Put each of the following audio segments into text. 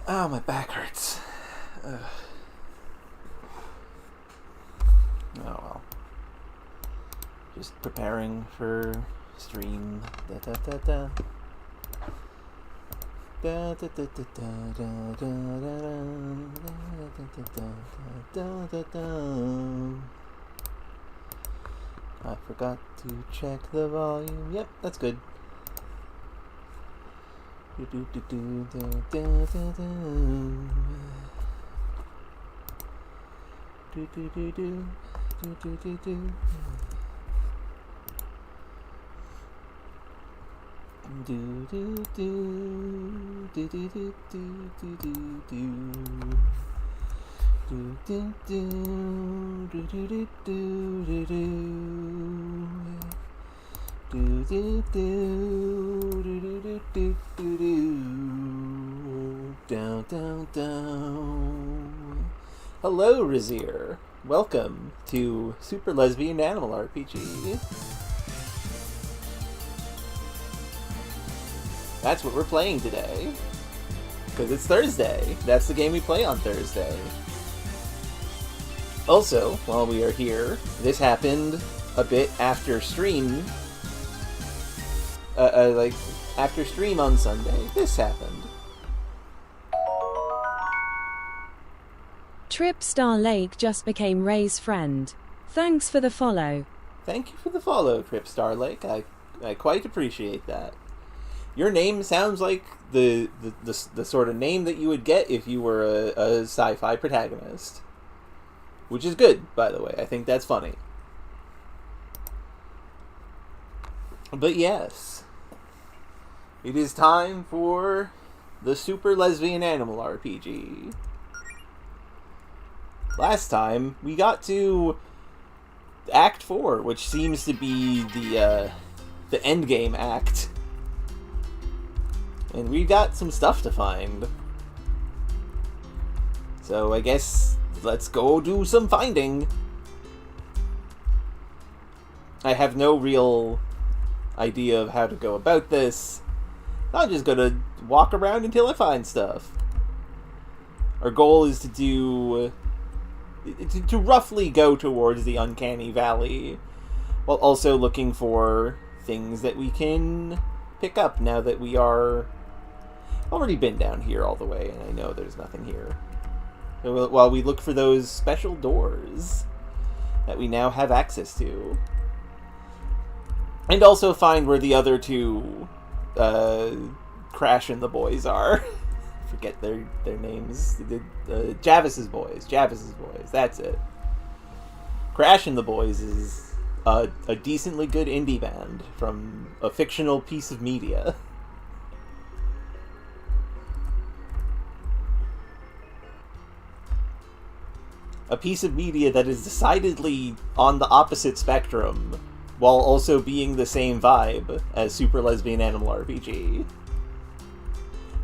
Oh, my back hurts. Ugh. Oh well. Just preparing for stream. I forgot to check the volume. Yep, that's good. Hello, Razier. Welcome to Super Lesbian Animal RPG. That's what we're playing today. Because it's Thursday. That's the game we play on Thursday. Also, while we are here, this happened a bit after stream. Like, after stream on Sunday. This happened. Tripstar Lake just became Ray's friend. Thanks for the follow. Thank you for the follow, Tripstar Lake. I quite appreciate that. Your name sounds like the sort of name that you would get if you were a sci-fi protagonist. Which is good, by the way. I think that's funny. But yes. It is time for the Super Lesbian Animal RPG. Last time, we got to Act 4, which seems to be the endgame act. And we got some stuff to find. So I guess let's go do some finding. I have no real idea of how to go about this. I'm just gonna walk around until I find stuff. Our goal is to do... to roughly go towards the Uncanny Valley, while also looking for things that we can pick up now that we are... already been down here all the way, and I know there's nothing here. So while we look for those special doors that we now have access to. And also find where the other two Crash and the boys are. Forget their names. Javis's boys. That's it. Crash and the Boys is a decently good indie band from a fictional piece of media. A piece of media that is decidedly on the opposite spectrum, while also being the same vibe as Super Lesbian Animal RPG.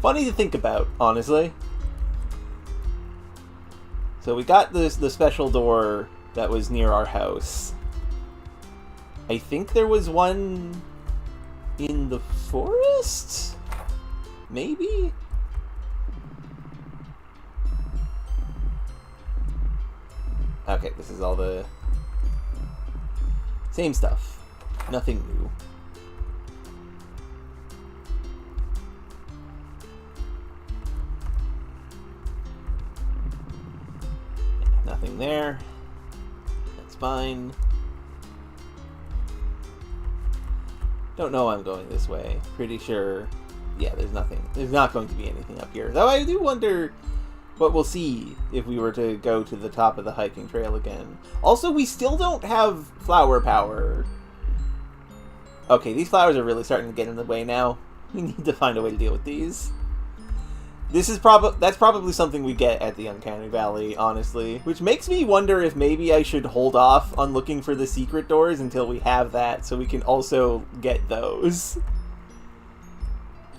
Funny to think about, honestly. So we got the special door that was near our house. I think there was one in the forest? Maybe? Okay, this is all the same stuff. Nothing new. Nothing there. That's fine. Don't know I'm going this way. Pretty sure... yeah, there's nothing. There's not going to be anything up here. Though I do wonder what we'll see if we were to go to the top of the hiking trail again. Also, we still don't have flower power. Okay, these flowers are really starting to get in the way now. We need to find a way to deal with these. This is that's probably something we get at the Uncanny Valley, honestly. Which makes me wonder if maybe I should hold off on looking for the secret doors until we have that, so we can also get those.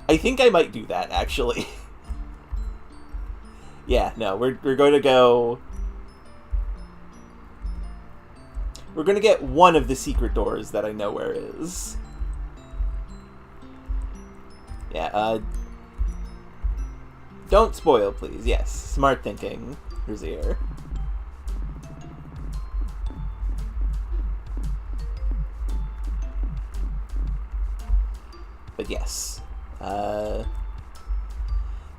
I think I might do that, actually. Yeah, no, we're going to go... We're going to get one of the secret doors that I know where is. Yeah, don't spoil, please. Yes, smart thinking, Brazier. But yes,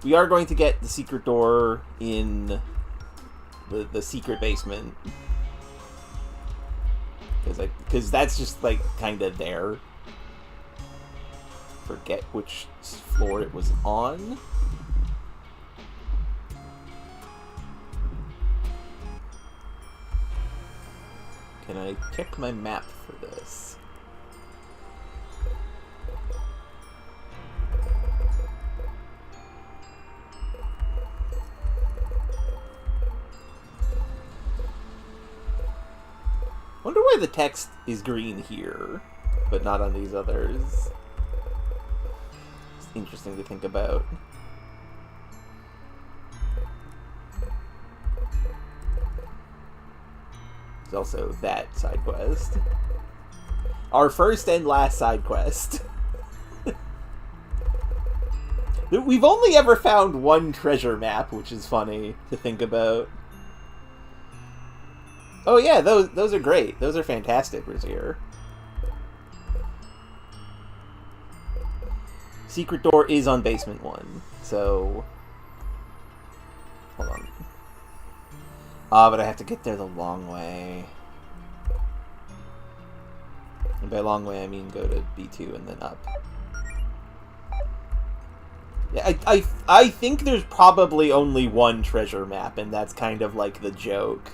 we are going to get the secret door in the secret basement. Because that's just, like, kind of there. Forget which floor it was on. Can I check my map for this? Wonder why the text is green here, but not on these others. It's interesting to think about. There's also that side quest. Our first and last side quest. We've only ever found one treasure map, which is funny to think about. Oh yeah, those are great. Those are fantastic, Brazier. Secret door is on basement 1, so... Hold on. But I have to get there the long way. And by long way, I mean go to B2 and then up. Yeah, I think there's probably only one treasure map, and that's kind of like the joke.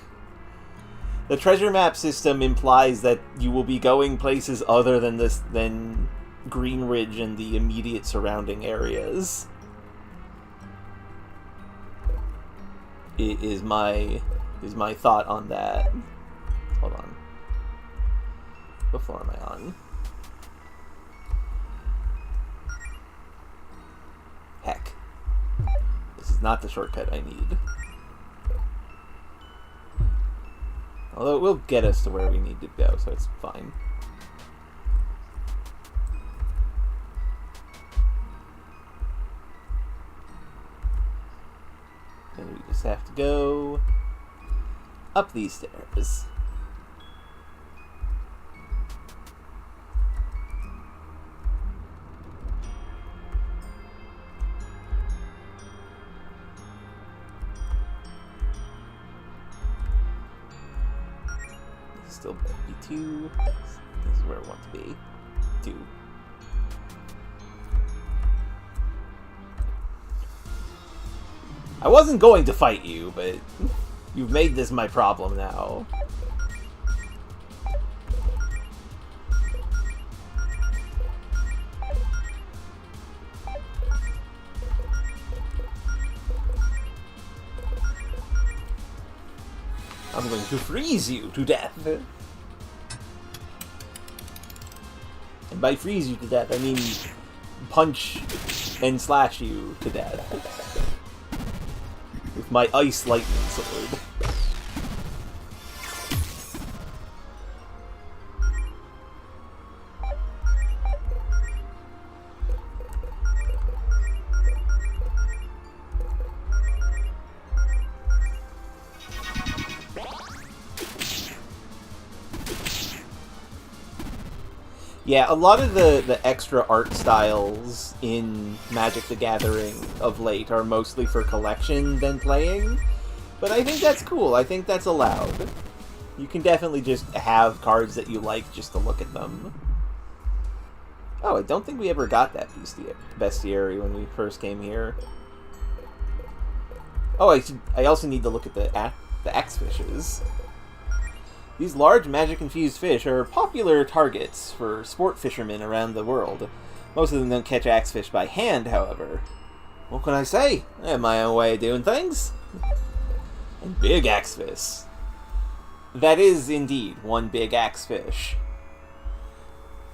The treasure map system implies that you will be going places other than Greenridge and the immediate surrounding areas. It is my thought on that. Hold on. What floor am I on? Heck. This is not the shortcut I need. Although it will get us to where we need to go, so it's fine. And we just have to go up these stairs. Still B2. This is where I want to be. 2. I wasn't going to fight you, but you've made this my problem now. I'm going to freeze you to death. And by freeze you to death, I mean punch and slash you to death. With my ice lightning sword. Yeah, a lot of the extra art styles in Magic the Gathering of late are mostly for collection than playing, but I think that's cool. I think that's allowed. You can definitely just have cards that you like just to look at them. Oh, I don't think we ever got that bestiary when we first came here. Oh, I also need to look at the axe fishes. These large magic-infused fish are popular targets for sport fishermen around the world. Most of them don't catch axefish by hand, however. What can I say? I have my own way of doing things. And big axefish. That is, indeed, one big axefish.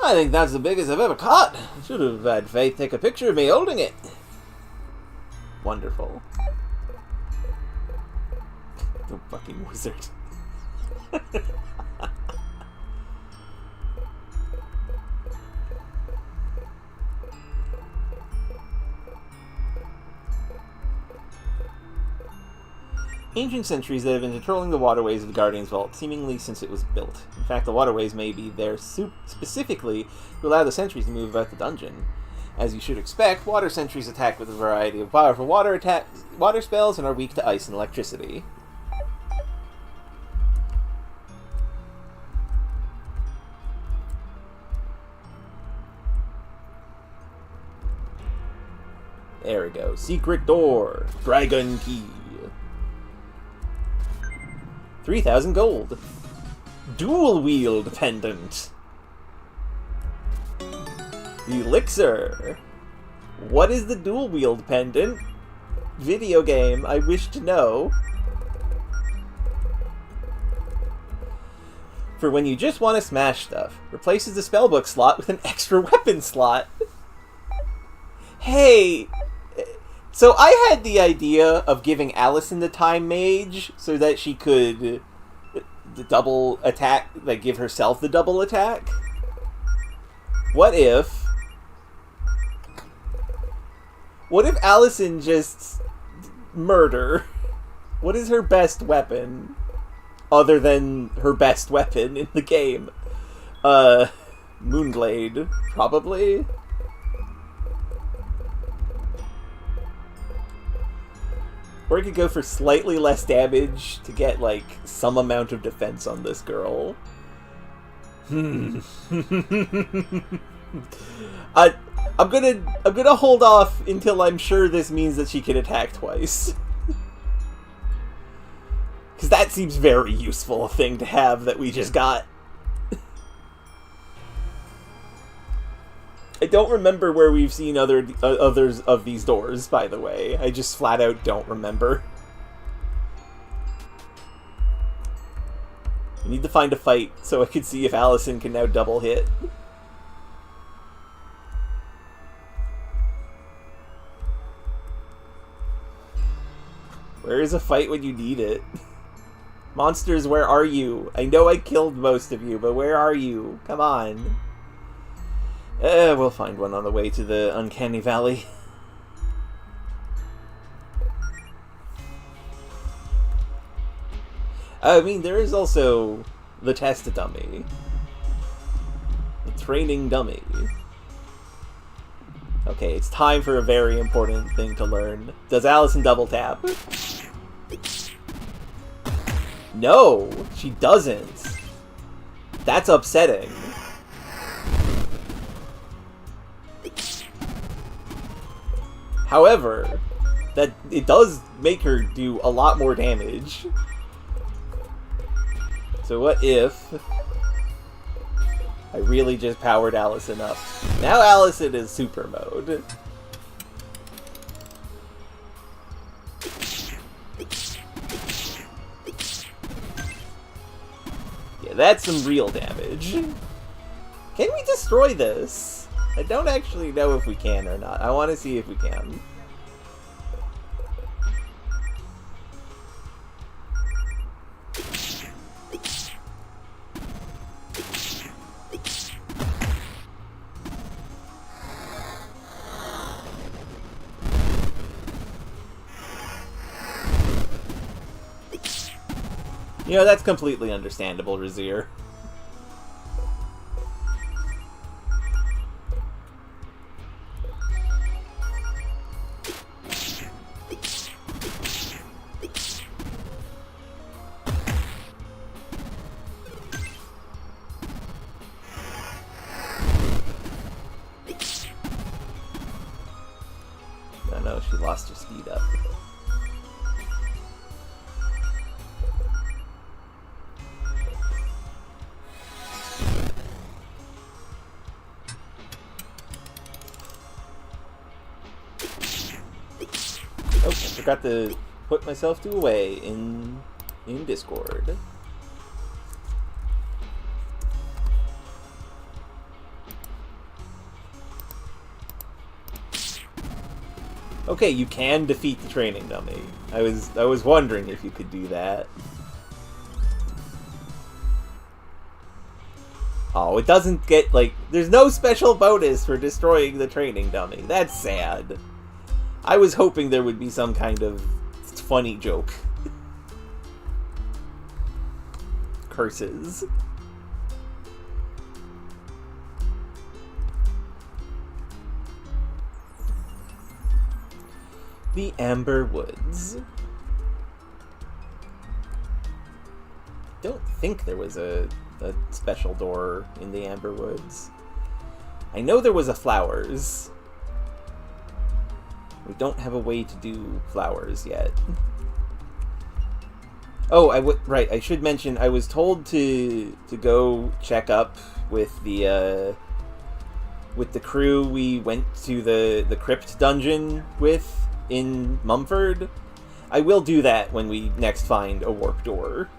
I think that's the biggest I've ever caught. Should have had Faith take a picture of me holding it. Wonderful. The fucking wizard. Ancient sentries that have been controlling the waterways of the Guardian's Vault, seemingly since it was built. In fact, the waterways may be there specifically to allow the sentries to move about the dungeon. As you should expect, water sentries attack with a variety of powerful water spells and are weak to ice and electricity. There we go. Secret door. Dragon key. 3,000 gold. Dual wield pendant. Elixir. What is the dual wield pendant? Video game, I wish to know. For when you just want to smash stuff. Replaces the spellbook slot with an extra weapon slot. Hey! So I had the idea of giving Allison the Time Mage so that she could the double attack, like give herself the double attack. What if Allison just murder? What is her best weapon other than her best weapon in the game? Moonblade, probably. Or I could go for slightly less damage to get, like, some amount of defense on this girl. I'm gonna hold off until I'm sure this means that she can attack twice. Because that seems very useful a thing to have that we just got. I don't remember where we've seen others of these doors, by the way. I just flat out don't remember. I need to find a fight so I can see if Allison can now double hit. Where is a fight when you need it? Monsters, where are you? I know I killed most of you, but where are you? Come on. We'll find one on the way to the Uncanny Valley. I mean, there is also the test dummy. The training dummy. Okay, it's time for a very important thing to learn. Does Allison double tap? No, she doesn't. That's upsetting. However, that it does make her do a lot more damage. So what if I really just powered Allison up? Now Allison is super mode. Yeah, that's some real damage. Can we destroy this? I don't actually know if we can or not. I want to see if we can. You know, that's completely understandable, Razir. No, she lost her speed up. Oh, I forgot to put myself to away in Discord. Okay, you can defeat the training dummy. I was wondering if you could do that. Oh, it doesn't get, like, there's no special bonus for destroying the training dummy. That's sad. I was hoping there would be some kind of funny joke. Curses. The Amber Woods. Don't think there was a special door in the Amber Woods. I know there was a flowers. We don't have a way to do flowers yet. Oh, right, I should mention, I was told to go check up with the crew we went to the crypt dungeon with in Mumford. I will do that when we next find a warp door.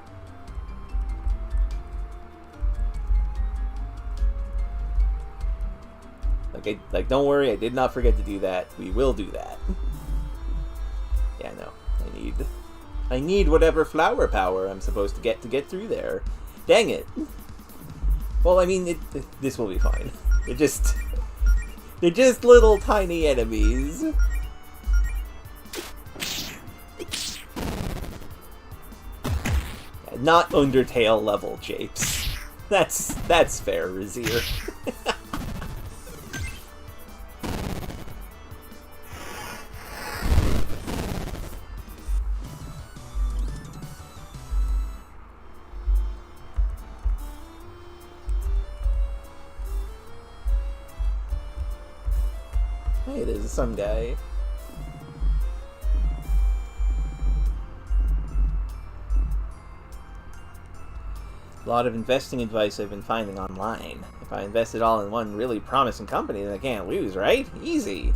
Like, don't worry, I did not forget to do that. We will do that. Yeah, no. I need whatever flower power I'm supposed to get through there. Dang it. Well, I mean, this will be fine. They're just little tiny enemies. Not Undertale level japes. That's fair, Razir. Hey, there's some guy. A lot of investing advice I've been finding online. If I invest it all in one really promising company, then I can't lose, right? Easy.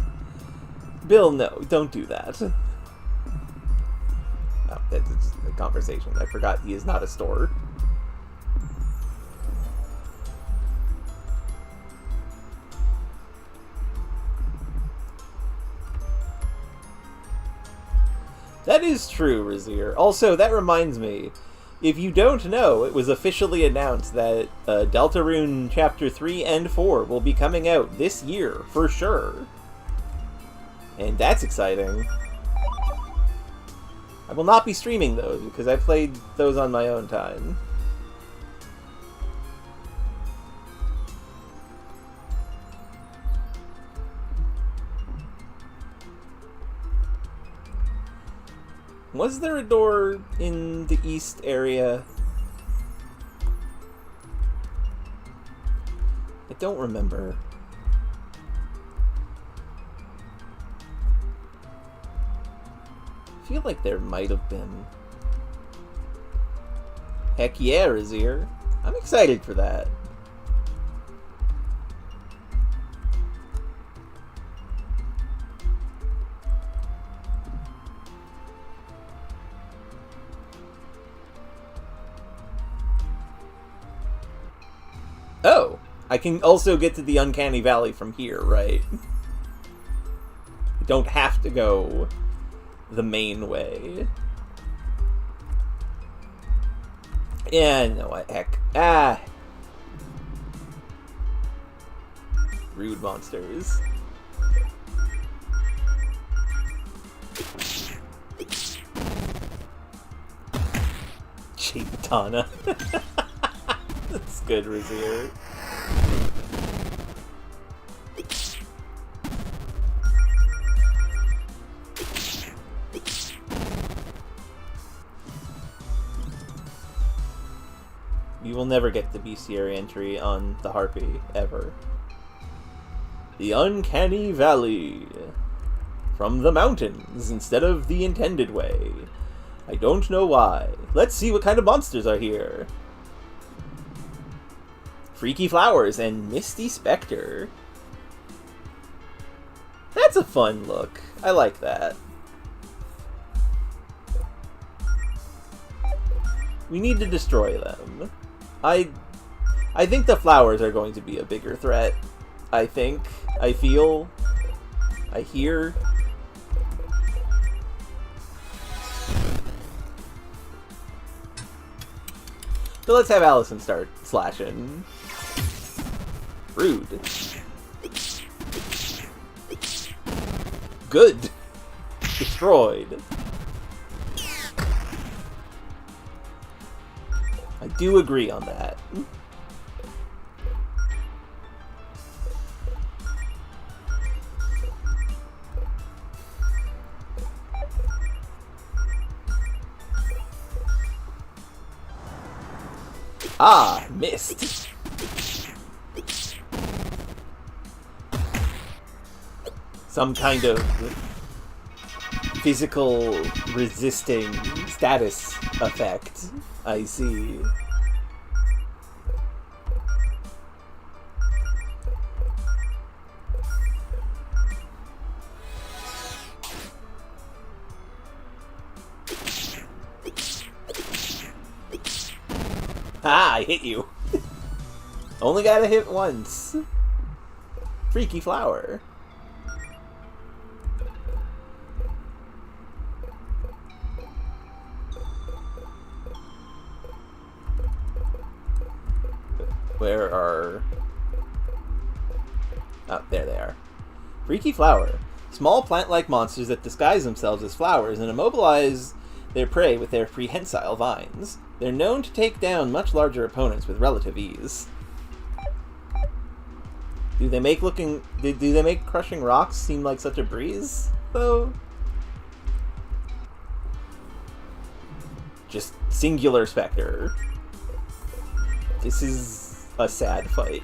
Bill, no, don't do that. Oh, that's just a conversation. I forgot he is not a store. That is true, Razir. Also, that reminds me, if you don't know, it was officially announced that Deltarune Chapter 3 and 4 will be coming out this year, for sure. And that's exciting. I will not be streaming those, because I played those on my own time. Was there a door in the east area? I don't remember. I feel like there might have been. Heck yeah, Razir. I'm excited for that. Oh, I can also get to the Uncanny Valley from here, right? I don't have to go the main way. Yeah, no, what heck. Ah! Rude monsters. Chitana. That's good, Razir. You will never get the bestiary entry on the Harpy, ever. The Uncanny Valley. From the mountains, instead of the intended way. I don't know why. Let's see what kind of monsters are here. Freaky Flowers and Misty Spectre. That's a fun look. I like that. We need to destroy them. I think the flowers are going to be a bigger threat. I think. I feel. I hear. So let's have Allison start slashing. Rude. Good. Destroyed. I do agree on that. Ah, missed. Some kind of physical resisting status effect. I see. Ah, I hit you. Only gotta hit once. Freaky flower. Where are... Oh, there they are. Freaky flower. Small plant-like monsters that disguise themselves as flowers and immobilize their prey with their prehensile vines. They're known to take down much larger opponents with relative ease. Do they make crushing rocks seem like such a breeze, though? Just singular specter. This is a sad fight.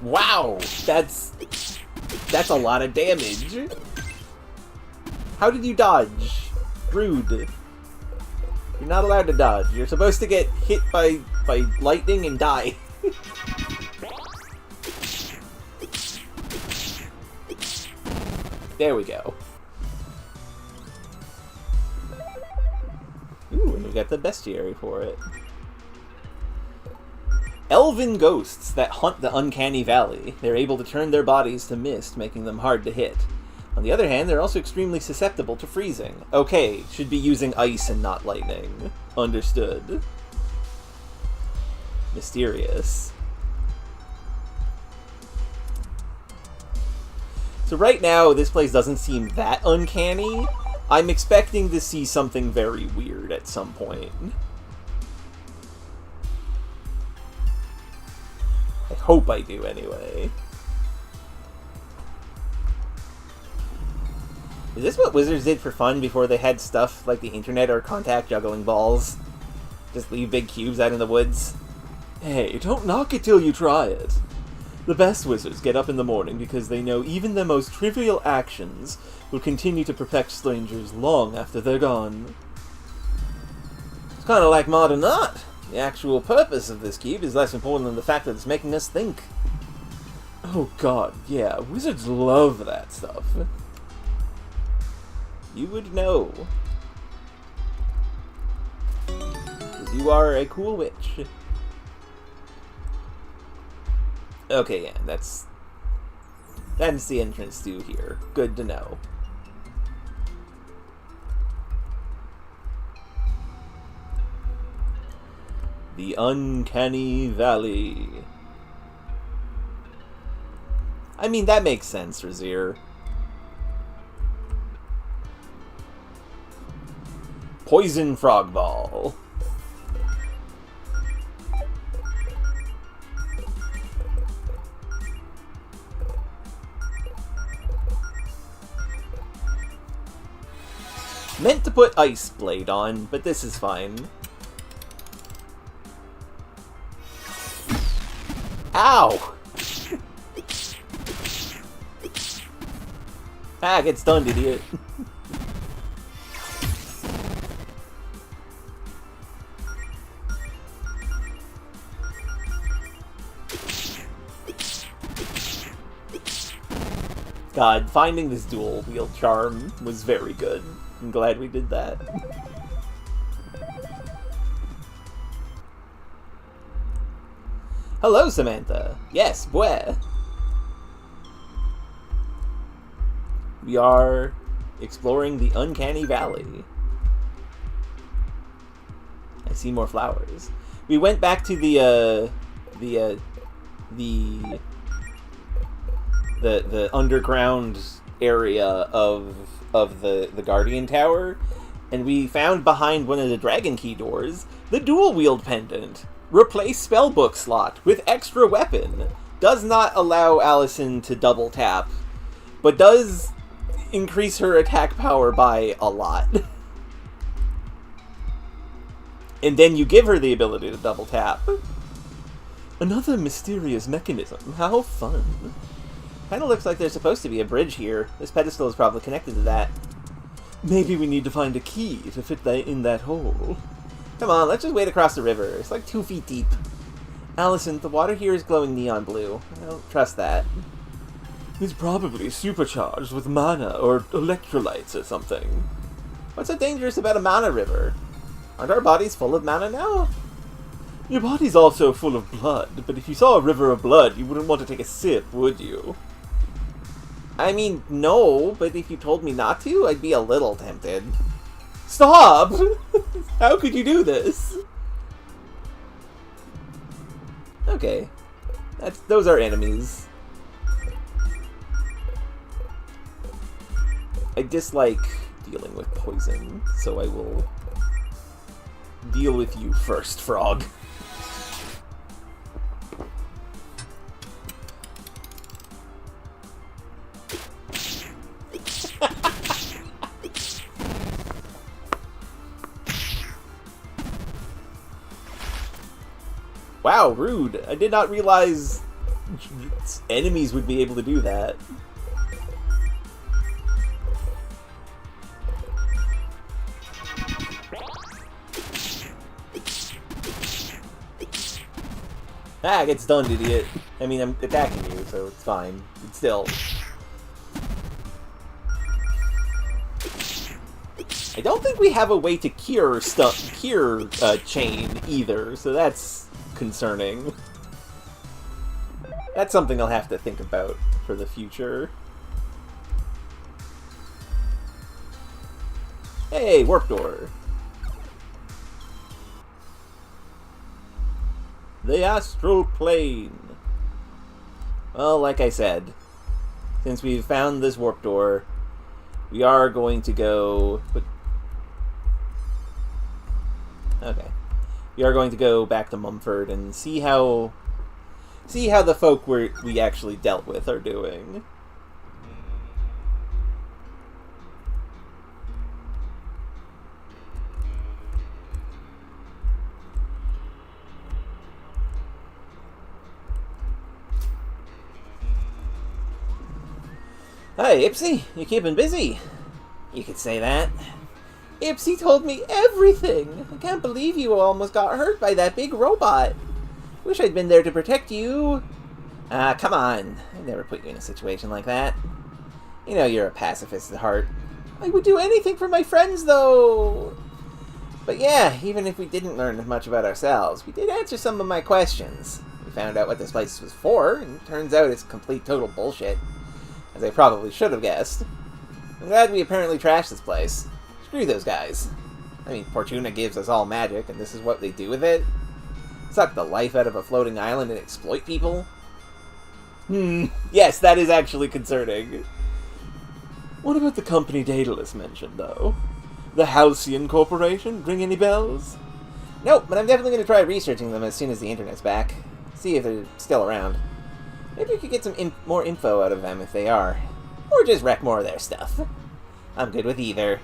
Wow, that's a lot of damage. How did you dodge? Rude. You're not allowed to dodge. You're supposed to get hit by lightning and die. There we go. Ooh, and we got the bestiary for it. Elven ghosts that hunt the uncanny valley. They're able to turn their bodies to mist, making them hard to hit. On the other hand, they're also extremely susceptible to freezing. Okay, should be using ice and not lightning. Understood. Mysterious. So right now, this place doesn't seem that uncanny. I'm expecting to see something very weird at some point. I hope I do, anyway. Is this what wizards did for fun before they had stuff like the internet or contact juggling balls? Just leave big cubes out in the woods? Hey, don't knock it till you try it. The best wizards get up in the morning because they know even the most trivial actions will continue to protect strangers long after they're gone. It's kind of like modern art. The actual purpose of this cube is less important than the fact that it's making us think. Oh god, yeah, wizards love that stuff. You would know. 'Cause you are a cool witch. Okay, yeah, that's the entrance to here. Good to know. The Uncanny Valley. I mean, that makes sense, Razir. Poison Frog Ball. Meant to put Ice Blade on, but this is fine. Ow! Ah, get stunned, idiot. God, finding this dual wield charm was very good. I'm glad we did that. Hello, Samantha. Yes, where? We are exploring the Uncanny Valley. I see more flowers. We went back to the underground area of the Guardian Tower, and we found behind one of the Dragon Key doors the dual wield pendant. Replace spellbook slot with extra weapon. Does not allow Allison to double tap, but does increase her attack power by a lot. And then you give her the ability to double tap. Another mysterious mechanism. How fun. Kinda looks like there's supposed to be a bridge here. This pedestal is probably connected to that. Maybe we need to find a key to fit that in that hole. Come on, let's just wade across the river. It's like 2 feet deep. Allison, the water here is glowing neon blue. I don't trust that. It's probably supercharged with mana or electrolytes or something. What's so dangerous about a mana river? Aren't our bodies full of mana now? Your body's also full of blood, but if you saw a river of blood, you wouldn't want to take a sip, would you? I mean, no, but if you told me not to, I'd be a little tempted. Stop! How could you do this? Okay. Those are enemies. I dislike dealing with poison, so I will deal with you first, frog. Wow, rude. I did not realize enemies would be able to do that. Ah, get stunned, idiot. I mean, I'm attacking you, so it's fine. But still. I don't think we have a way to cure chain either, so that's concerning. That's something I'll have to think about for the future. Hey, warp door. The astral plane. Well, like I said, since we've found this warp door, we are going to go... Okay. We are going to go back to Mumford and see how the folk we actually dealt with are doing. Hey, Ipsy, you keeping busy? You could say that. Ipsy told me everything! I can't believe you almost got hurt by that big robot. Wish I'd been there to protect you. Ah, come on. I'd never put you in a situation like that. You know you're a pacifist at heart. I would do anything for my friends, though! But yeah, even if we didn't learn much about ourselves, we did answer some of my questions. We found out what this place was for, and it turns out it's complete total bullshit. As I probably should have guessed. I'm glad we apparently trashed this place. Screw those guys. I mean, Fortuna gives us all magic, and this is what they do with it? Suck the life out of a floating island and exploit people? Yes, that is actually concerning. What about the company Daedalus mentioned, though? The Halcyon Corporation? Ring any bells? Nope, but I'm definitely going to try researching them as soon as the internet's back. See if they're still around. Maybe we could get some more info out of them if they are. Or just wreck more of their stuff. I'm good with either.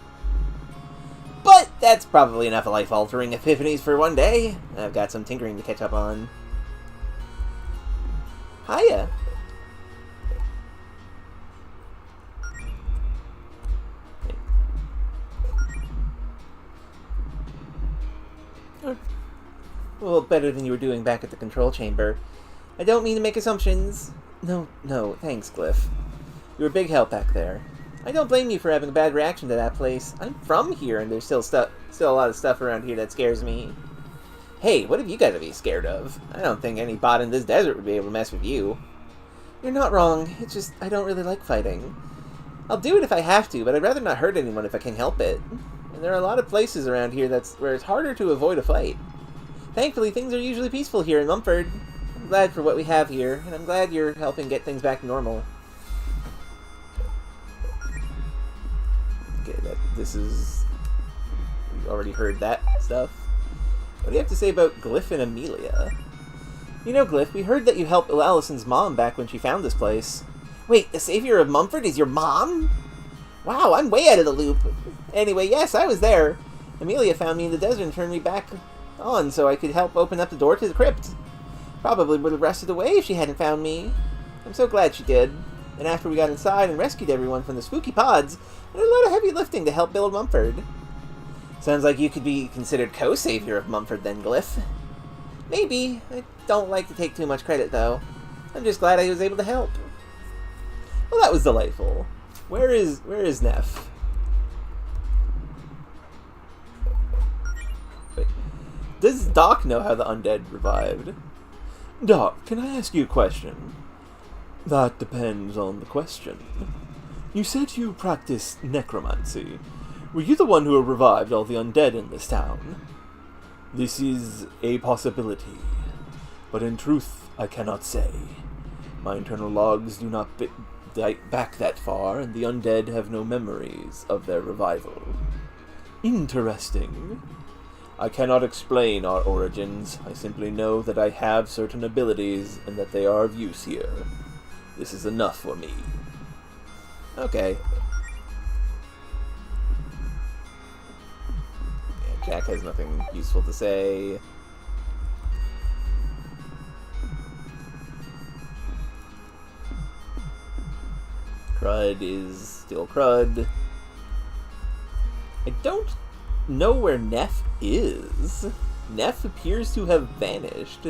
But that's probably enough life-altering epiphanies for one day. I've got some tinkering to catch up on. Hiya. Well, better than you were doing back at the control chamber. I don't mean to make assumptions. No, thanks, Glyph. You were a big help back there. I don't blame you for having a bad reaction to that place. I'm from here, and there's still a lot of stuff around here that scares me. Hey, what have you got to be scared of? I don't think any bot in this desert would be able to mess with you. You're not wrong. It's just, I don't really like fighting. I'll do it if I have to, but I'd rather not hurt anyone if I can help it. And there are a lot of places around here where it's harder to avoid a fight. Thankfully, things are usually peaceful here in Mumford. I'm glad for what we have here, and I'm glad you're helping get things back to normal. Okay, this is... We've already heard that stuff. What do you have to say about Glyph and Amelia? You know, Glyph, we heard that you helped Allison's mom back when she found this place. Wait, the savior of Mumford is your mom? Wow, I'm way out of the loop. Anyway, yes, I was there. Amelia found me in the desert and turned me back on so I could help open up the door to the crypt. Probably would have rested away if she hadn't found me. I'm so glad she did. And after we got inside and rescued everyone from the spooky pods, I did a lot of heavy lifting to help build Mumford. Sounds like you could be considered co-savior of Mumford then, Glyph. Maybe. I don't like to take too much credit, though. I'm just glad I was able to help. Well, that was delightful. Where is Neff? Wait. Does Doc know how the undead revived? Doc, can I ask you a question? That depends on the question. You said you practiced necromancy. Were you the one who revived all the undead in this town? This is a possibility, but in truth, I cannot say. My internal logs do not date back that far, and the undead have no memories of their revival. Interesting. I cannot explain our origins. I simply know that I have certain abilities, and that they are of use here. This is enough for me. Okay. Yeah, Jack has nothing useful to say. Crud is still Crud. I don't know where Neff is. Neff appears to have vanished.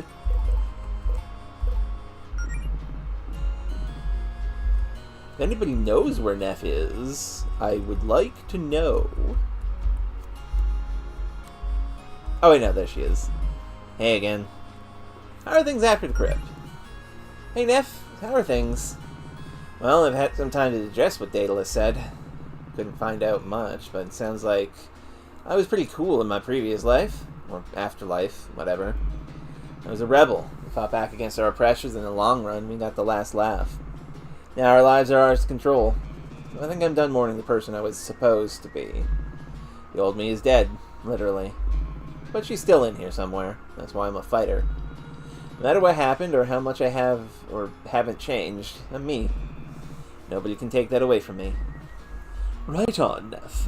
If anybody knows where Neff is, I would like to know. Oh wait, no, there she is. Hey again. How are things after the crypt? Hey Neff, how are things? Well, I've had some time to digest what Daedalus said. Couldn't find out much, but it sounds like I was pretty cool in my previous life. Or afterlife, whatever. I was a rebel. We fought back against our oppressors, and in the long run, we got the last laugh. Now our lives are ours to control. I think I'm done mourning the person I was supposed to be. The old me is dead, literally. But she's still in here somewhere. That's why I'm a fighter. No matter what happened, or how much I have or haven't changed, I'm me. Nobody can take that away from me. Right on, Neff.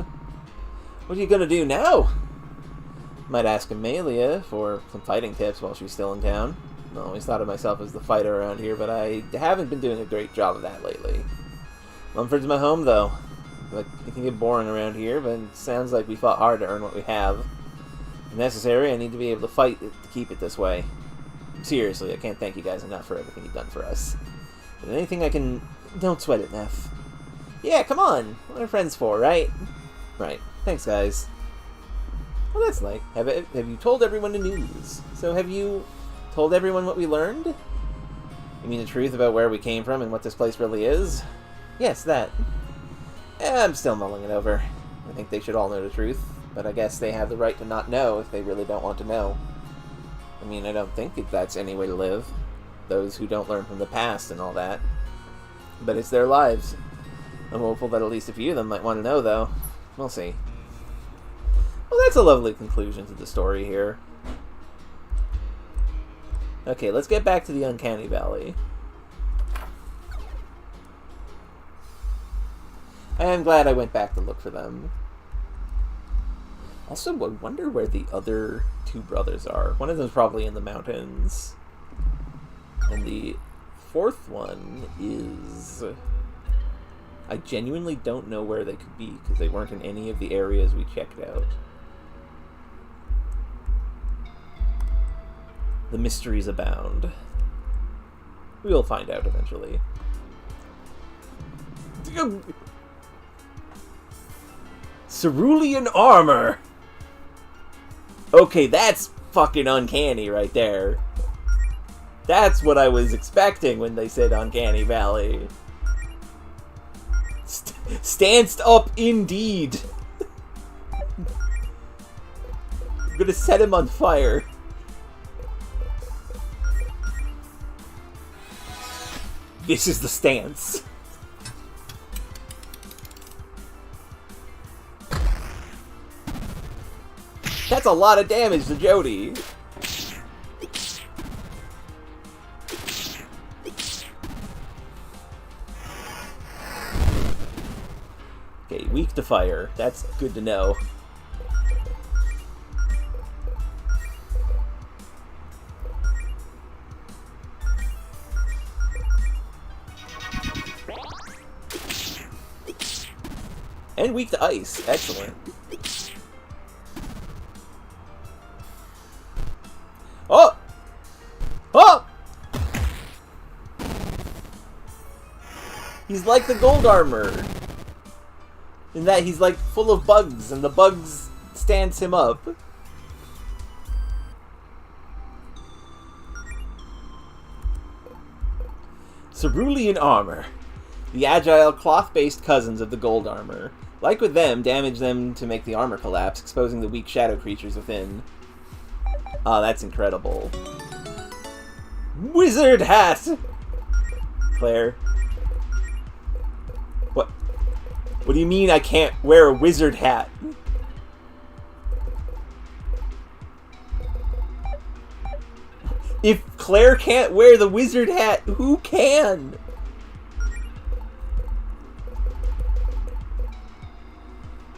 What are you gonna do now? Might ask Amelia for some fighting tips while she's still in town. I always thought of myself as the fighter around here, but I haven't been doing a great job of that lately. Mumford's my home, though. But it can get boring around here, but it sounds like we fought hard to earn what we have. If necessary, I need to be able to fight to keep it this way. Seriously, I can't thank you guys enough for everything you've done for us. But anything I can... Don't sweat it, Neff. Yeah, come on. What are friends for, right? Right. Thanks, guys. Well, that's like... Have you told everyone the news? So have you told everyone what we learned? You mean the truth about where we came from and what this place really is? Yes, that. I'm still mulling it over. I think they should all know the truth, but I guess they have the right to not know if they really don't want to know. I mean, I don't think that's any way to live. Those who don't learn from the past and all that. But it's their lives. I'm hopeful that at least a few of them might want to know, though. We'll see. Well, that's a lovely conclusion to the story here. Okay, let's get back to the Uncanny Valley. I am glad I went back to look for them. Also, I wonder where the other two brothers are. One of them's probably in the mountains. And the fourth one is... I genuinely don't know where they could be, because they weren't in any of the areas we checked out. The mysteries abound. We'll find out eventually. Cerulean armor! Okay, that's fucking uncanny right there. That's what I was expecting when they said Uncanny Valley. Stanced up indeed. I'm gonna set him on fire. This is the stance. That's a lot of damage to Jody. Okay, weak to fire. That's good to know. And weak to ice. Excellent. Oh! Oh! He's like the gold armor. In that he's like full of bugs, and the bugs stance him up. Cerulean armor. The agile, cloth-based cousins of the gold armor. Like with them, damage them to make the armor collapse, exposing the weak shadow creatures within. Oh, that's incredible. Wizard hat! Claire. What? What do you mean I can't wear a wizard hat? If Claire can't wear the wizard hat, who can?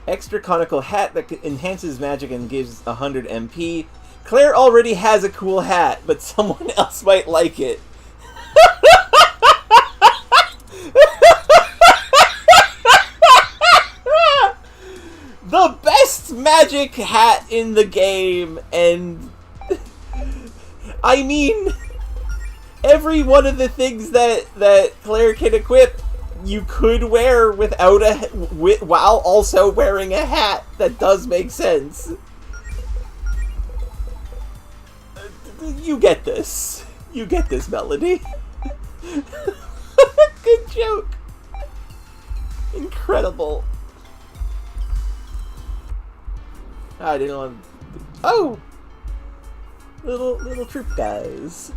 Extra conical hat that enhances magic and gives 100 MP. Claire already has a cool hat, but someone else might like it. The best magic hat in the game, and I mean, every one of the things that Claire can equip, you could wear without while also wearing a hat. That does make sense. You get this. You get this, Melody. Good joke. Incredible. I didn't want. Oh, little troop guys.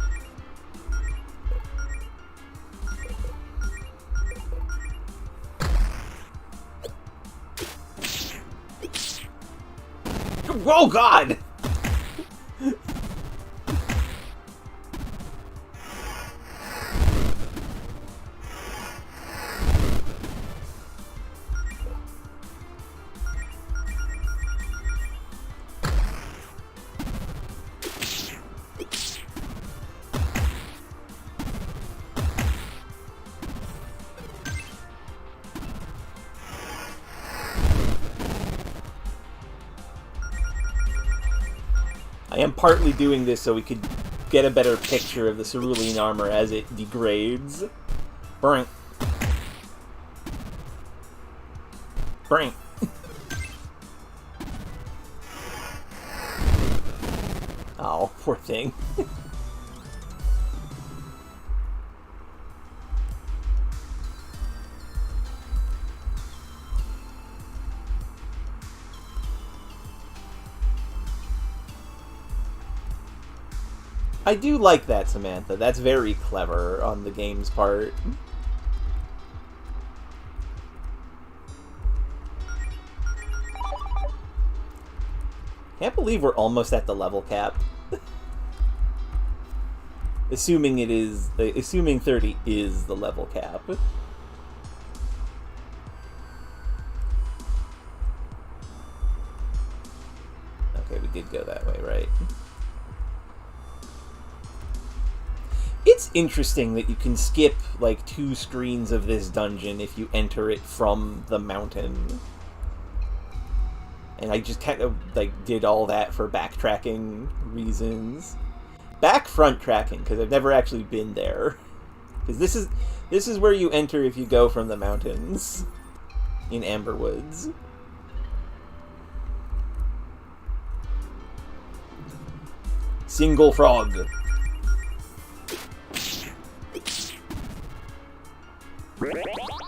Oh God! I am partly doing this so we could get a better picture of the cerulean armor as it degrades. Brink. Brink. Oh, poor thing. I do like that, Samantha. That's very clever on the game's part. Can't believe we're almost at the level cap. Assuming 30 is the level cap. Okay, we did go that way, right? It's interesting that you can skip, like, 2 screens of this dungeon if you enter it from the mountain. And I just kind of, like, did all that for backtracking reasons. Back-front tracking, because I've never actually been there. Because this is where you enter if you go from the mountains in Amberwoods. Single frog.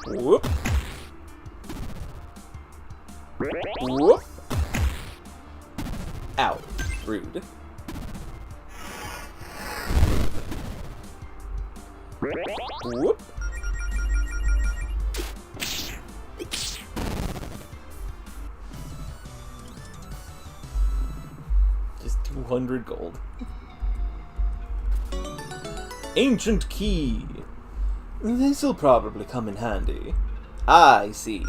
Whoop. Whoop. Ow. Rude. Whoop. Just 200 gold. Ancient key. This'll probably come in handy. Ah, I see.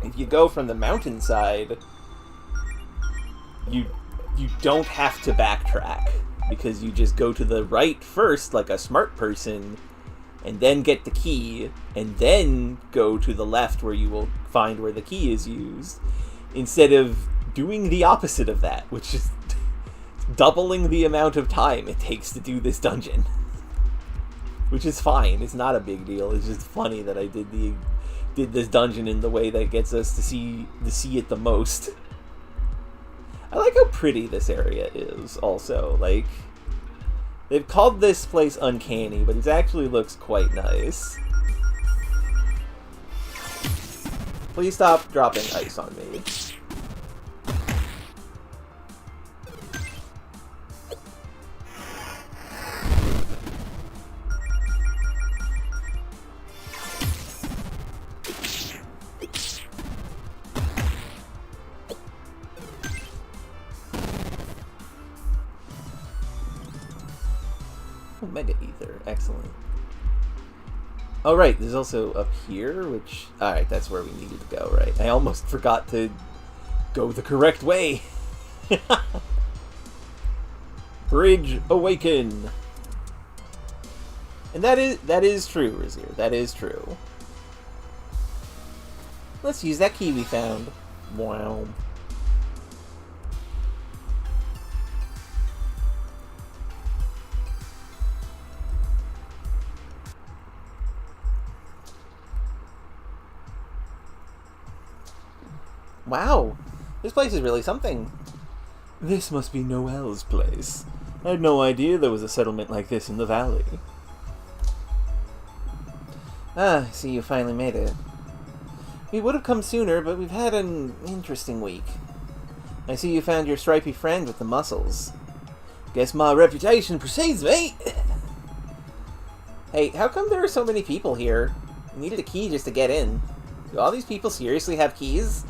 If you go from the mountainside, you don't have to backtrack, because you just go to the right first like a smart person, and then get the key, and then go to the left where you will find where the key is used, instead of doing the opposite of that, which is doubling the amount of time it takes to do this dungeon. Which is fine, it's not a big deal, it's just funny that I did this dungeon in the way that gets us to see it the most. I like how pretty this area is, also. Like, they've called this place uncanny, but it actually looks quite nice. Please stop dropping ice on me. Mega Ether, excellent. Oh right, there's also up here, which... Alright, that's where we needed to go, right? I almost forgot to go the correct way! Bridge awaken! And that is true, Rizir, that is true. Let's use that key we found. Wow. Wow, this place is really something. This must be Noelle's place. I had no idea there was a settlement like this in the valley. Ah, I see you finally made it. We would have come sooner, but we've had an interesting week. I see you found your stripy friend with the muscles. Guess my reputation precedes me! Hey, how come there are so many people here? I needed a key just to get in. Do all these people seriously have keys?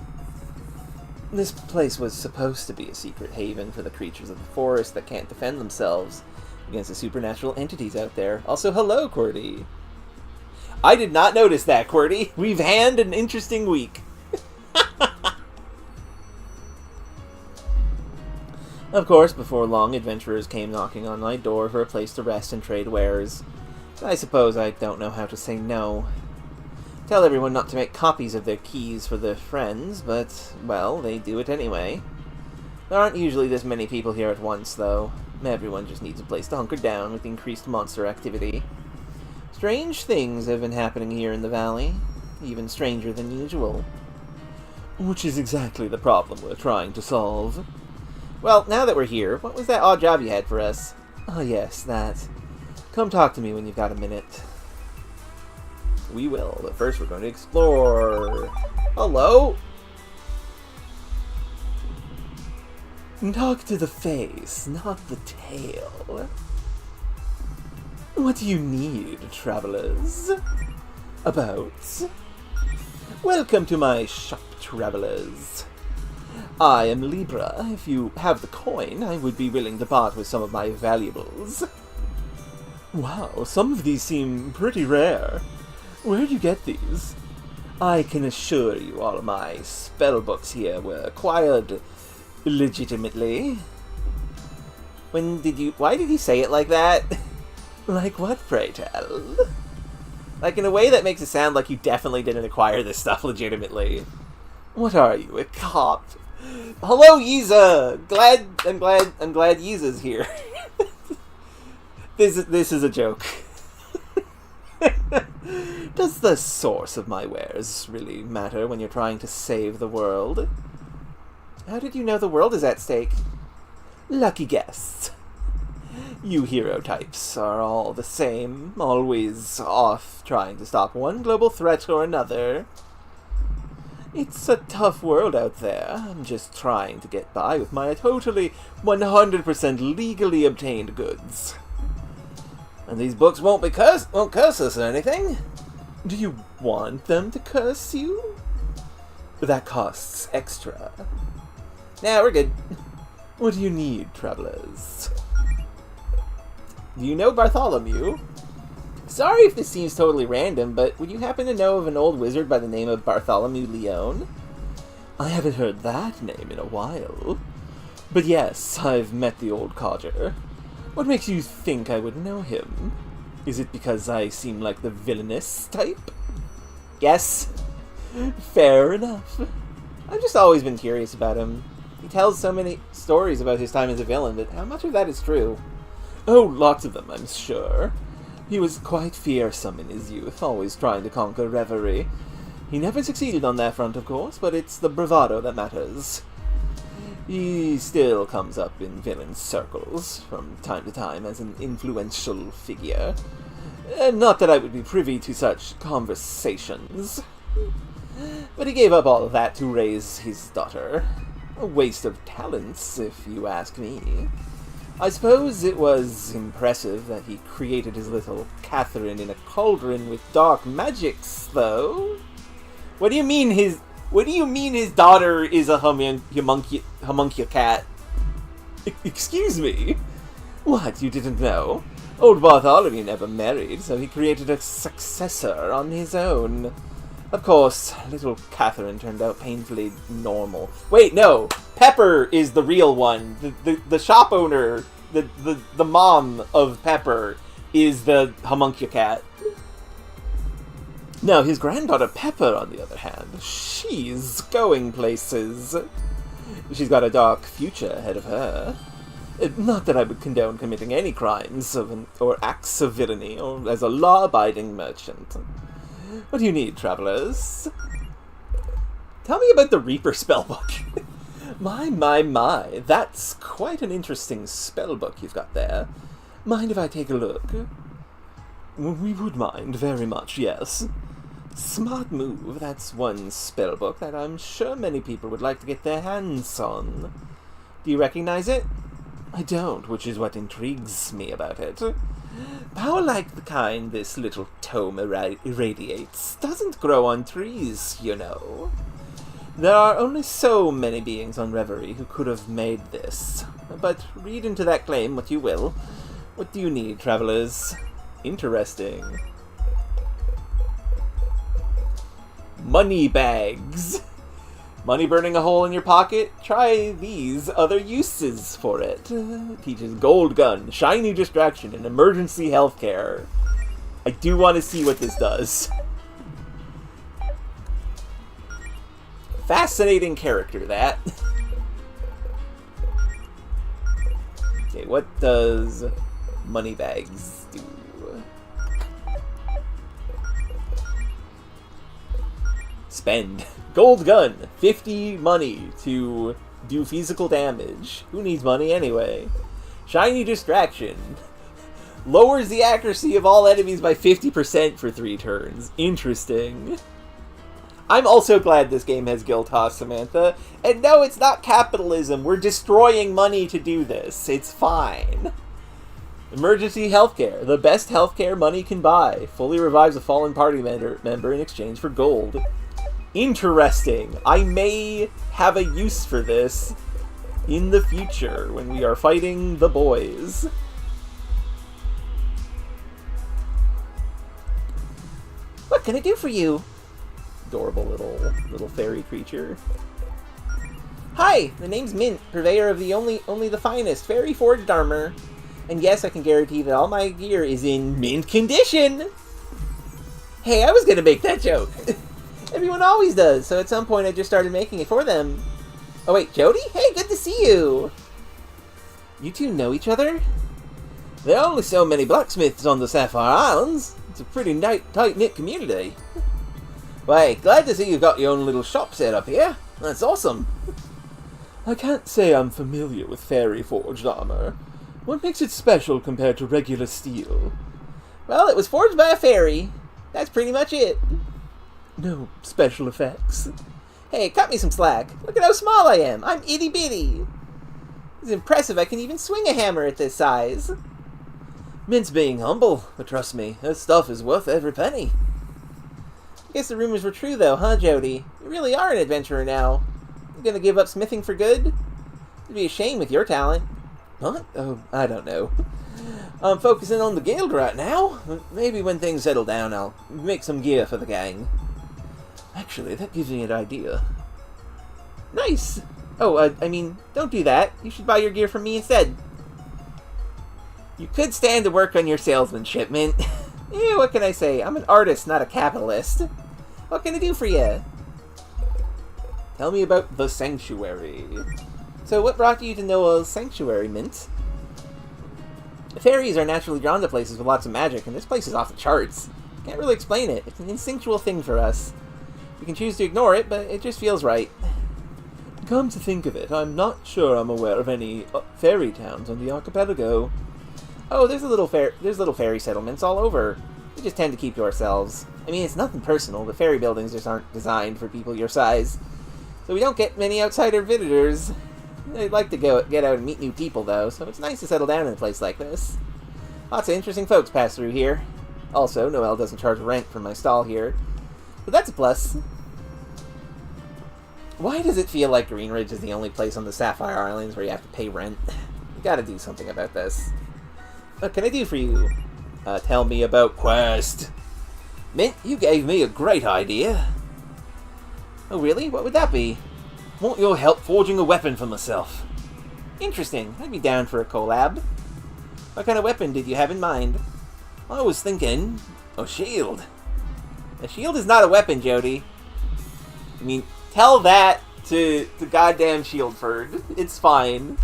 This place was supposed to be a secret haven for the creatures of the forest that can't defend themselves against the supernatural entities out there. Also, hello, Qwerty. I did not notice that, Qwerty. We've had an interesting week. Of course, before long, adventurers came knocking on my door for a place to rest and trade wares. I suppose I don't know how to say no. Tell everyone not to make copies of their keys for their friends, but, well, they do it anyway. There aren't usually this many people here at once, though. Everyone just needs a place to hunker down with increased monster activity. Strange things have been happening here in the valley, even stranger than usual. Which is exactly the problem we're trying to solve. Well, now that we're here, what was that odd job you had for us? Oh yes, that. Come talk to me when you've got a minute. We will, but first we're going to explore. Hello? Talk to the face, not the tail. What do you need, travelers? About? Welcome to my shop, travelers. I am Libra. If you have the coin, I would be willing to part with some of my valuables. Wow, some of these seem pretty rare. Where'd you get these? I can assure you all of my spell books here were acquired legitimately. Why did he say it like that? Like what, pray tell? Like in a way that makes it sound like you definitely didn't acquire this stuff legitimately. What are you, a cop? Hello, Yiza! I'm glad Yiza's here. This is a joke. Does the source of my wares really matter when you're trying to save the world? How did you know the world is at stake? Lucky guess. You hero types are all the same, always off trying to stop one global threat or another. It's a tough world out there. I'm just trying to get by with my totally 100% legally obtained goods. And these books won't curse us or anything. Do you want them to curse you? That costs extra. Nah, we're good. What do you need, travelers? Do you know Bartholomew? Sorry if this seems totally random, but would you happen to know of an old wizard by the name of Bartholomew Leone? I haven't heard that name in a while. But yes, I've met the old codger. What makes you think I would know him? Is it because I seem like the villainous type? Yes. Fair enough. I've just always been curious about him. He tells so many stories about his time as a villain, but how much of that is true? Oh, lots of them, I'm sure. He was quite fearsome in his youth, always trying to conquer revelry. He never succeeded on that front, of course, but it's the bravado that matters. He still comes up in villain circles, from time to time, as an influential figure. Not that I would be privy to such conversations. But he gave up all of that to raise his daughter. A waste of talents, if you ask me. I suppose it was impressive that he created his little Catherine in a cauldron with dark magics, though. What do you mean his daughter is a homuncul cat? Excuse me? What, you didn't know? Old Bartholomew never married, so he created a successor on his own. Of course, little Catherine turned out painfully normal. Wait, no! Pepper is the real one. The shop owner, the mom of Pepper, is the homuncul cat. Now, his granddaughter Pepper, on the other hand, she's going places. She's got a dark future ahead of her. Not that I would condone committing any crimes or acts of villainy, or as a law-abiding merchant. What do you need, travelers? Tell me about the Reaper spellbook. My, that's quite an interesting spellbook you've got there. Mind if I take a look? We would mind, very much, yes. Smart move, that's one spellbook that I'm sure many people would like to get their hands on. Do you recognize it? I don't, which is what intrigues me about it. Power like the kind this little tome irradiates doesn't grow on trees, you know. There are only so many beings on Reverie who could have made this. But read into that claim what you will. What do you need, travelers? Interesting. Money bags. Money burning a hole in your pocket? Try these other uses for it. Teaches gold gun, shiny distraction, and emergency healthcare. I do want to see what this does. Fascinating character, that. Okay, what does money bags do? Spend. Gold gun. 50 money to do physical damage. Who needs money anyway? Shiny distraction. Lowers the accuracy of all enemies by 50% for 3 turns. Interesting. I'm also glad this game has guild toss, Samantha. And no, it's not capitalism. We're destroying money to do this. It's fine. Emergency healthcare. The best healthcare money can buy. Fully revives a fallen party member in exchange for gold. Interesting. I may have a use for this in the future when we are fighting the boys. What can I do for you? Adorable little fairy creature. Hi, the name's Mint, purveyor of the only the finest fairy forged armor. And yes, I can guarantee that all my gear is in mint condition. Hey, I was gonna make that joke. Everyone always does, so at some point I just started making it for them. Oh wait, Jody? Hey, good to see you! You two know each other? There are only so many blacksmiths on the Sapphire Islands. It's a pretty tight-knit community. Why, glad to see you've got your own little shop set up here. That's awesome. I can't say I'm familiar with fairy forged armor. What makes it special compared to regular steel? Well, it was forged by a fairy. That's pretty much it. No special effects. Hey, cut me some slack. Look at how small I am. I'm itty bitty. It's impressive I can even swing a hammer at this size. Mint's being humble, but trust me, this stuff is worth every penny. I guess the rumors were true though, huh, Jody? You really are an adventurer now. You gonna give up smithing for good? It'd be a shame with your talent. What? Oh, I don't know. I'm focusing on the guild right now. Maybe when things settle down, I'll make some gear for the gang. Actually, that gives me an idea. Nice! Oh, I mean, don't do that. You should buy your gear from me instead. You could stand to work on your salesmanship, Mint. Yeah, what can I say? I'm an artist, not a capitalist. What can I do for you? Tell me about the Sanctuary. So what brought you to know a sanctuary, Mint? Fairies are naturally drawn to places with lots of magic, and this place is off the charts. Can't really explain it. It's an instinctual thing for us. We can choose to ignore it, but it just feels right. Come to think of it, I'm not sure I'm aware of any fairy towns on the archipelago. Oh, there's little fairy settlements all over. We just tend to keep to ourselves. I mean, it's nothing personal. The fairy buildings just aren't designed for people your size. So we don't get many outsider visitors. They'd like to get out and meet new people, though, so it's nice to settle down in a place like this. Lots of interesting folks pass through here. Also, Noelle doesn't charge rent for my stall here. But that's a plus. Why does it feel like Greenridge is the only place on the Sapphire Islands where you have to pay rent? You gotta do something about this. What can I do for you? Tell me about Quest. Mint, you gave me a great idea. Oh, really? What would that be? Want your help forging a weapon for myself. Interesting. I'd be down for a collab. What kind of weapon did you have in mind? I was thinking a shield. A shield is not a weapon, Jody. I mean, tell that to the goddamn Shieldford. It's fine.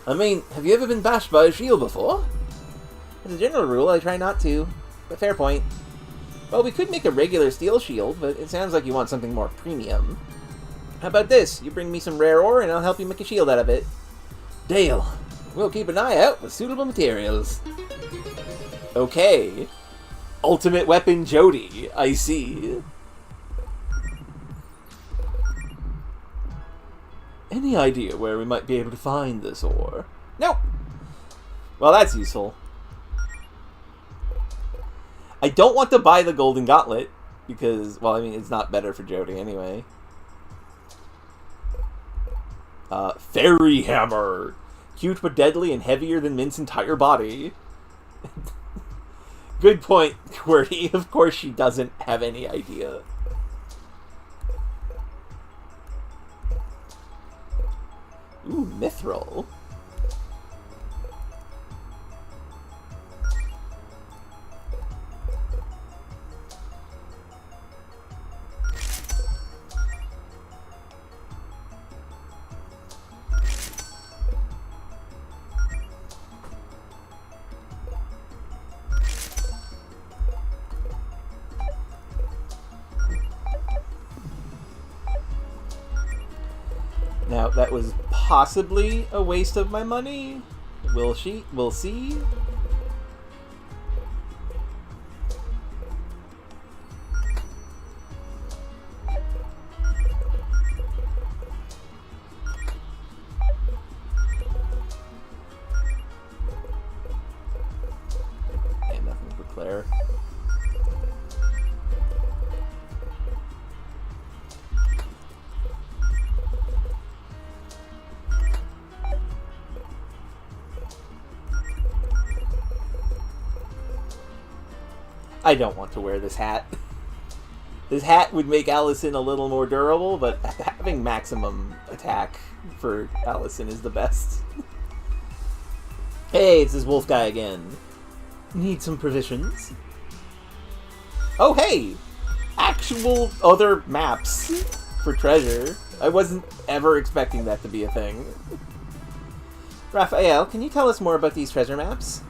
I mean, have you ever been bashed by a shield before? As a general rule, I try not to. But fair point. Well, we could make a regular steel shield, but it sounds like you want something more premium. How about this? You bring me some rare ore, and I'll help you make a shield out of it. Deal. We'll keep an eye out for suitable materials. Okay. Ultimate weapon Jody, I see. Any idea where we might be able to find this ore? Nope. Well, that's useful. I don't want to buy the golden gauntlet, because, well, I mean, it's not better for Jody anyway. Fairy hammer. Cute but deadly and heavier than Mint's entire body. Good point, QWERTY. Of course she doesn't have any idea. Ooh, mithril. Now, that was possibly a waste of my money. We'll see. And nothing for Claire. I don't want to wear this hat. This hat would make Allison a little more durable, but having maximum attack for Allison is the best. Hey, it's this wolf guy again. Need some provisions? Oh, hey! Actual other maps for treasure. I wasn't ever expecting that to be a thing. Raphael, can you tell us more about these treasure maps?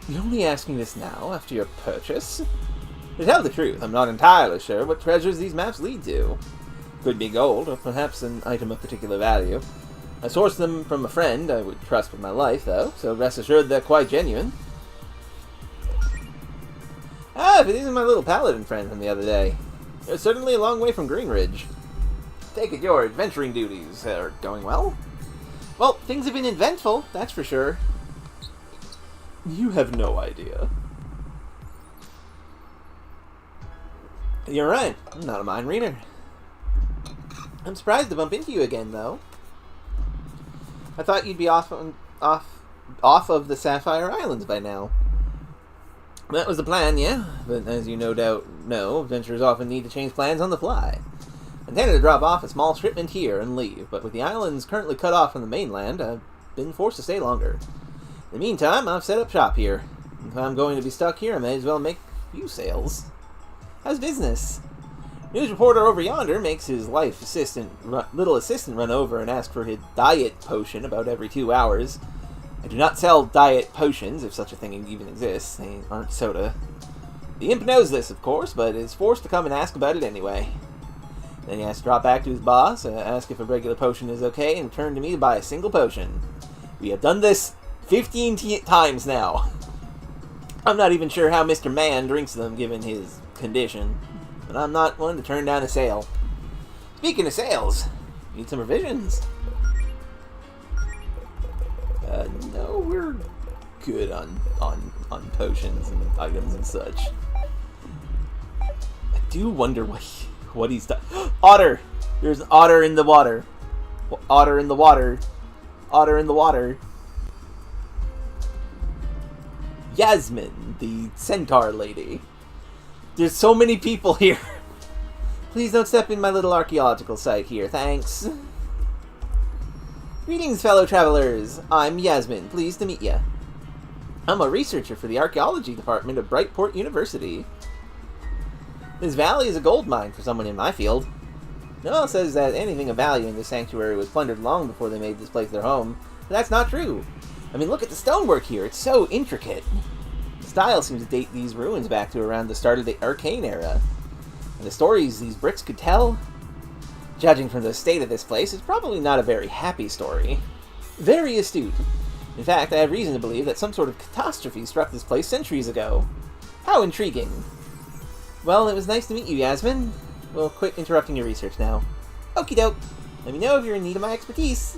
You're only asking this now, after your purchase? To tell the truth, I'm not entirely sure what treasures these maps lead to. Could be gold, or perhaps an item of particular value. I sourced them from a friend I would trust with my life, though, so rest assured they're quite genuine. Ah, but these are my little paladin friend from the other day. They're certainly a long way from Greenridge. Take it your adventuring duties are going well? Well, things have been eventful, that's for sure. You have no idea. You're right, I'm not a mind reader. I'm surprised to bump into you again, though. I thought you'd be off of the Sapphire Islands by now. That was the plan, yeah, but as you no doubt know, adventurers often need to change plans on the fly. I intended to drop off a small shipment here and leave, but with the islands currently cut off from the mainland, I've been forced to stay longer. In the meantime, I've set up shop here. If I'm going to be stuck here, I may as well make a few sales. How's business? News reporter over yonder makes his little assistant run over and ask for his diet potion about every 2 hours. I do not sell diet potions, if such a thing even exists. They aren't soda. The imp knows this, of course, but is forced to come and ask about it anyway. Then he has to drop back to his boss, ask if a regular potion is okay, and return to me to buy a single potion. We have done this 15 times now. I'm not even sure how Mr. Man drinks them, given his condition. But I'm not one to turn down a sale. Speaking of sales, need some revisions? No, we're good on potions and items and such. I do wonder what he's done. Otter! There's an otter in the water. Otter in the water. Otter in the water. Yasmin, the centaur lady. There's so many people here. Please don't step in my little archaeological site here, thanks. Greetings, fellow travelers. I'm Yasmin, pleased to meet ya. I'm a researcher for the archaeology department of Brightport University. This valley is a gold mine for someone in my field. No one says that anything of value in this sanctuary was plundered long before they made this place their home, but that's not true. I mean, look at the stonework here. It's so intricate. The style seems to date these ruins back to around the start of the Arcane era. And the stories these bricks could tell, judging from the state of this place, is probably not a very happy story. Very astute. In fact, I have reason to believe that some sort of catastrophe struck this place centuries ago. How intriguing. Well, it was nice to meet you, Yasmin. We'll quit interrupting your research now. Okie doke. Let me know if you're in need of my expertise.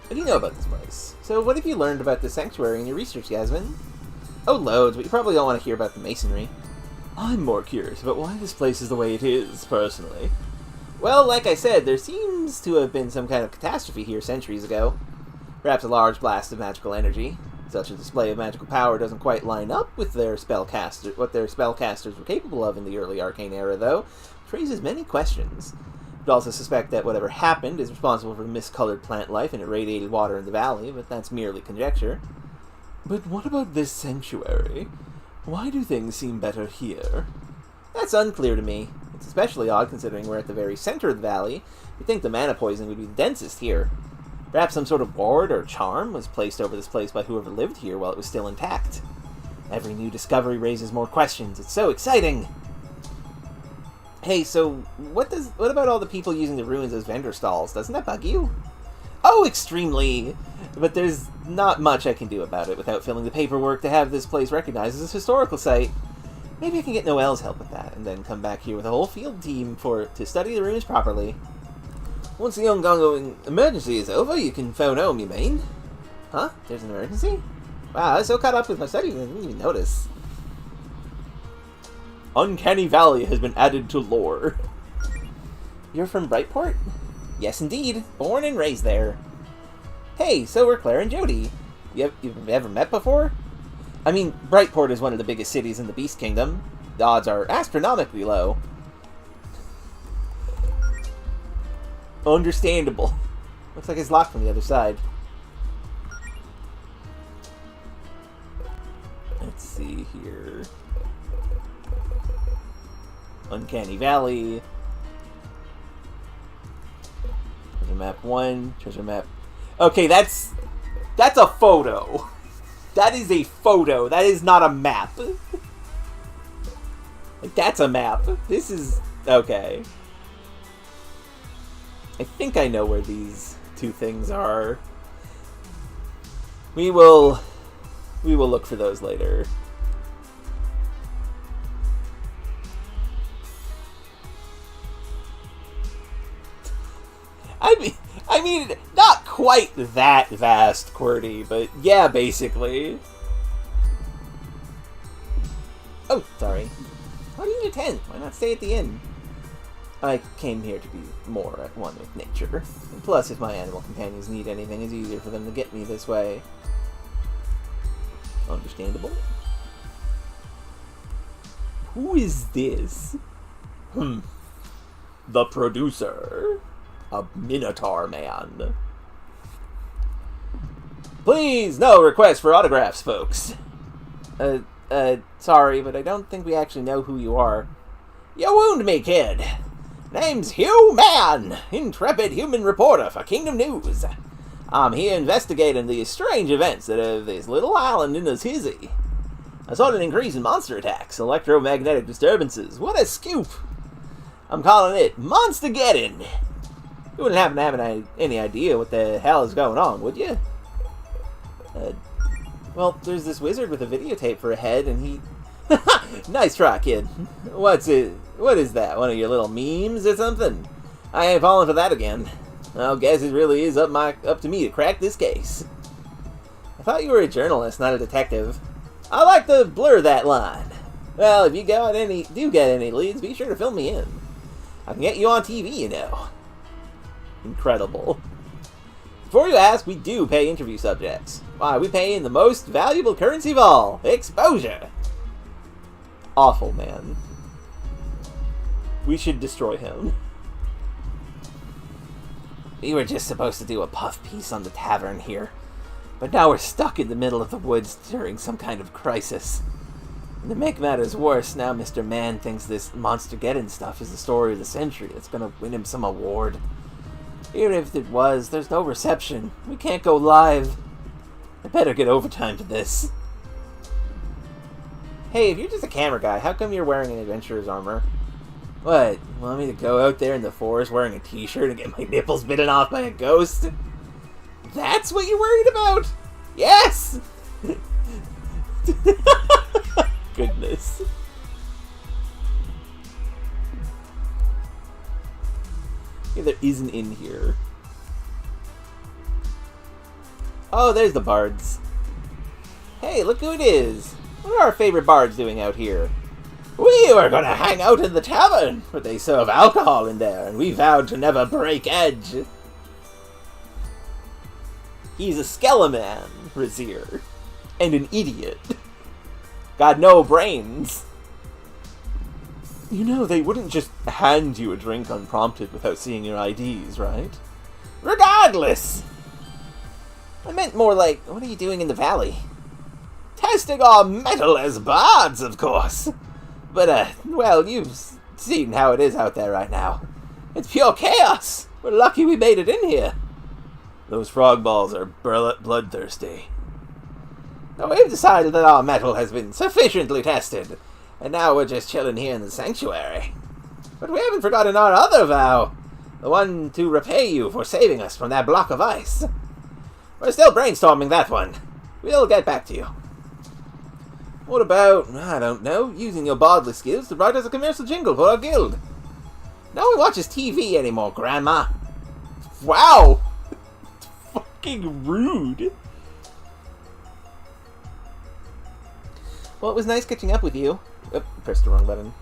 What do you know about this place? So what have you learned about this sanctuary in your research, Yasmin? Oh, loads, but you probably don't want to hear about the masonry. I'm more curious about why this place is the way it is, personally. Well, like I said, there seems to have been some kind of catastrophe here centuries ago. Perhaps a large blast of magical energy. Such a display of magical power doesn't quite line up with what their spellcasters were capable of in the early Arcane era, though, which raises many questions. I'd also suspect that whatever happened is responsible for the miscolored plant life and irradiated water in the valley, but that's merely conjecture. But what about this sanctuary? Why do things seem better here? That's unclear to me. It's especially odd considering we're at the very center of the valley. You'd think the mana poison would be the densest here. Perhaps some sort of ward or charm was placed over this place by whoever lived here while it was still intact. Every new discovery raises more questions. It's so exciting! Hey, so what about all the people using the ruins as vendor stalls? Doesn't that bug you? Oh, extremely! But there's not much I can do about it without filling the paperwork to have this place recognized as a historical site. Maybe I can get Noelle's help with that, and then come back here with a whole field team to study the ruins properly. Once the ongoing emergency is over, you can phone home, you mean? Huh? There's an emergency? Wow, I was so caught up with my studies I didn't even notice. Uncanny Valley has been added to lore. You're from Brightport? Yes, indeed. Born and raised there. Hey, so we're Claire and Jody. You've ever met before? I mean, Brightport is one of the biggest cities in the Beast Kingdom. The odds are astronomically low. Understandable. Looks like it's locked from the other side. Let's see here. Uncanny Valley. Treasure map 1. Treasure map. Okay, that's a photo. That is a photo. That is not a map. Like, that's a map. This is... okay. I think I know where these two things are. We will look for those later. I mean, not quite that vast, QWERTY, but yeah, basically. Oh, sorry. Why do you need a tent? Why not stay at the inn? I came here to be more at one with nature. And plus, if my animal companions need anything, it's easier for them to get me this way. Understandable. Who is this? The producer. A Minotaur man. Please, no request for autographs, folks. Sorry, but I don't think we actually know who you are. You wound me, kid. Name's Hugh Man, intrepid human reporter for Kingdom News. I'm here investigating these strange events that have this little island in a tizzy. I saw an increase in monster attacks, electromagnetic disturbances. What a scoop! I'm calling it Monstergeddon. You wouldn't happen to have any idea what the hell is going on, would you? Well, there's this wizard with a videotape for a head, and he... Nice try, kid. What is that? One of your little memes or something? I ain't falling for that again. I guess it really is up to me to crack this case. I thought you were a journalist, not a detective. I like to blur that line. Well, if you do get any leads, be sure to fill me in. I can get you on TV, you know. Incredible. Before you ask, we do pay interview subjects. Why, we pay in the most valuable currency of all, exposure. Awful, man. We should destroy him. We were just supposed to do a puff piece on the tavern here, but now we're stuck in the middle of the woods during some kind of crisis. And to make matters worse, now Mr. Man thinks this Monstergeddon stuff is the story of the century that's gonna win him some award. Even if it was, there's no reception. We can't go live. I better get overtime to this. Hey, if you're just a camera guy, how come you're wearing an adventurer's armor? What, you want me to go out there in the forest wearing a t-shirt and get my nipples bitten off by a ghost? That's what you're worried about? Yes! Goodness. Yeah, there is an inn here. Oh, there's the bards. Hey, look who it is. What are our favorite bards doing out here? We were gonna hang out in the tavern, but they serve alcohol in there, and we vowed to never break edge. He's a skeleman, Razier. And an idiot. Got no brains. You know, they wouldn't just hand you a drink unprompted without seeing your IDs, right? Regardless! I meant more like, what are you doing in the valley? Testing our metal as bards, of course! But, well, you've seen how it is out there right now. It's pure chaos! We're lucky we made it in here. Those frog balls are bloodthirsty. Now, we've decided that our metal has been sufficiently tested, and now we're just chilling here in the sanctuary. But we haven't forgotten our other vow, the one to repay you for saving us from that block of ice. We're still brainstorming that one. We'll get back to you. What about, I don't know, using your bardly skills to write us a commercial jingle for our guild? No one watches TV anymore, Grandma. Wow! Fucking rude. Well, it was nice catching up with you. Oop, pressed the wrong button.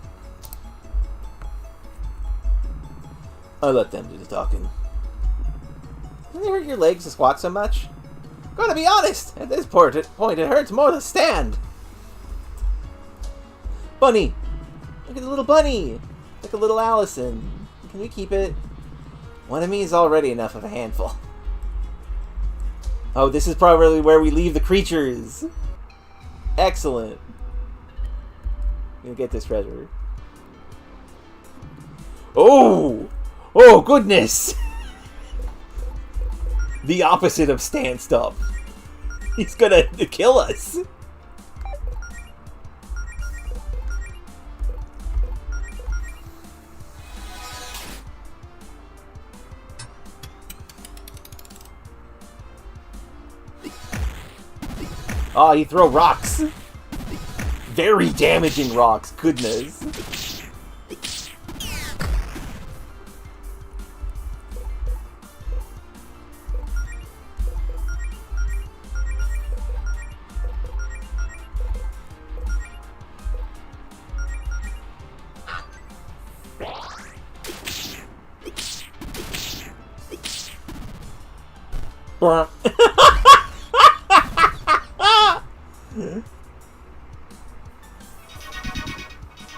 I let them do the talking. Doesn't it hurt your legs to squat so much? Gotta be honest, at this point it hurts more to stand. Bunny! Look at the little bunny! Like a little Allison. Can we keep it? One of me is already enough of a handful. Oh, this is probably where we leave the creatures. Excellent. We'll get this treasure. Oh! Oh, goodness! The opposite of stand up. He's gonna kill us. Oh, you throw rocks. Very damaging rocks, goodness.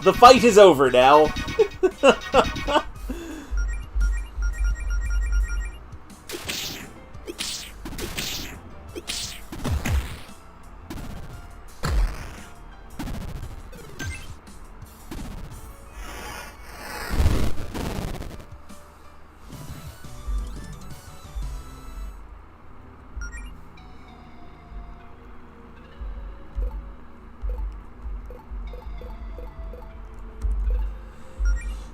The fight is over now.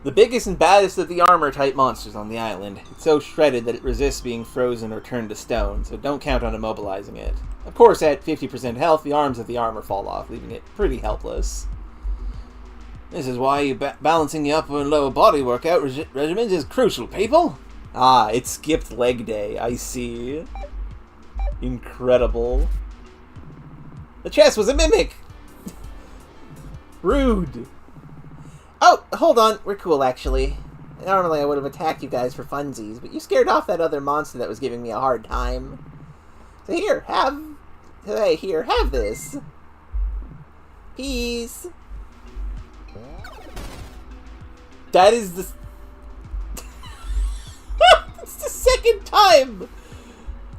The biggest and baddest of the armor-type monsters on the island. It's so shredded that it resists being frozen or turned to stone, so don't count on immobilizing it. Of course, at 50% health, the arms of the armor fall off, leaving it pretty helpless. This is why balancing the upper and lower body workout regimens is crucial, people! Ah, it skipped leg day, I see. Incredible. The chest was a mimic! Rude! Oh, hold on. We're cool, actually. Normally I would have attacked you guys for funsies, but you scared off that other monster that was giving me a hard time. So here, have this. Peace. That is the... It's the second time!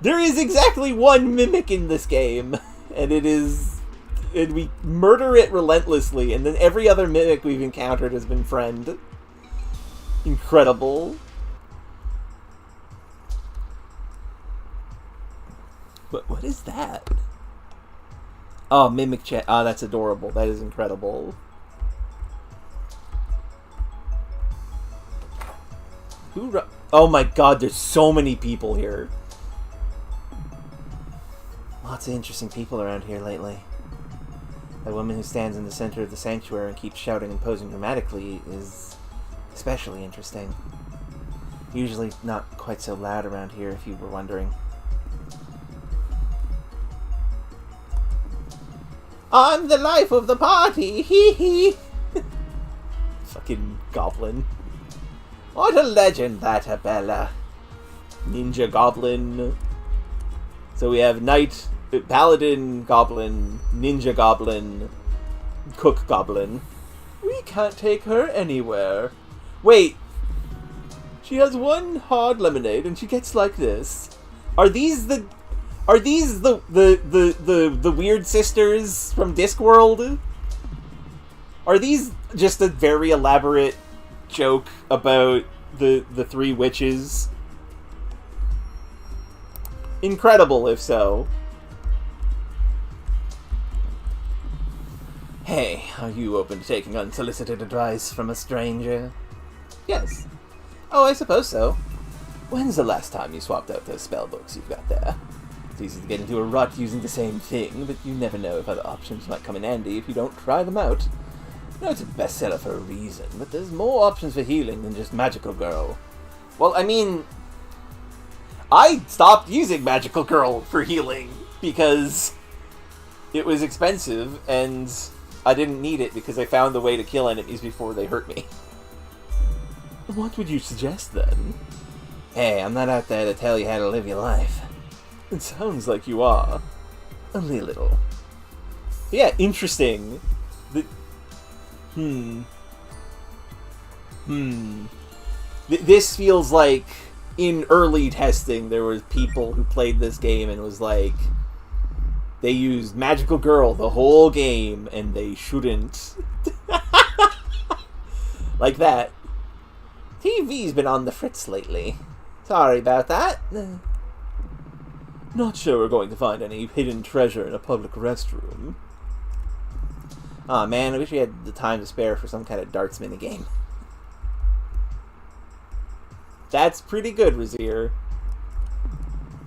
There is exactly one mimic in this game, and it is... And we murder it relentlessly, and then every other mimic we've encountered has been friend. Incredible. But what is that? Oh, mimic chat. Oh, that's adorable. That is incredible. Oh my god, there's so many people here. Lots of interesting people around here lately. The woman who stands in the center of the sanctuary and keeps shouting and posing dramatically is especially interesting. Usually not quite so loud around here, if you were wondering. I'm the life of the party, hee hee! Fucking goblin. What a legend, that Abella. Ninja goblin. So we have knight... Paladin Goblin, Ninja Goblin, Cook Goblin. We can't take her anywhere. Wait. She has one hard lemonade and she gets like this. Are these the weird sisters from Discworld? Are these just a very elaborate joke about the three witches? Incredible if so. Hey, are you open to taking unsolicited advice from a stranger? Yes. Oh, I suppose so. When's the last time you swapped out those spell books you've got there? It's easy to get into a rut using the same thing, but you never know if other options might come in handy if you don't try them out. I know it's a bestseller for a reason, but there's more options for healing than just Magical Girl. Well, I mean... I stopped using Magical Girl for healing, because it was expensive, and... I didn't need it because I found the way to kill enemies before they hurt me. What would you suggest, then? Hey, I'm not out there to tell you how to live your life. It sounds like you are. Only a little. But yeah, interesting. This feels like, in early testing, there were people who played this game and was like... They used Magical Girl the whole game, and they shouldn't. Like that. TV's been on the fritz lately. Sorry about that. Not sure we're going to find any hidden treasure in a public restroom. Aw, man, I wish we had the time to spare for some kind of darts minigame. That's pretty good, Razir.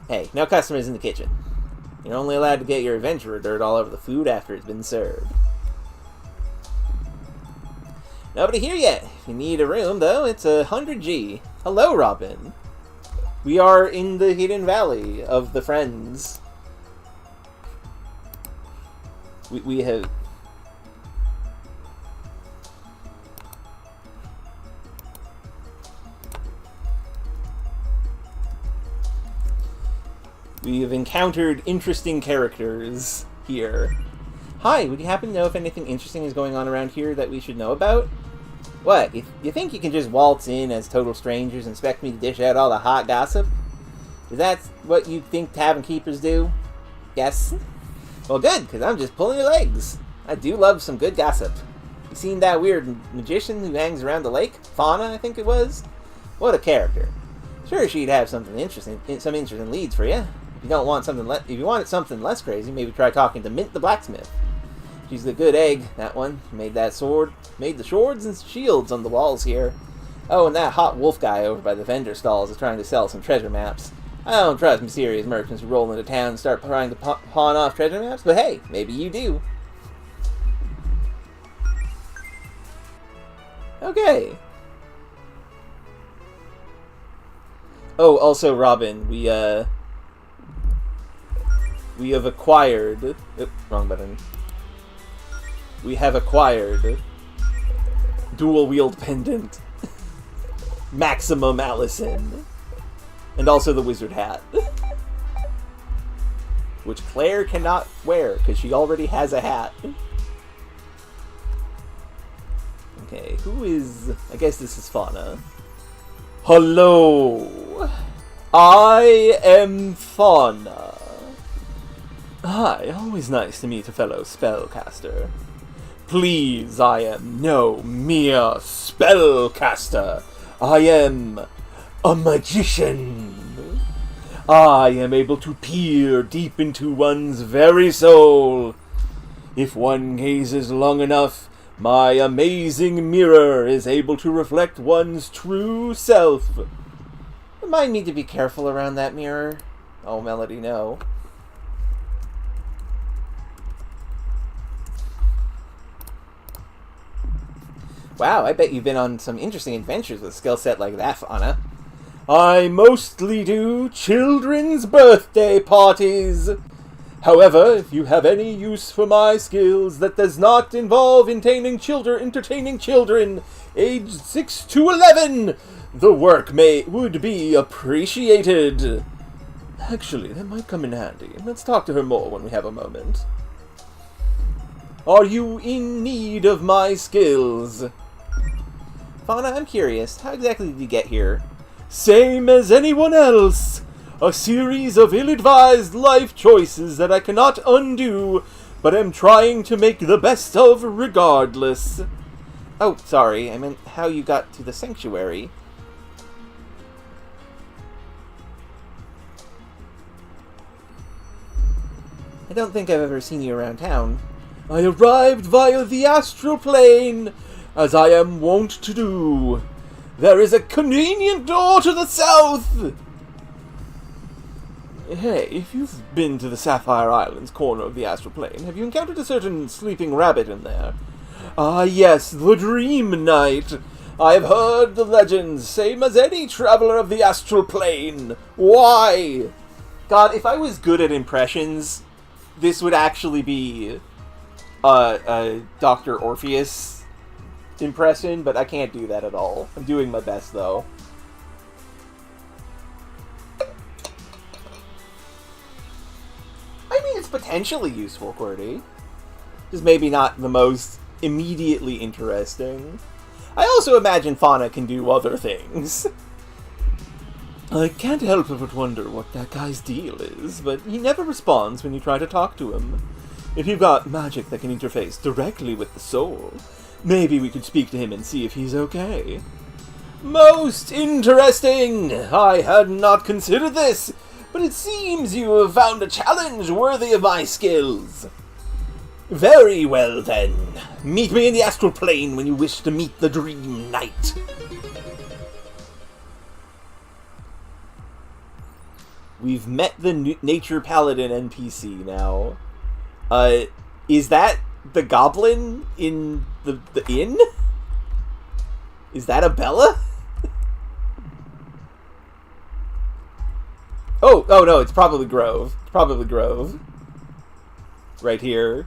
Hey, no customers in the kitchen. You're only allowed to get your adventurer dirt all over the food after it's been served. Nobody here yet. If you need a room, though, it's 100G. Hello, Robin. We are in the Hidden Valley of the Friends. We have... We have encountered interesting characters here. Hi, would you happen to know if anything interesting is going on around here that we should know about? What, you think you can just waltz in as total strangers and expect me to dish out all the hot gossip? Is that what you think tavern keepers do? Yes? Well, good, because I'm just pulling your legs. I do love some good gossip. You seen that weird magician who hangs around the lake? Fauna, I think it was? What a character. Sure, she'd have something interesting, some interesting leads for you. If you don't want something, if you wanted something less crazy, maybe try talking to Mint the blacksmith. She's the good egg, that one. Made that sword. Made the swords and shields on the walls here. Oh, and that hot wolf guy over by the vendor stalls is trying to sell some treasure maps. I don't trust mysterious merchants who roll into town and start trying to pawn off treasure maps, but hey, maybe you do. Okay. Oh, also, Robin, we have acquired... Oops, wrong button. We have acquired dual-wield pendant, Maximum Allison, and also the wizard hat, which Claire cannot wear because she already has a hat. Okay, who is... I guess this is Fauna. Hello! I am Fauna. Hi, always nice to meet a fellow spellcaster. Please, I am no mere spellcaster. I am a magician. I am able to peer deep into one's very soul. If one gazes long enough, my amazing mirror is able to reflect one's true self. Remind me to be careful around that mirror. Oh, Melody, no. Wow, I bet you've been on some interesting adventures with a skill set like that, Fauna. I mostly do children's birthday parties. However, if you have any use for my skills that does not involve entertaining children aged 6 to 11, the work would be appreciated. Actually, that might come in handy. Let's talk to her more when we have a moment. Are you in need of my skills? Fauna, I'm curious. How exactly did you get here? Same as anyone else. A series of ill-advised life choices that I cannot undo, but am trying to make the best of regardless. Oh, sorry. I meant how you got to the sanctuary. I don't think I've ever seen you around town. I arrived via the astral plane, as I am wont to do. There is a convenient door to the south! Hey, if you've been to the Sapphire Islands corner of the astral plane, have you encountered a certain sleeping rabbit in there? Ah, yes, the Dream Knight. I have heard the legends, same as any traveler of the astral plane. Why? God, if I was good at impressions, this would actually be a Dr. Orpheus impression, but I can't do that at all. I'm doing my best, though. I mean, it's potentially useful, QWERTY. Just maybe not the most immediately interesting. I also imagine Fauna can do other things. I can't help but wonder what that guy's deal is, but he never responds when you try to talk to him. If you've got magic that can interface directly with the soul, maybe we could speak to him and see if he's okay. Most interesting! I had not considered this, but it seems you have found a challenge worthy of my skills. Very well, then. Meet me in the astral plane when you wish to meet the Dream Knight. We've met the Nature Paladin NPC now. Is that the goblin in the inn? Is that a Bella? Oh no, it's probably Grove. It's probably Grove. Right here.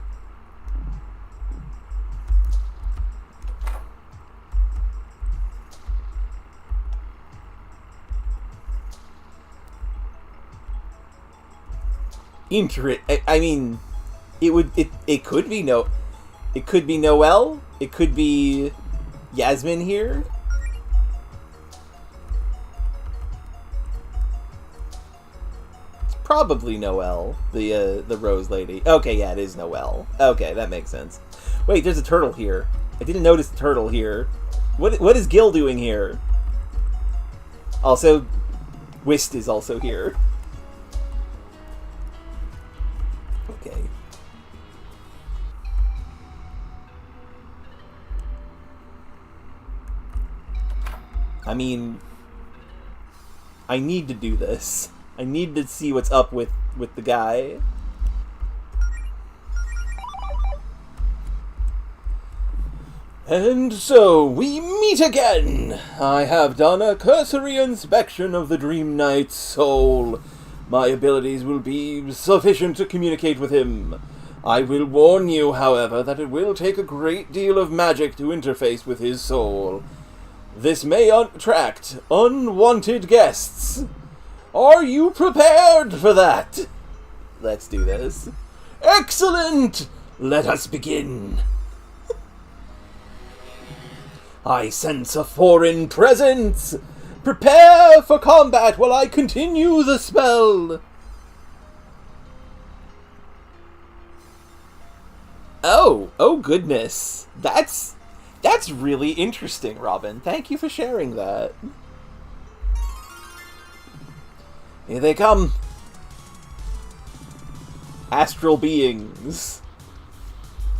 I mean, it could be it could be Noelle. It could be Yasmin here. It's probably Noelle, the Rose Lady. Okay, yeah, it is Noelle. Okay, that makes sense. Wait, there's a turtle here. I didn't notice the turtle here. What is Gil doing here? Also, Whist is also here. Okay. I mean, I need to do this. I need to see what's up with the guy. And so, we meet again! I have done a cursory inspection of the Dream Knight's soul. My abilities will be sufficient to communicate with him. I will warn you, however, that it will take a great deal of magic to interface with his soul. This may attract unwanted guests. Are you prepared for that? Let's do this. Excellent! Let us begin. I sense a foreign presence. Prepare for combat while I continue the spell. Oh goodness. That's really interesting, Robin. Thank you for sharing that. Here they come. Astral beings.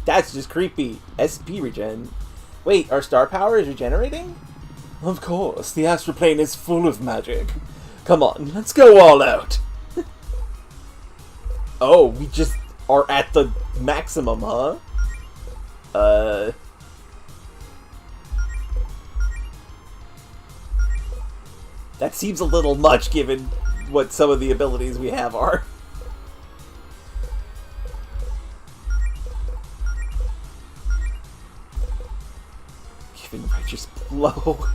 That's just creepy. SP regen. Wait, our star power is regenerating? Of course, the astral plane is full of magic. Come on, let's go all out. Oh, we just are at the maximum, huh? That seems a little much given what some of the abilities we have are. Giving righteous blow.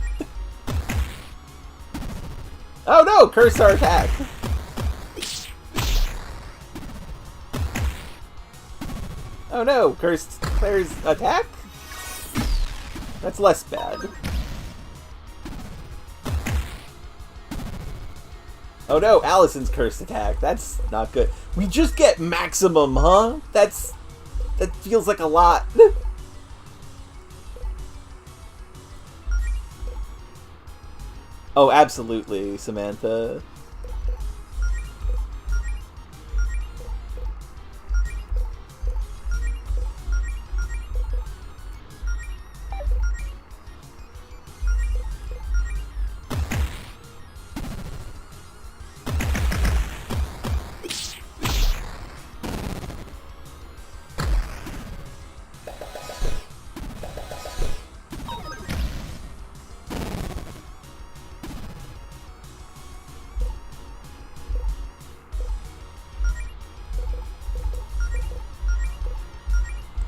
Oh no! Curse our attack! Oh no! Cursed Claire's attack? That's less bad. Oh no! Allison's cursed attack. That's not good. We just get maximum, huh? That feels like a lot. Oh, absolutely, Samantha.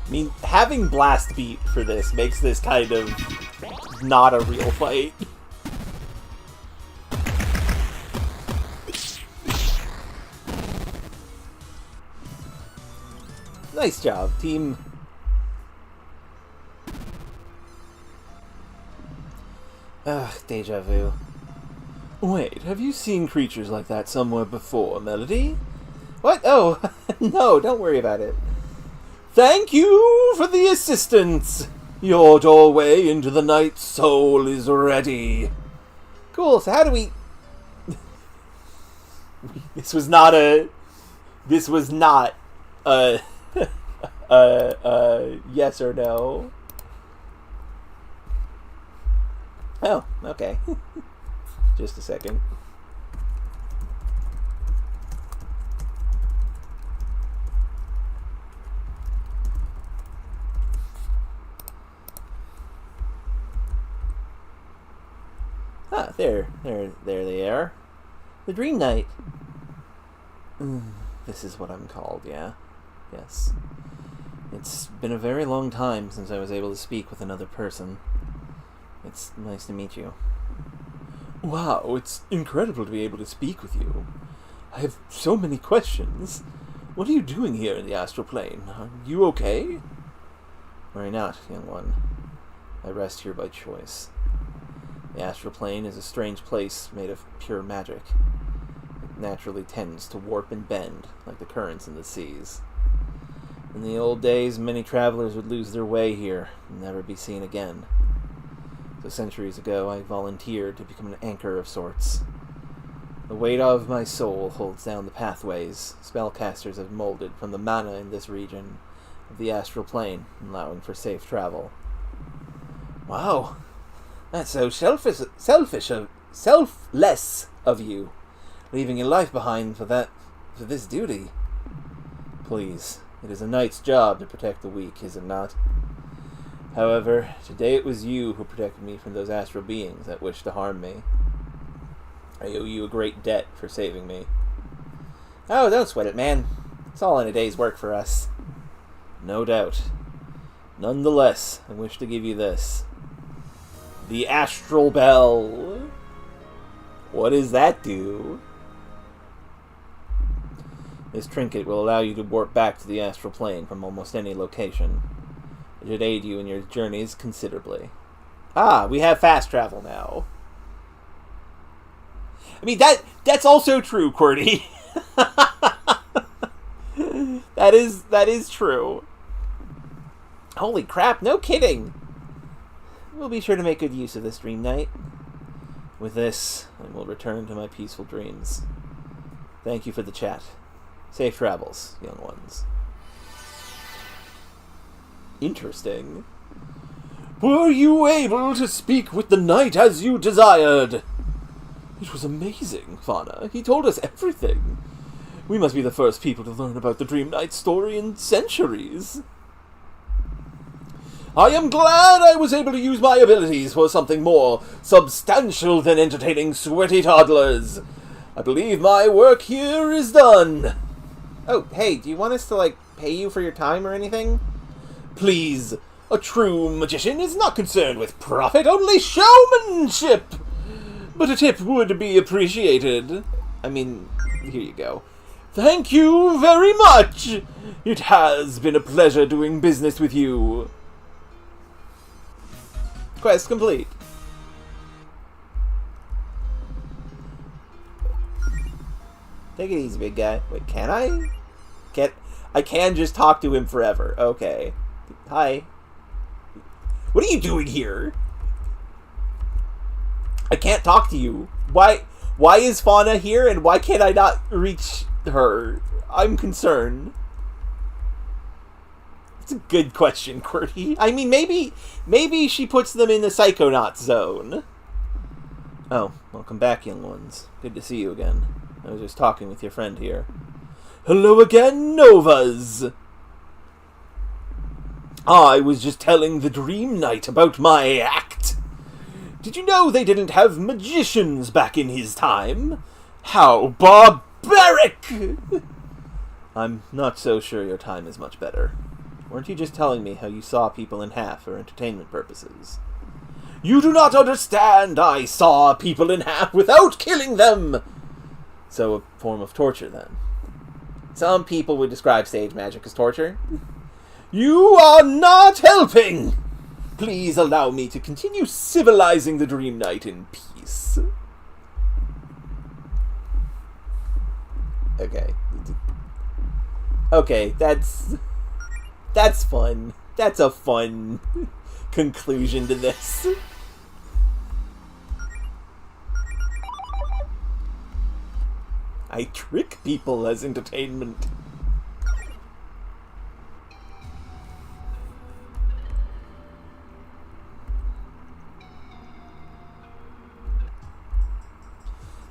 I mean, having Blast Beat for this makes this kind of not a real fight. Nice job, team. Ugh, deja vu. Wait, have you seen creatures like that somewhere before, Melody? What? Oh, no, don't worry about it. Thank you for the assistance. Your doorway into the night's soul is ready. Cool, so how do we... This was not a yes or no. Oh, okay. Just a second. Ah, there they are. The Dream Knight. This is what I'm called, yeah? Yes. It's been a very long time since I was able to speak with another person. It's nice to meet you. Wow, it's incredible to be able to speak with you. I have so many questions. What are you doing here in the astral plane? Are you okay? Worry not, young one. I rest here by choice. The astral plane is a strange place made of pure magic. It naturally tends to warp and bend, like the currents in the seas. In the old days, many travelers would lose their way here and never be seen again. So centuries ago, I volunteered to become an anchor of sorts. The weight of my soul holds down the pathways spellcasters have molded from the mana in this region of the astral plane, allowing for safe travel. Wow, that's so selfless of you, leaving your life behind for this duty. Please, it is a knight's job to protect the weak, is it not? However, today it was you who protected me from those astral beings that wished to harm me. I owe you a great debt for saving me. Oh, don't sweat it, man. It's all in a day's work for us. No doubt. Nonetheless, I wish to give you this. The Astral Bell. What does that do? This trinket will allow you to warp back to the astral plane from almost any location. It should aid you in your journeys considerably. Ah, we have fast travel now. I mean, that's also true, QWERTY. That is true. Holy crap, no kidding. We'll be sure to make good use of this Dream Knight. With this, I will return to my peaceful dreams. Thank you for the chat. Safe travels, young ones. Interesting. Were you able to speak with the knight as you desired? It was amazing, Fauna. He told us everything. We must be the first people to learn about the Dream Knight story in centuries. I am glad I was able to use my abilities for something more substantial than entertaining sweaty toddlers. I believe my work here is done. Oh, hey, do you want us to, pay you for your time or anything? Please, a true magician is not concerned with profit, only showmanship. But a tip would be appreciated. I mean, here you go. Thank you very much. It has been a pleasure doing business with you. Quest complete. Take it easy, big guy. Wait, can I? I can just talk to him forever. Okay. Hi. What are you doing here? I can't talk to you. Why is Fauna here and why can't I not reach her? I'm concerned. It's a good question, QWERTY. I mean, maybe she puts them in the Psychonaut zone. Oh, welcome back, young ones. Good to see you again. I was just talking with your friend here. Hello again, Novas! I was just telling the Dream Knight about my act. Did you know they didn't have magicians back in his time? How barbaric! I'm not so sure your time is much better. Weren't you just telling me how you saw people in half for entertainment purposes? You do not understand! I saw people in half without killing them! So a form of torture, then. Some people would describe stage magic as torture. You are not helping! Please allow me to continue civilizing the Dream Knight in peace. Okay. Okay, that's fun. That's a fun conclusion to this. I trick people as entertainment.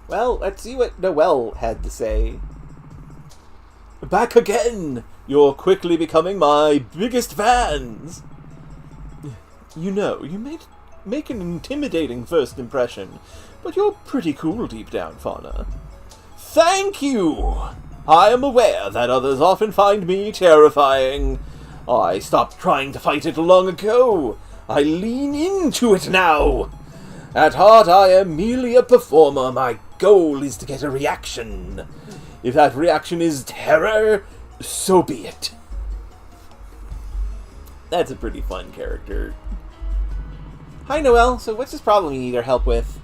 Well, let's see what Noelle had to make Back again! You're quickly becoming my biggest fans! You know, you make an intimidating first impression, but you're pretty cool deep down, Fauna. Thank you! I am aware that others often find me terrifying. I stopped trying to fight it long ago. I lean into it now. At heart, I am merely a performer. My goal is to get a reaction. If that reaction is terror, so be it. That's a pretty fun character. Hi, Noelle. So what's this problem you need our help with?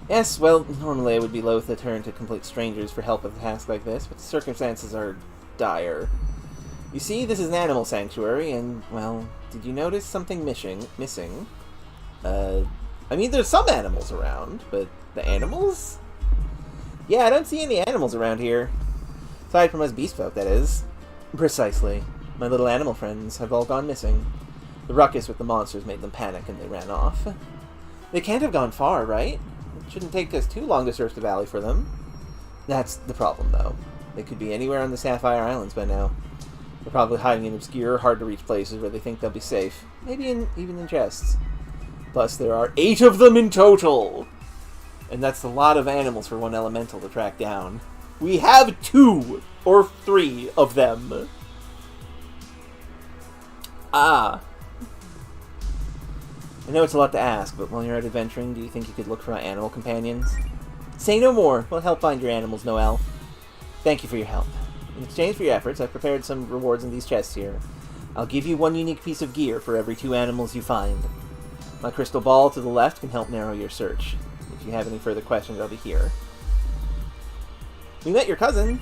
Yes, well, normally I would be loath to turn to complete strangers for help with a task like this, but the circumstances are dire. You see, this is an animal sanctuary, and, well, did you notice something missing? I mean, there's some animals around, but the animals? Yeah, I don't see any animals around here. Aside from us beast folk, that is. Precisely. My little animal friends have all gone missing. The ruckus with the monsters made them panic, and they ran off. They can't have gone far, right? It shouldn't take us too long to search the valley for them. That's the problem, though. They could be anywhere on the Sapphire Islands by now. They're probably hiding in obscure, hard-to-reach places where they think they'll be safe. Maybe even in chests. Plus, there are 8 of them in total! And that's a lot of animals for one elemental to track down. We have 2 or 3 of them. Ah. I know it's a lot to ask, but while you're out adventuring, do you think you could look for my animal companions? Say no more. We'll help find your animals, Noelle. Thank you for your help. In exchange for your efforts, I've prepared some rewards in these chests here. I'll give you 1 unique piece of gear for every 2 animals you find. My crystal ball to the left can help narrow your search. If you have any further questions, I'll be here. We met your cousin.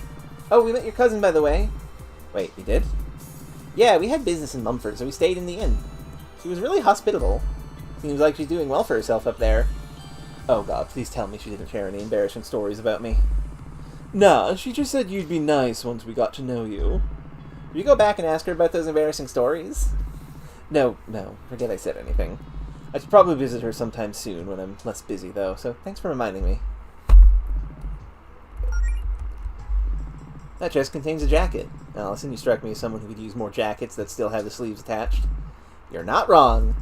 Oh, we met your cousin, by the way. Wait, we did? Yeah, we had business in Mumford, so we stayed in the inn. She was really hospitable. Seems like she's doing well for herself up there. Oh god, please tell me she didn't share any embarrassing stories about me. Nah, she just said you'd be nice once we got to know you. Will you go back and ask her about those embarrassing stories? No, forget I said anything. I should probably visit her sometime soon when I'm less busy, though, so thanks for reminding me. That chest contains a jacket. Allison, you strike me as someone who could use more jackets that still have the sleeves attached. You're not wrong.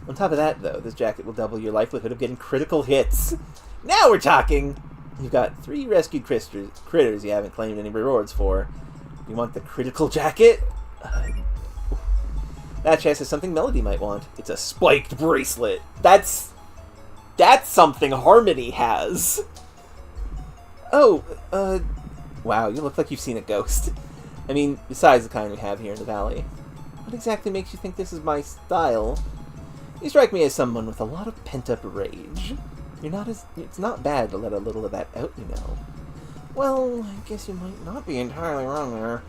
On top of that, though, this jacket will double your likelihood of getting critical hits. Now we're talking! You've got 3 rescued critters you haven't claimed any rewards for. You want the critical jacket? That chest is something Melody might want. It's a spiked bracelet. That's something Harmony has. Oh, wow, you look like you've seen a ghost. I mean, besides the kind we have here in the valley. What exactly makes you think this is my style? You strike me as someone with a lot of pent-up rage. It's not bad to let a little of that out, you know. Well, I guess you might not be entirely wrong there.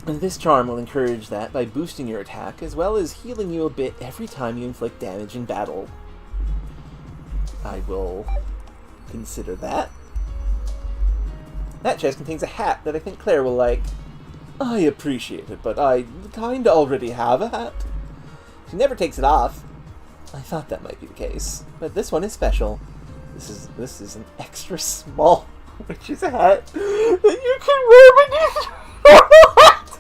And this charm will encourage that by boosting your attack, as well as healing you a bit every time you inflict damage in battle. I will consider that. That chest contains a hat that I think Claire will like. I appreciate it, but I kinda already have a hat. She never takes it off. I thought that might be the case, but this one is special. This is an extra small witch's hat that you can wear beneath your hat.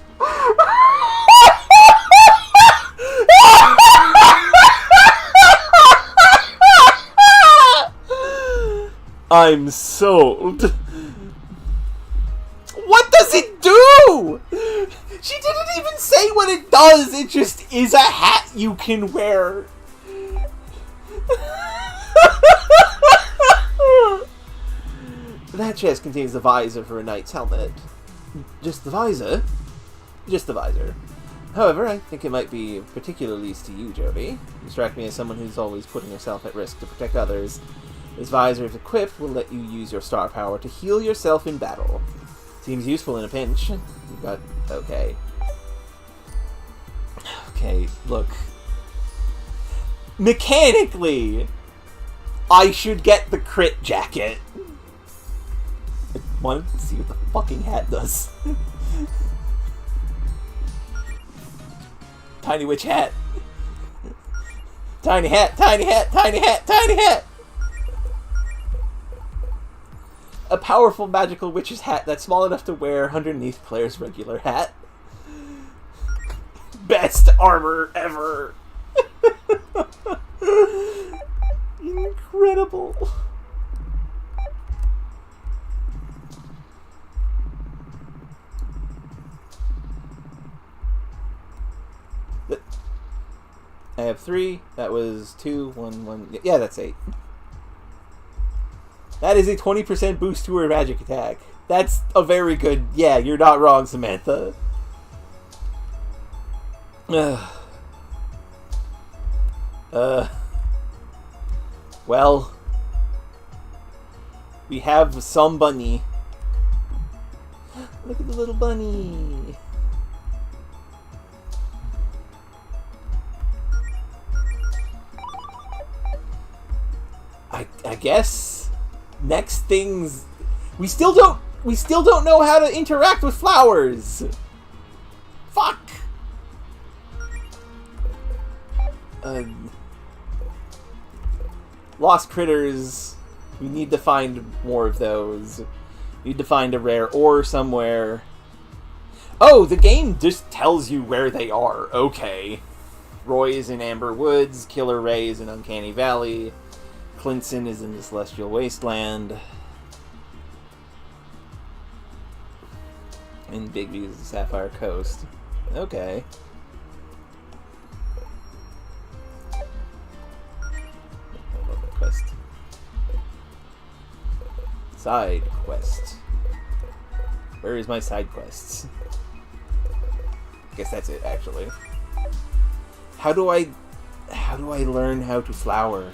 I'm sold. What does it do? She didn't even say what it does. It just is a hat you can wear. That chest contains the visor for a knight's helmet. Just the visor? Just the visor. However, I think it might be of particular use to you, Jody. You strike me as someone who's always putting herself at risk to protect others. This visor, if equipped, will let you use your star power to heal yourself in battle. Seems useful in a pinch. You've got... okay. Okay, look. Mechanically, I should get the crit jacket. I wanted to see what the fucking hat does. Tiny witch hat. Tiny hat, tiny hat, tiny hat, tiny hat! A powerful magical witch's hat that's small enough to wear underneath Claire's regular hat. Best armor ever! Incredible. I have 3. That was 2, 1, 1. Yeah, that's 8. That is a 20% boost to her magic attack. That's a very good... Yeah, you're not wrong, Samantha. Well... We have some bunny. Look at the little bunny. I guess next things we still don't know how to interact with flowers. Fuck. Lost critters. We need to find more of those. We need to find a rare ore somewhere. Oh, the game just tells you where they are. Okay. Roy is in Amber Woods. Killer Ray is in Uncanny Valley. Clinton is in the Celestial Wasteland. And Bigby is the Sapphire Coast. Okay. I love that quest. Side quest. Where is my side quests? I guess that's it, actually. How do I learn how to flower?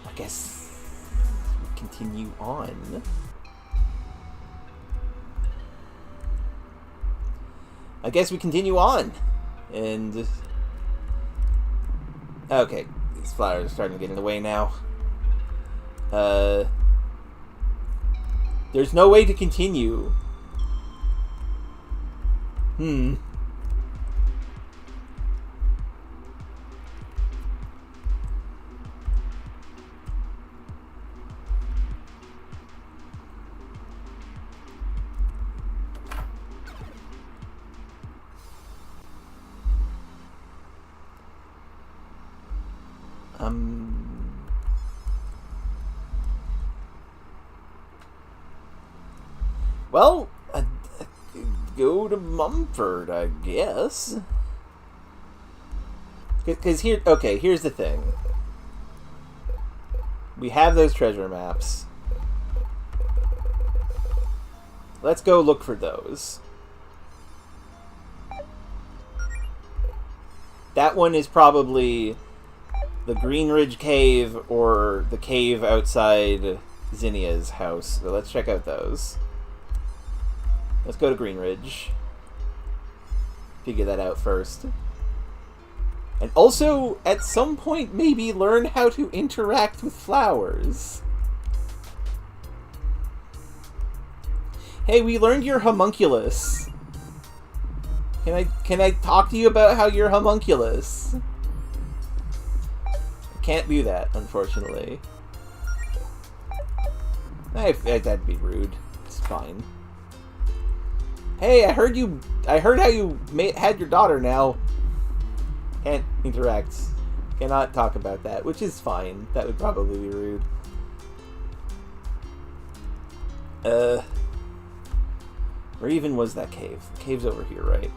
I guess we continue on. And okay, these flowers are starting to get in the way now. There's no way to continue. Well, go to Mumford, I guess. Because here's the thing. We have those treasure maps. Let's go look for those. That one is probably the Green Ridge Cave or the cave outside Zinnia's house. So let's check out those. Let's go to Green Ridge. Figure that out first. And also, at some point, maybe learn how to interact with flowers. Hey, we learned your homunculus. Can I talk to you about how you're homunculus? I can't do that, unfortunately. That'd be rude. It's fine. Hey, I heard how you had your daughter now. Can't interact. Cannot talk about that, which is fine. That would probably be rude. Where even was that cave? The cave's over here, right?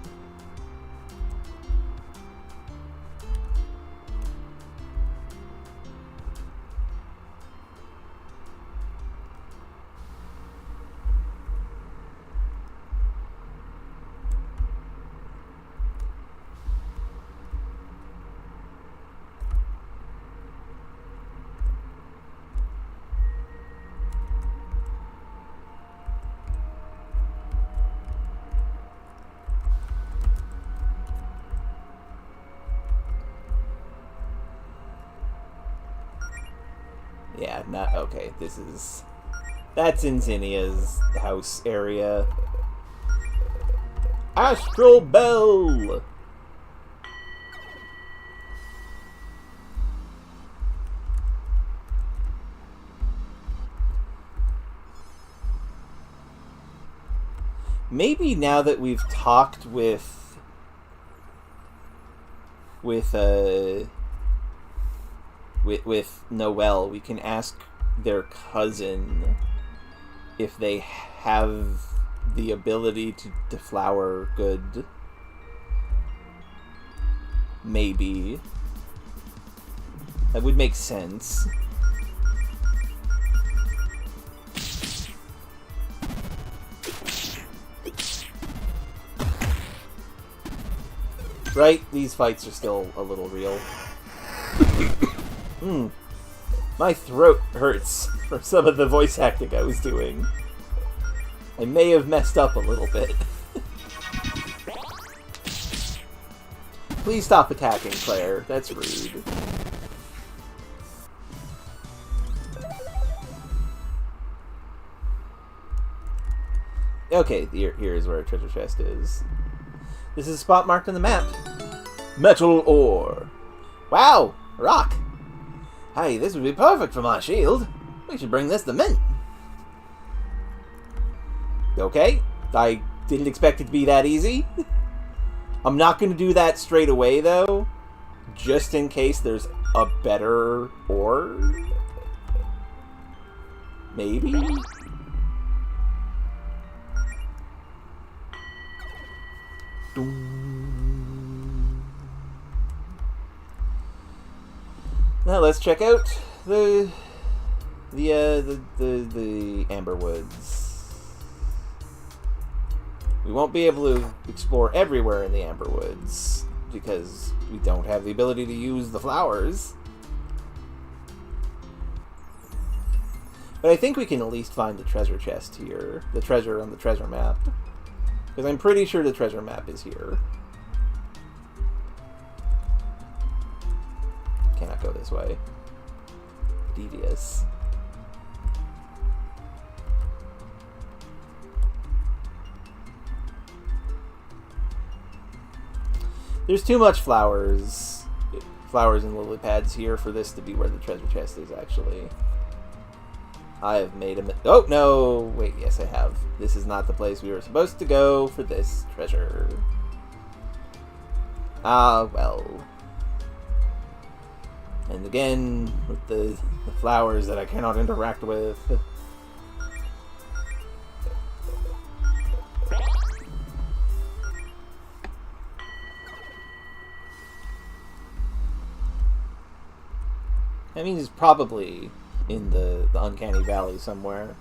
Yeah, not okay. That's in Zinnia's house area. Astral Bell. Maybe now that we've talked with with Noelle, we can ask their cousin if they have the ability to deflower good. Maybe. That would make sense. Right? These fights are still a little real. My throat hurts from some of the voice acting I was doing. I may have messed up a little bit. Please stop attacking, Claire. That's rude. Okay, here is where our treasure chest is. This is a spot marked on the map. Metal ore. Wow! Rock! Hey, this would be perfect for my shield. We should bring this to Mint. Okay, I didn't expect it to be that easy. I'm not going to do that straight away, though. Just in case there's a better ore. Maybe? Now let's check out the Amber Woods. We won't be able to explore everywhere in the Amber Woods because we don't have the ability to use the flowers. But I think we can at least find the treasure chest here. The treasure on the treasure map. Because I'm pretty sure the treasure map is here. Cannot go this way. Devious. There's too much flowers and lily pads here for this to be where the treasure chest is, actually. I have made a... Oh, no! Wait, yes, I have. This is not the place we were supposed to go for this treasure. Ah, well. And again, with the flowers that I cannot interact with. That means it's probably in the Uncanny Valley somewhere.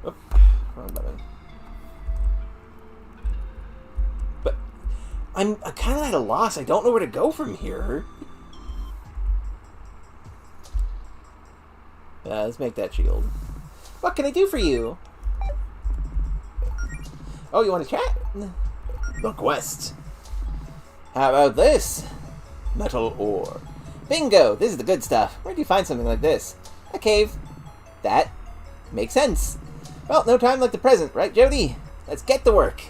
Oh, wrong button. But I'm kind of at a loss. I don't know where to go from here. Let's make that shield. What can I do for you? Oh, you want to chat? The quest. How about this? Metal ore. Bingo! This is the good stuff. Where'd you find something like this? A cave. That makes sense. Well, no time like the present, right, Jody? Let's get to work.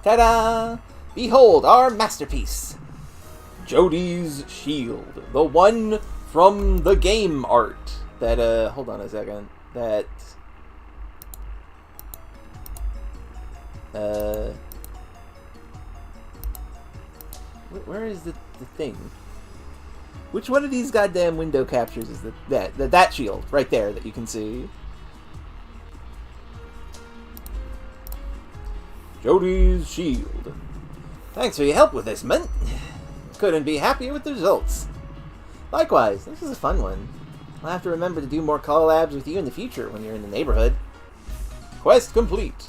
Ta-da! Behold our masterpiece. Jody's shield. The one from the game art. That, hold on a second. That... Where is the thing? Which one of these goddamn window captures is that shield right there that you can see? Jody's shield. Thanks for your help with this, Mint. Couldn't be happier with the results. Likewise, this is a fun one. I'll have to remember to do more collabs with you in the future when you're in the neighborhood. Quest complete.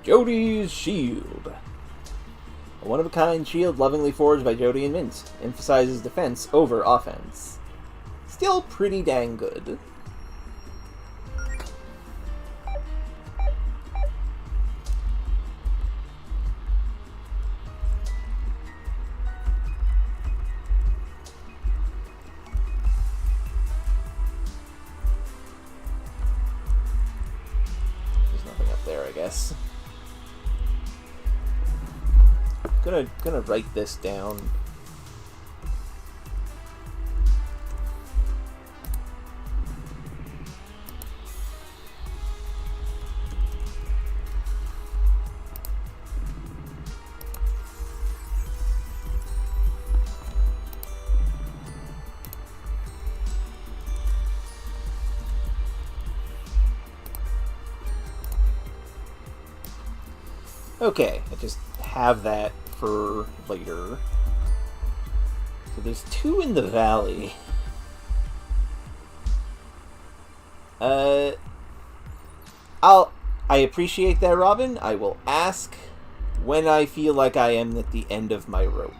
Jody's shield. A one-of-a-kind shield lovingly forged by Jody and Mint. Emphasizes defense over offense. Still pretty dang good. Gonna write this down. Okay, I just have that for later. So there's 2 in the valley. I appreciate that, Robin. I will ask when I feel like I am at the end of my rope.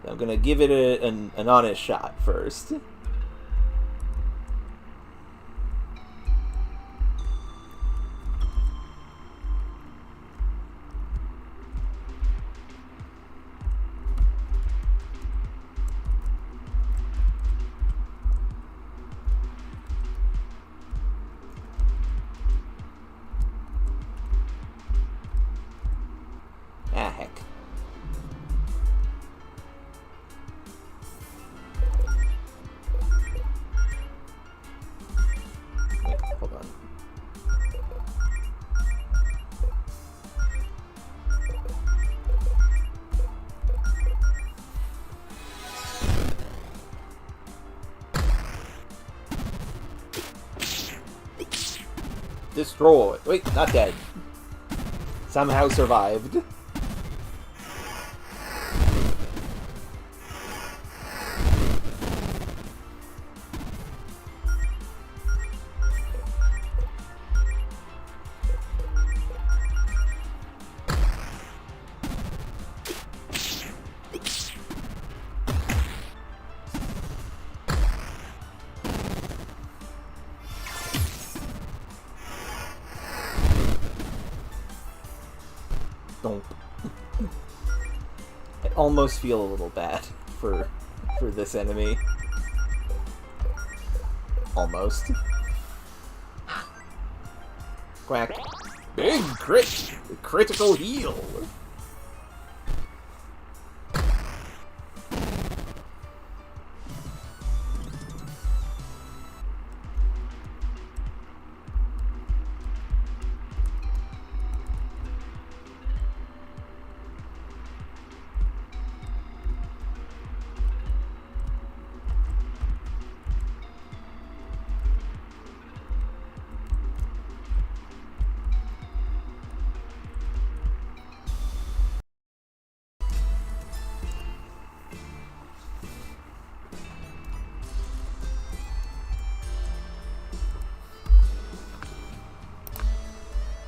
I'm gonna give it an honest shot first. Ah, heck. Wait, hold on. Destroy. Wait, not dead. Somehow survived. Don't. I almost feel a little bad for this enemy. Almost. Quack. Big crit! Critical heal!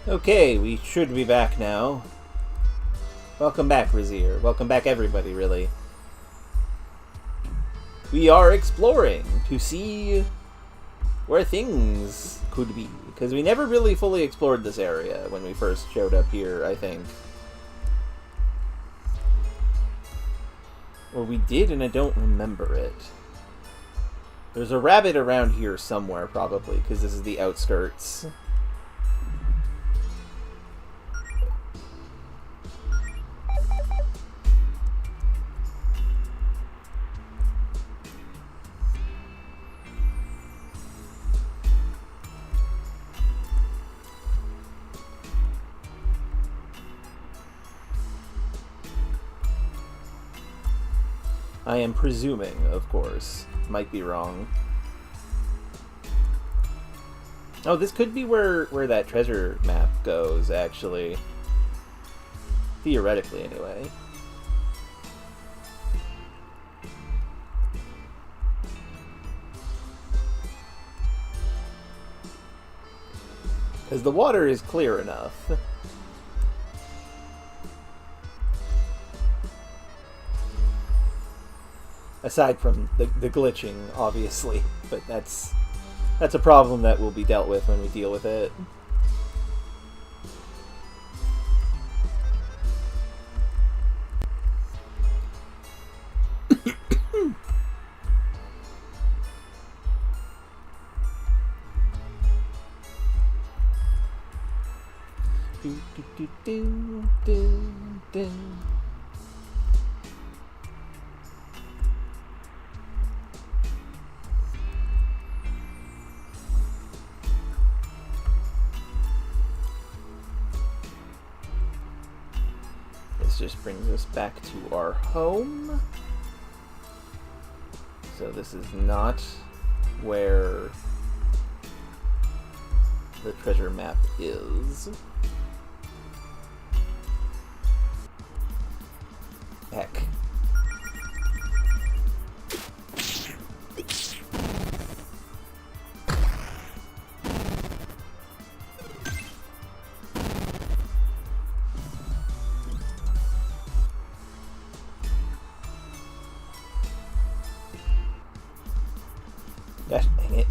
Okay, we should be back now. Welcome back, Razier. Welcome back, everybody, really. We are exploring to see where things could be, because we never really fully explored this area when we first showed up here, I think. Or we did, and I don't remember it. There's a rabbit around here somewhere, probably, because this is the outskirts. I am presuming, of course. Might be wrong. Oh, this could be where that treasure map goes, actually. Theoretically, anyway. Because the water is clear enough. Aside from the glitching, obviously, but that's a problem that will be dealt with when we deal with it. do, do, do. This just brings us back to our home. So this is not where the treasure map is. Heck. Gosh dang it.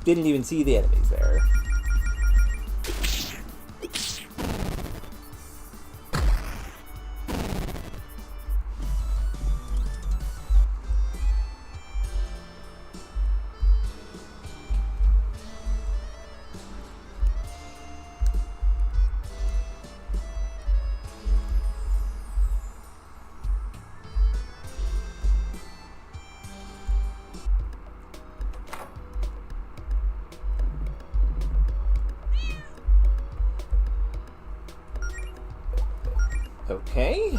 Didn't even see the enemies there. Okay.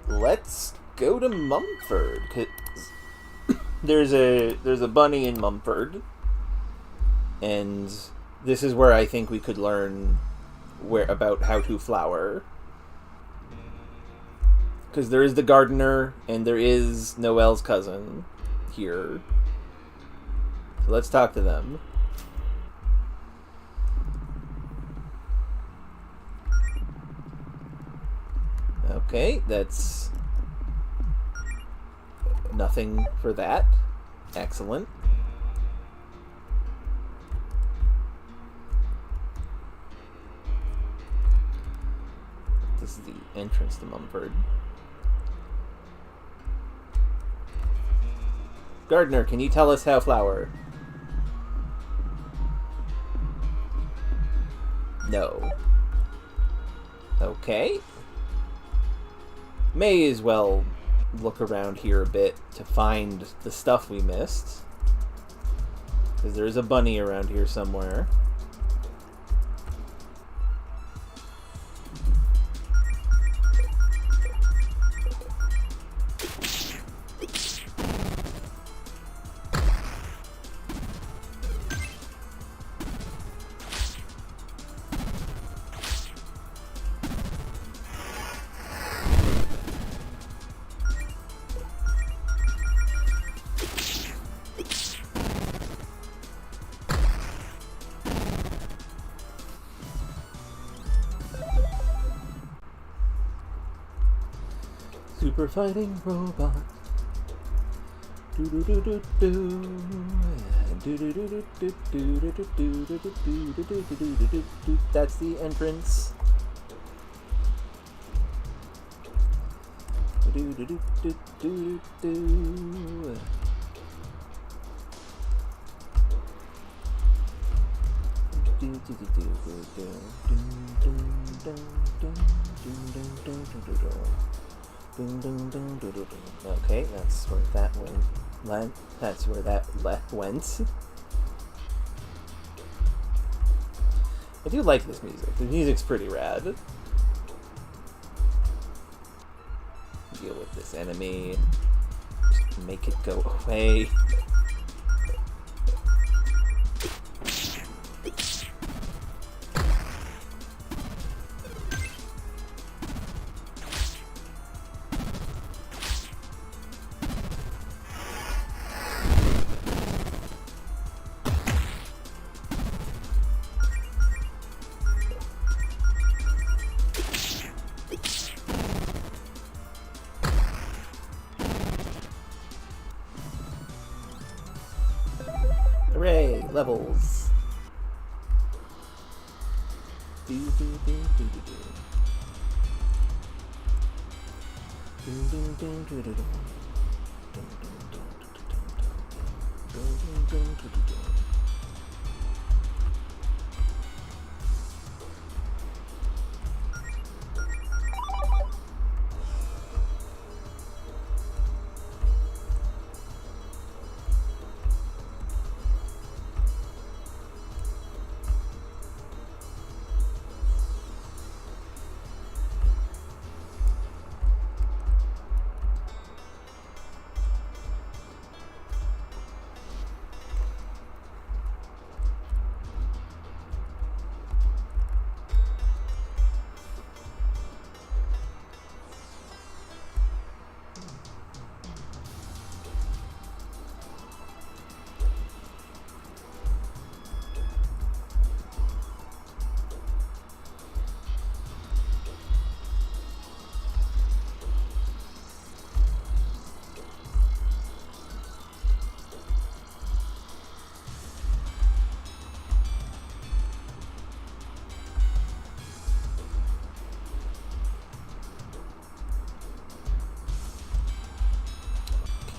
Let's go to Mumford, 'cause there's a bunny in Mumford, and this is where I think we could learn about how to flower. Because there is the gardener, and there is Noelle's cousin here. So let's talk to them. Okay, that's nothing for that. Excellent. This is the entrance to Mumford. Gardener, can you tell us how flower? No. Okay. May as well look around here a bit to find the stuff we missed. Because there's a bunny around here somewhere. Super fighting robot. Do do do do do. Do do do do do do do do do do do do do do do. That's the entrance. Do do do do do do. Okay, that's where that went. That's where that went. I do like this music. The music's pretty rad. Deal with this enemy. Just make it go away. Hooray! Levels.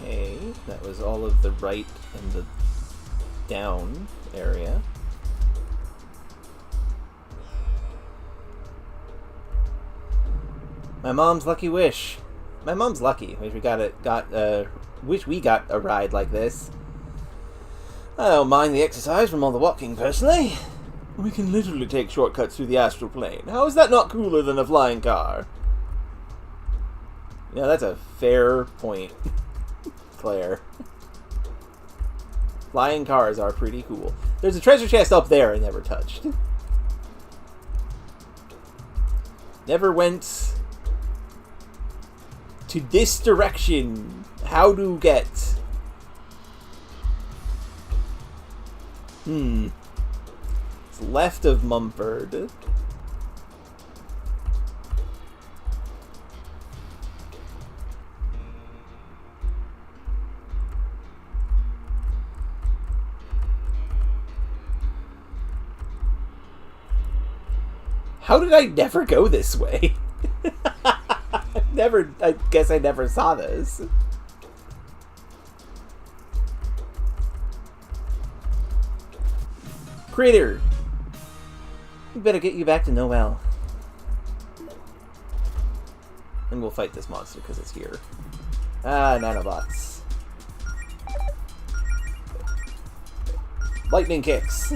Okay, that was all of the right and the down area. My mom's lucky wish. My mom's lucky. Wish we got a ride like this. I don't mind the exercise from all the walking, personally. We can literally take shortcuts through the astral plane. How is that not cooler than a flying car? Yeah, that's a fair point, Claire. Flying cars are pretty cool. There's a treasure chest up there I never touched. Never went to this direction. How to get? It's left of Mumford. How did I never go this way? I guess I never saw this. Critter! We better get you back to Noel. And we'll fight this monster because it's here. Ah, nanobots. Lightning kicks.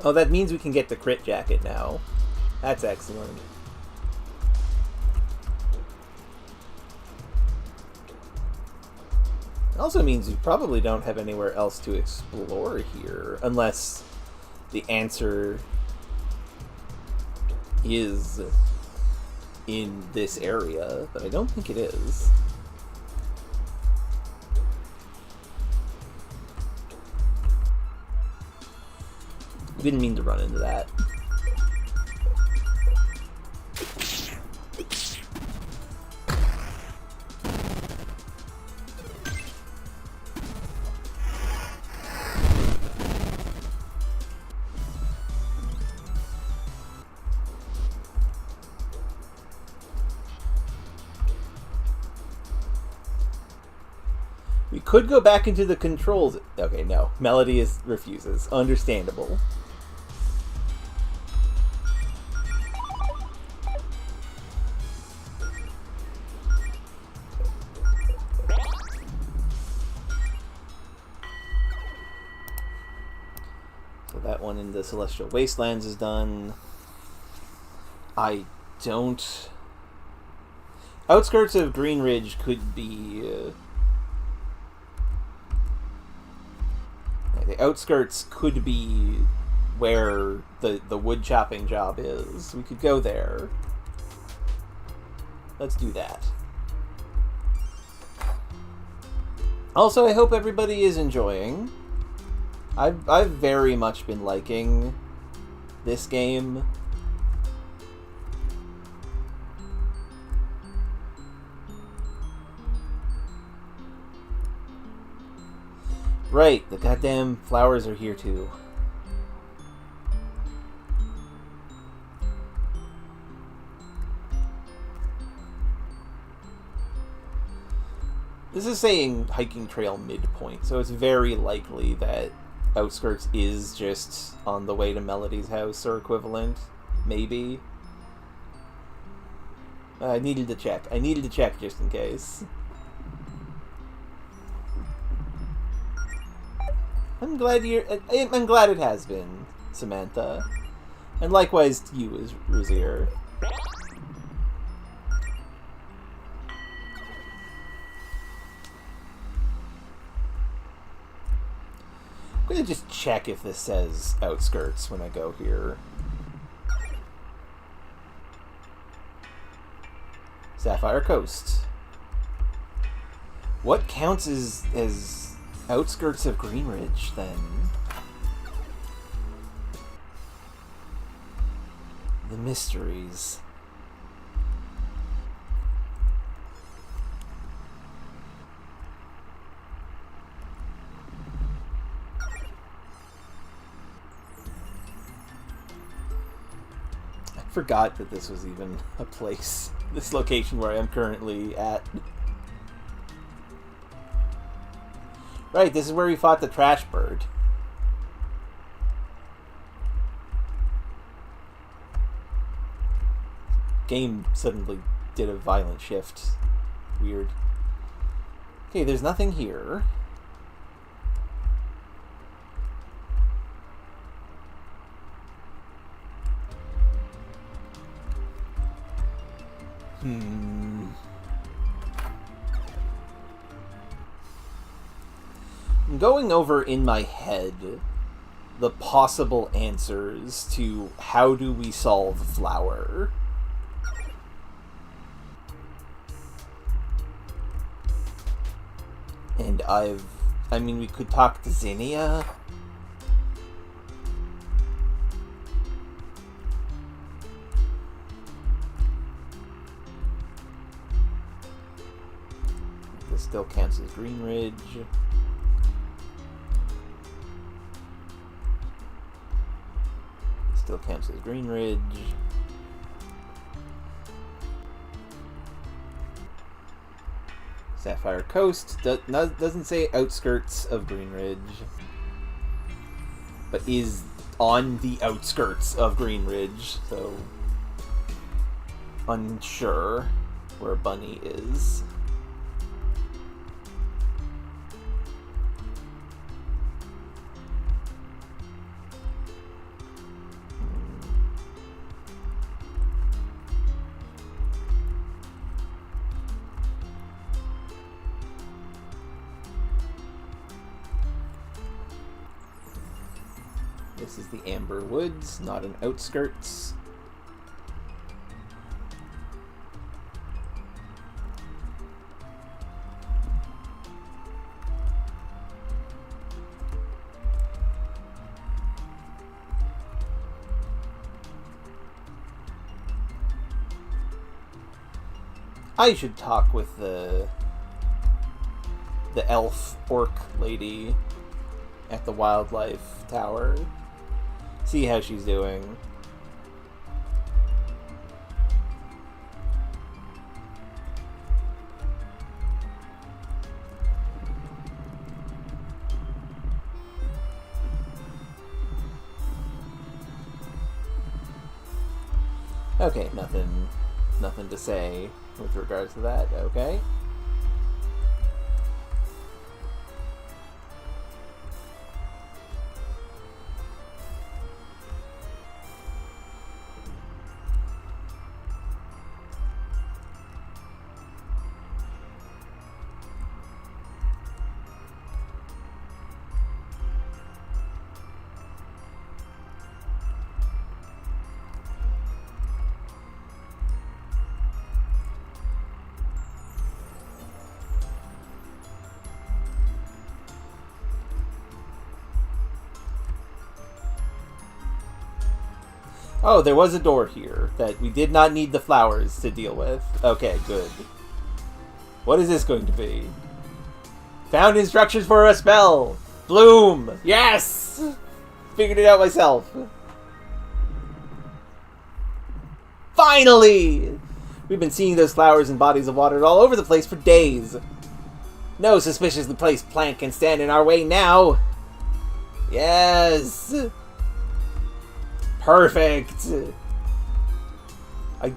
Oh, that means we can get the crit jacket now. That's excellent. It also means you probably don't have anywhere else to explore here, unless the answer is in this area, but I don't think it is. Didn't mean to run into that. We could go back into the controls. Okay, no. Melody refuses. Understandable. That one in the Celestial Wastelands is done. I don't... Outskirts of Green Ridge could be... the outskirts could be where the wood chopping job is. We could go there. Let's do that. Also, I hope everybody is enjoying. I've very much been liking this game. Right, the goddamn flowers are here too. This is saying hiking trail midpoint, so it's very likely that Outskirts is just on the way to Melody's house or equivalent. Maybe. I needed to check. I needed to check just in case. I'm glad it has been, Samantha. And likewise to you, as Razier. I'm gonna just check if this says Outskirts when I go here. Sapphire Coast. What counts as Outskirts of Greenridge, then? The mysteries. I forgot that this was even a place, this location where I am currently at. Right, this is where we fought the trash bird. Game suddenly did a violent shift. Weird. Okay, there's nothing here. I'm going over in my head the possible answers to how do we solve Flower. And I mean, we could talk to Zinnia. This still counts as Greenridge. Still counts as Greenridge. Sapphire Coast doesn't say outskirts of Greenridge, but is on the outskirts of Greenridge, so unsure where Bunny is. This is the Amber Woods, not an outskirts. I should talk with the elf orc lady at the wildlife tower. See how she's doing. Okay, nothing to say with regards to that. Okay. Oh, there was a door here that we did not need the flowers to deal with. Okay, good. What is this going to be? Found instructions for a spell! Bloom! Yes! Figured it out myself. Finally! We've been seeing those flowers and bodies of water all over the place for days. No suspiciously placed plant can stand in our way now. Yes! Perfect! I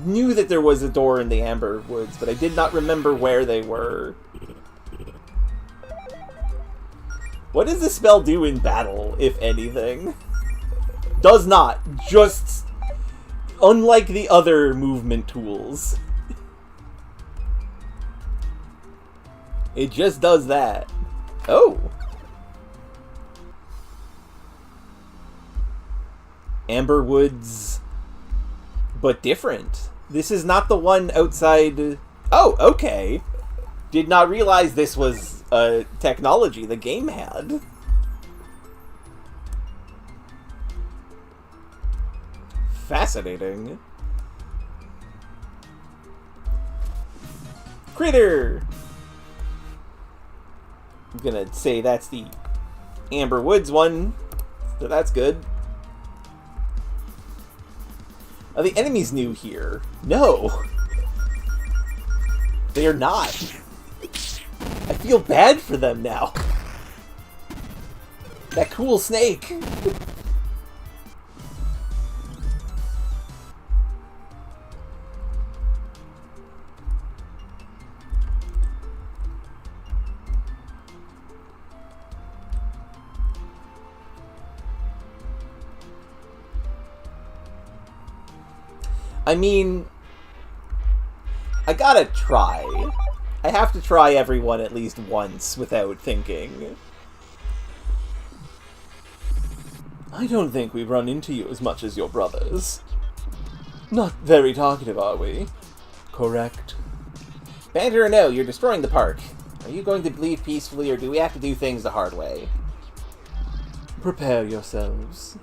knew that there was a door in the Amber Woods, but I did not remember where they were. What does the spell do in battle, if anything? Does not. Just unlike the other movement tools. It just does that. Oh! Amber Woods, but different. This is not the one outside... Oh, okay. Did not realize this was a technology the game had. Fascinating. Critter! I'm gonna say that's the Amber Woods one, so that's good. Are the enemies new here? No! They are not. I feel bad for them now. That cool snake. I mean, I gotta try. I have to try everyone at least once without thinking. I don't think we've run into you as much as your brothers. Not very talkative, are we? Correct. Banter or no, you're destroying the park. Are you going to leave peacefully, or do we have to do things the hard way? Prepare yourselves.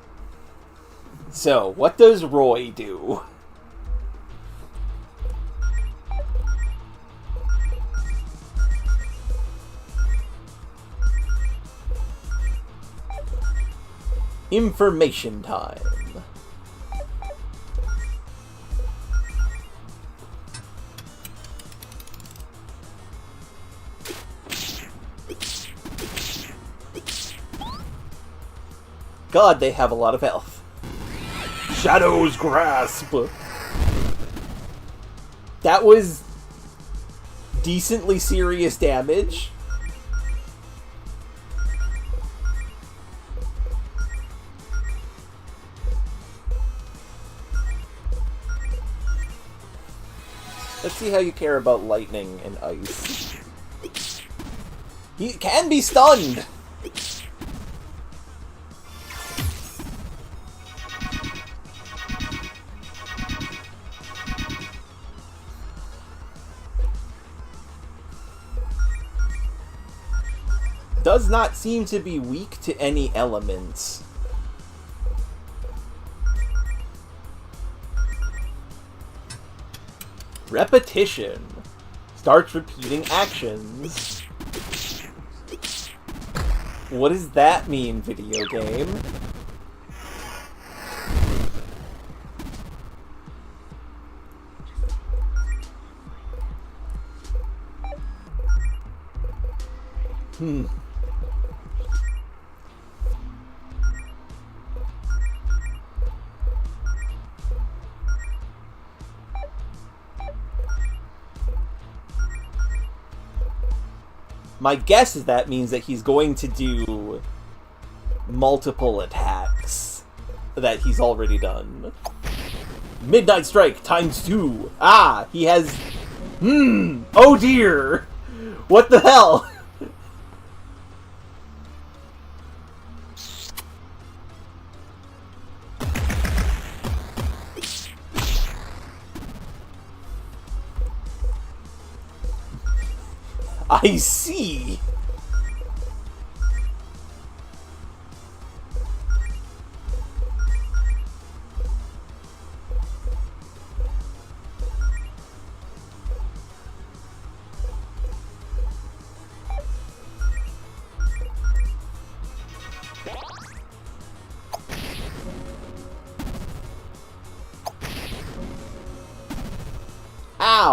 So, what does Roy do? Information time. God, they have a lot of health. Shadow's Grasp. That was decently serious damage. Let's see how you care about lightning and ice. He can be stunned! Does not seem to be weak to any elements. Repetition. Starts repeating actions. What does that mean, video game? My guess is that means that he's going to do multiple attacks that he's already done. Midnight Strike ×2. Ah, he has... Oh dear! What the hell? I see.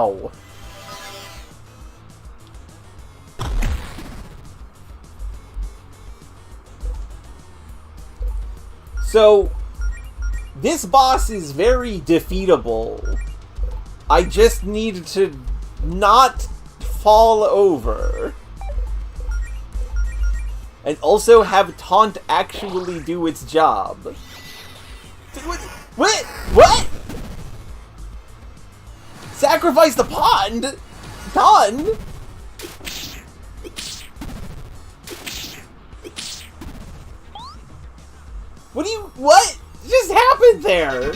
Ow! So, this boss is very defeatable. I just need to not fall over. And also have Taunt actually do its job. What? What? Sacrifice the pond? Pond? What just happened there?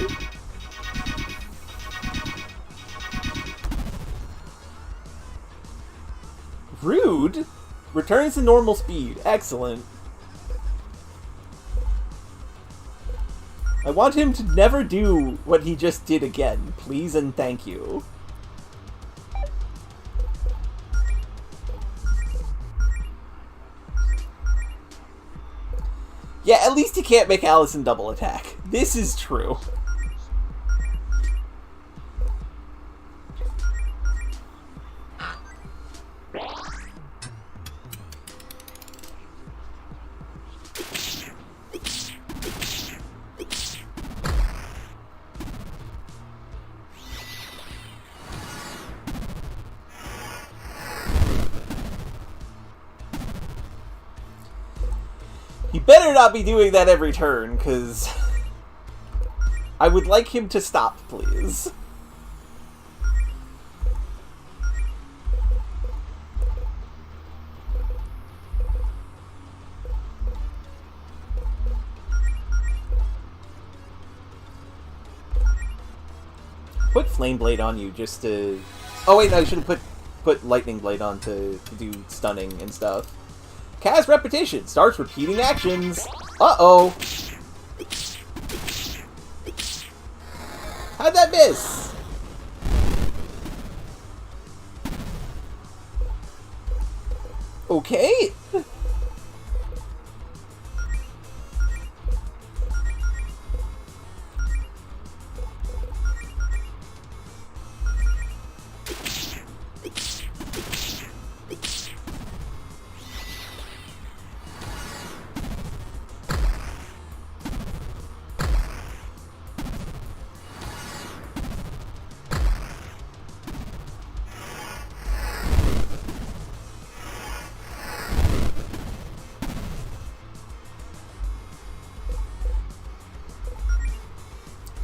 Rude? Returns to normal speed. Excellent. I want him to never do what he just did again. Please and thank you. Yeah, at least he can't make Allison double attack. This is true. He better not be doing that every turn, because I would like him to stop, please. Put Flame Blade on you just to... Oh wait, no, I should have put Lightning Blade on to do stunning and stuff. Cast Repetition. Starts repeating actions. Uh-oh. How'd that miss? Okay.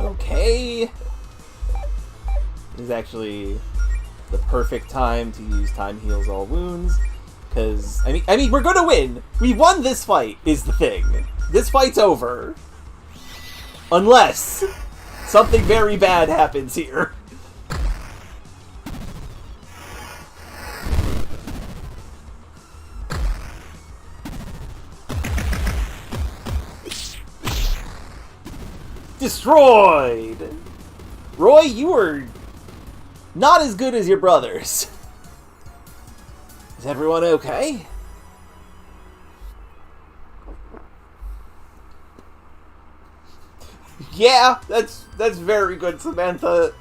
Okay. This is actually the perfect time to use Time Heals All Wounds, because I mean we're gonna win. We won this fight is the thing. This fight's over. Unless something very bad happens here. Destroyed! Roy, you are not as good as your brothers. Is everyone okay? Yeah, that's very good, Samantha.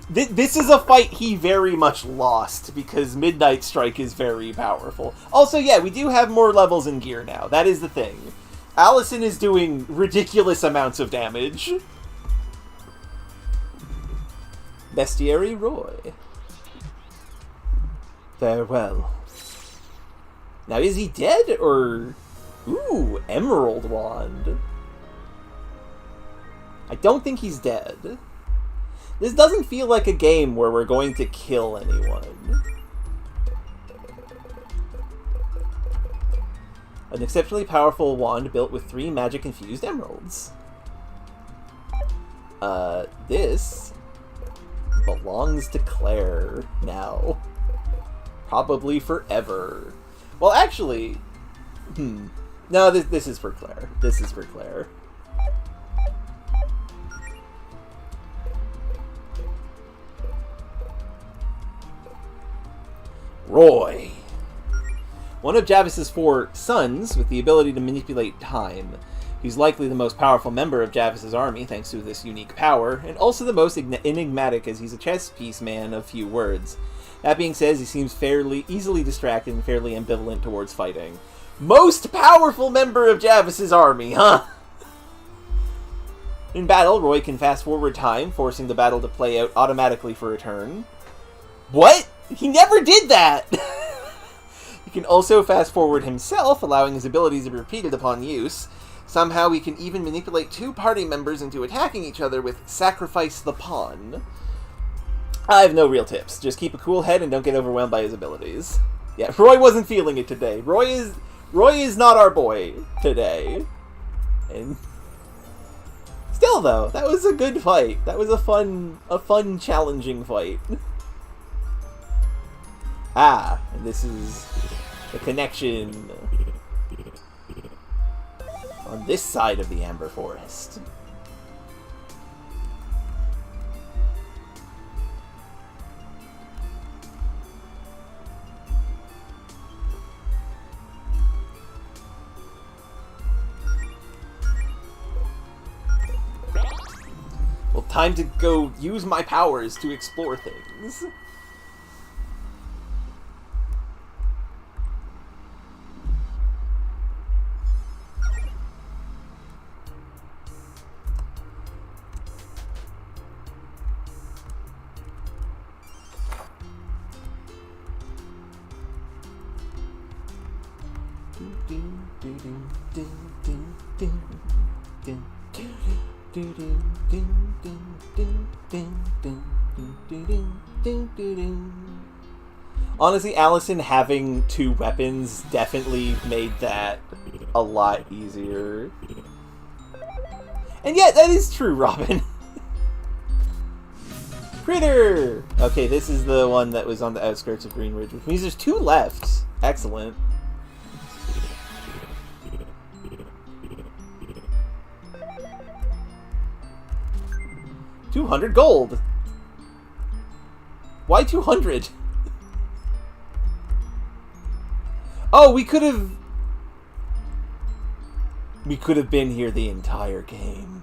This is a fight he very much lost, because Midnight Strike is very powerful. Also, yeah, we do have more levels in gear now. That is the thing. Allison is doing ridiculous amounts of damage. Bestiary Roy. Farewell. Now, is he dead, or... Ooh, Emerald Wand. I don't think he's dead. This doesn't feel like a game where we're going to kill anyone. An exceptionally powerful wand built with 3 magic-infused emeralds. This belongs to Claire now. Probably forever. Well, actually... No, this is for Claire. This is for Claire. Roy. One of Javis's 4 sons with the ability to manipulate time. He's likely the most powerful member of Javis's army, thanks to this unique power, and also the most enigmatic, as he's a chess piece man of few words. That being said, he seems fairly easily distracted and fairly ambivalent towards fighting. Most powerful member of Javis's army, huh? In battle, Roy can fast-forward time, forcing the battle to play out automatically for a turn. What? He never did that! He can also fast-forward himself, allowing his abilities to be repeated upon use. Somehow he can even manipulate two party members into attacking each other with Sacrifice the Pawn. I have no real tips. Just keep a cool head and don't get overwhelmed by his abilities. Yeah, Roy wasn't feeling it today. Roy is not our boy today. And still, though, that was a good fight. That was a fun, challenging fight. Ah, and this is the connection on this side of the Amber Forest. Well, time to go use my powers to explore things. Honestly, Allison having two weapons definitely made that a lot easier. And yet, that is true, Robin. Critter! Okay, this is the one that was on the outskirts of Greenridge, which means there's two left. Excellent. $200 gold! Why 200? Oh, we could have been here the entire game.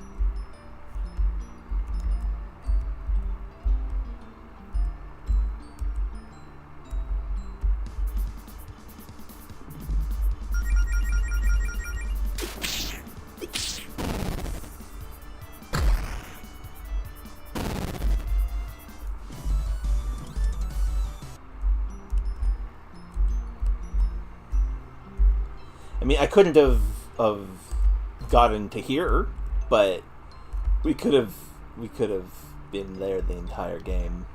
I mean, I couldn't have gotten to here, but we could have been there the entire game.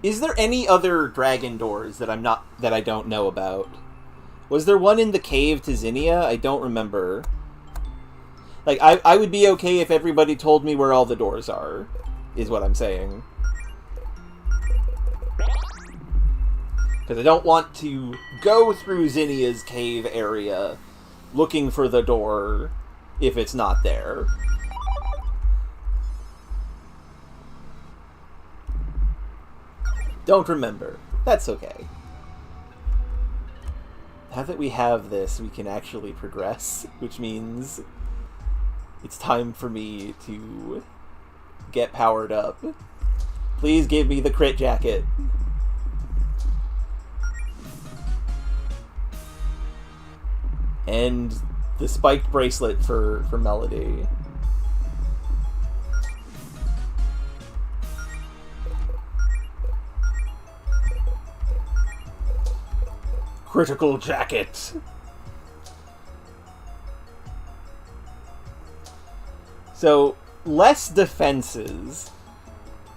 Is there any other dragon doors that I don't know about? Was there one in the cave to Zinnia? I don't remember. Like, I would be okay if everybody told me where all the doors are, is what I'm saying. Because I don't want to go through Zinnia's cave area looking for the door if it's not there. Don't remember. That's okay. Now that we have this, we can actually progress, which means it's time for me to get powered up. Please give me the crit jacket. And the spiked bracelet for Melody. Critical jacket. So, less defenses.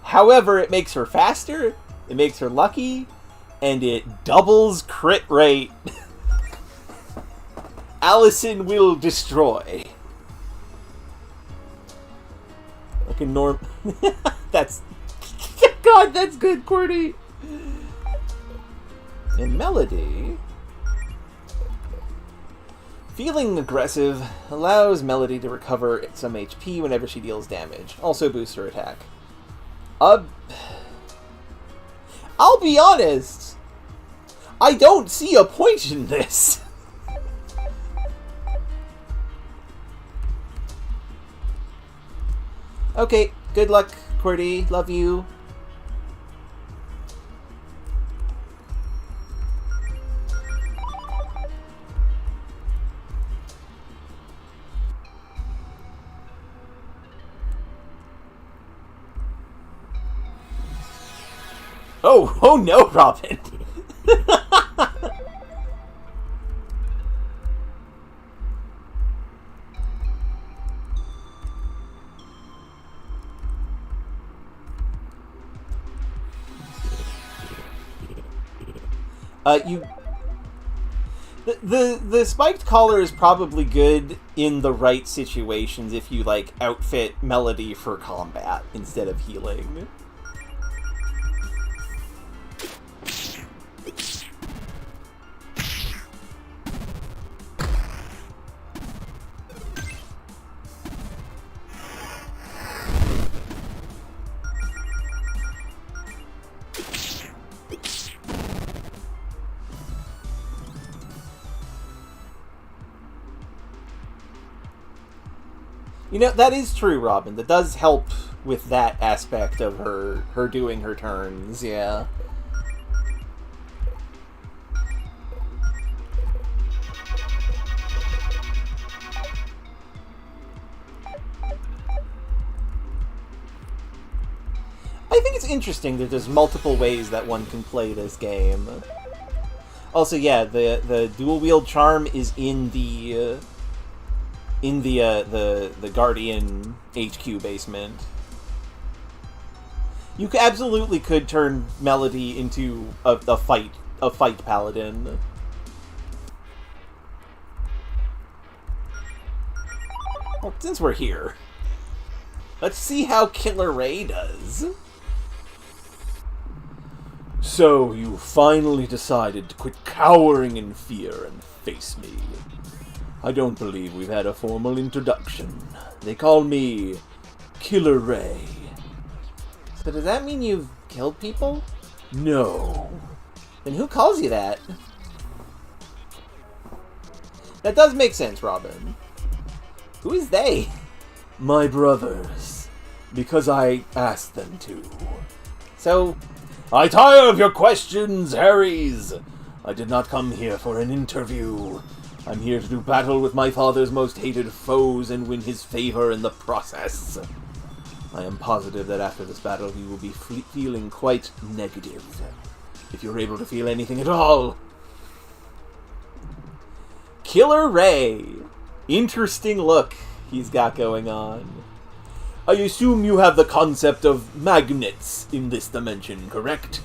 However, it makes her faster, it makes her lucky, and it doubles crit rate. Allison will destroy. Like a norm. That's. God, that's good, Courtney. And Melody. Feeling aggressive allows Melody to recover some HP whenever she deals damage. Also boosts her attack. I'll be honest. I don't see a point in this. Okay, good luck, QWERTY. Love you. Oh no, Robin. The spiked collar is probably good in the right situations if you, like, outfit Melody for combat instead of healing. You know, that is true, Robin. That does help with that aspect of her doing her turns, yeah. I think it's interesting that there's multiple ways that one can play this game. Also, yeah, the dual-wield charm is in the Guardian HQ basement. You absolutely could turn Melody into a fight paladin. Well, since we're here, let's see how Killer Ray does. So, you finally decided to quit cowering in fear and face me. I don't believe we've had a formal introduction. They call me Killer Ray. So does that mean you've killed people? No. Then who calls you that? That does make sense, Robin. Who is they? My brothers. Because I asked them to. So, I tire of your questions, Harrys. I did not come here for an interview. I'm here to do battle with my father's most hated foes and win his favor in the process. I am positive that after this battle he will be feeling quite negative. If you're able to feel anything at all. Killer Ray. Interesting look he's got going on. I assume you have the concept of magnets in this dimension, correct?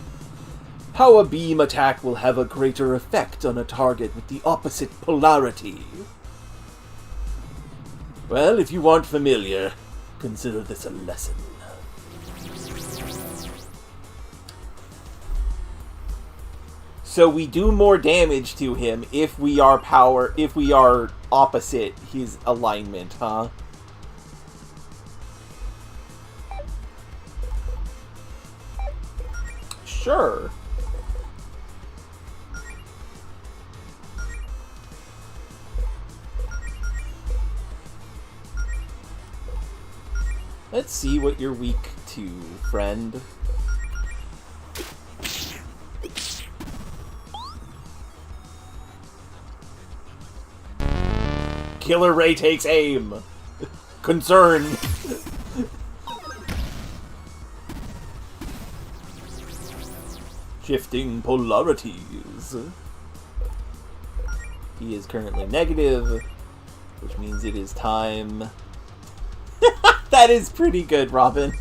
How a beam attack will have a greater effect on a target with the opposite polarity. Well, if you aren't familiar, consider this a lesson. So we do more damage to him if we are opposite his alignment, huh? Sure. Let's see what you're weak to, friend. Killer Ray takes aim. Concern. Shifting polarities. He is currently negative, which means it is time. That is pretty good, Robin.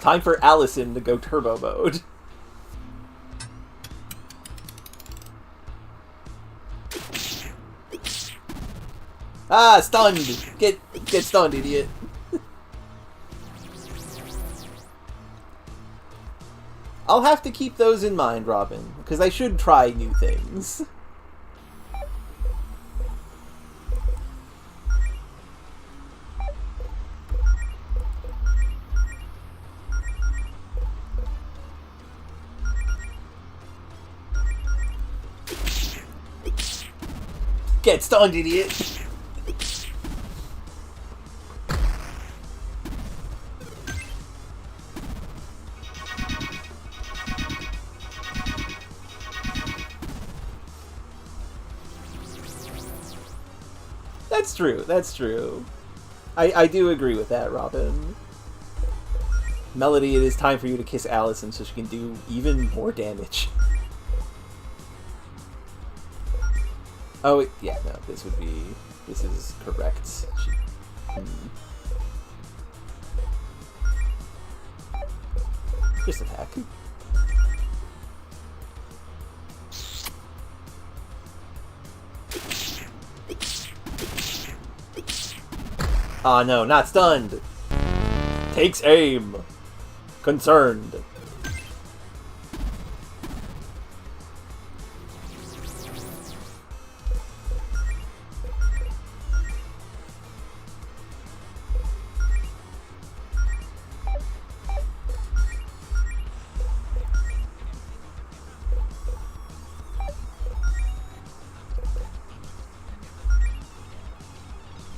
Time for Allison to go turbo mode. Ah, stunned! Get stunned, idiot. I'll have to keep those in mind, Robin, because I should try new things. Get stunned, idiot! That's true, that's true. I do agree with that, Robin. Melody, it is time for you to kiss Allison so she can do even more damage. Oh, yeah, no, this is correct. Just attack. Ah, no, not stunned. Takes aim. Concerned.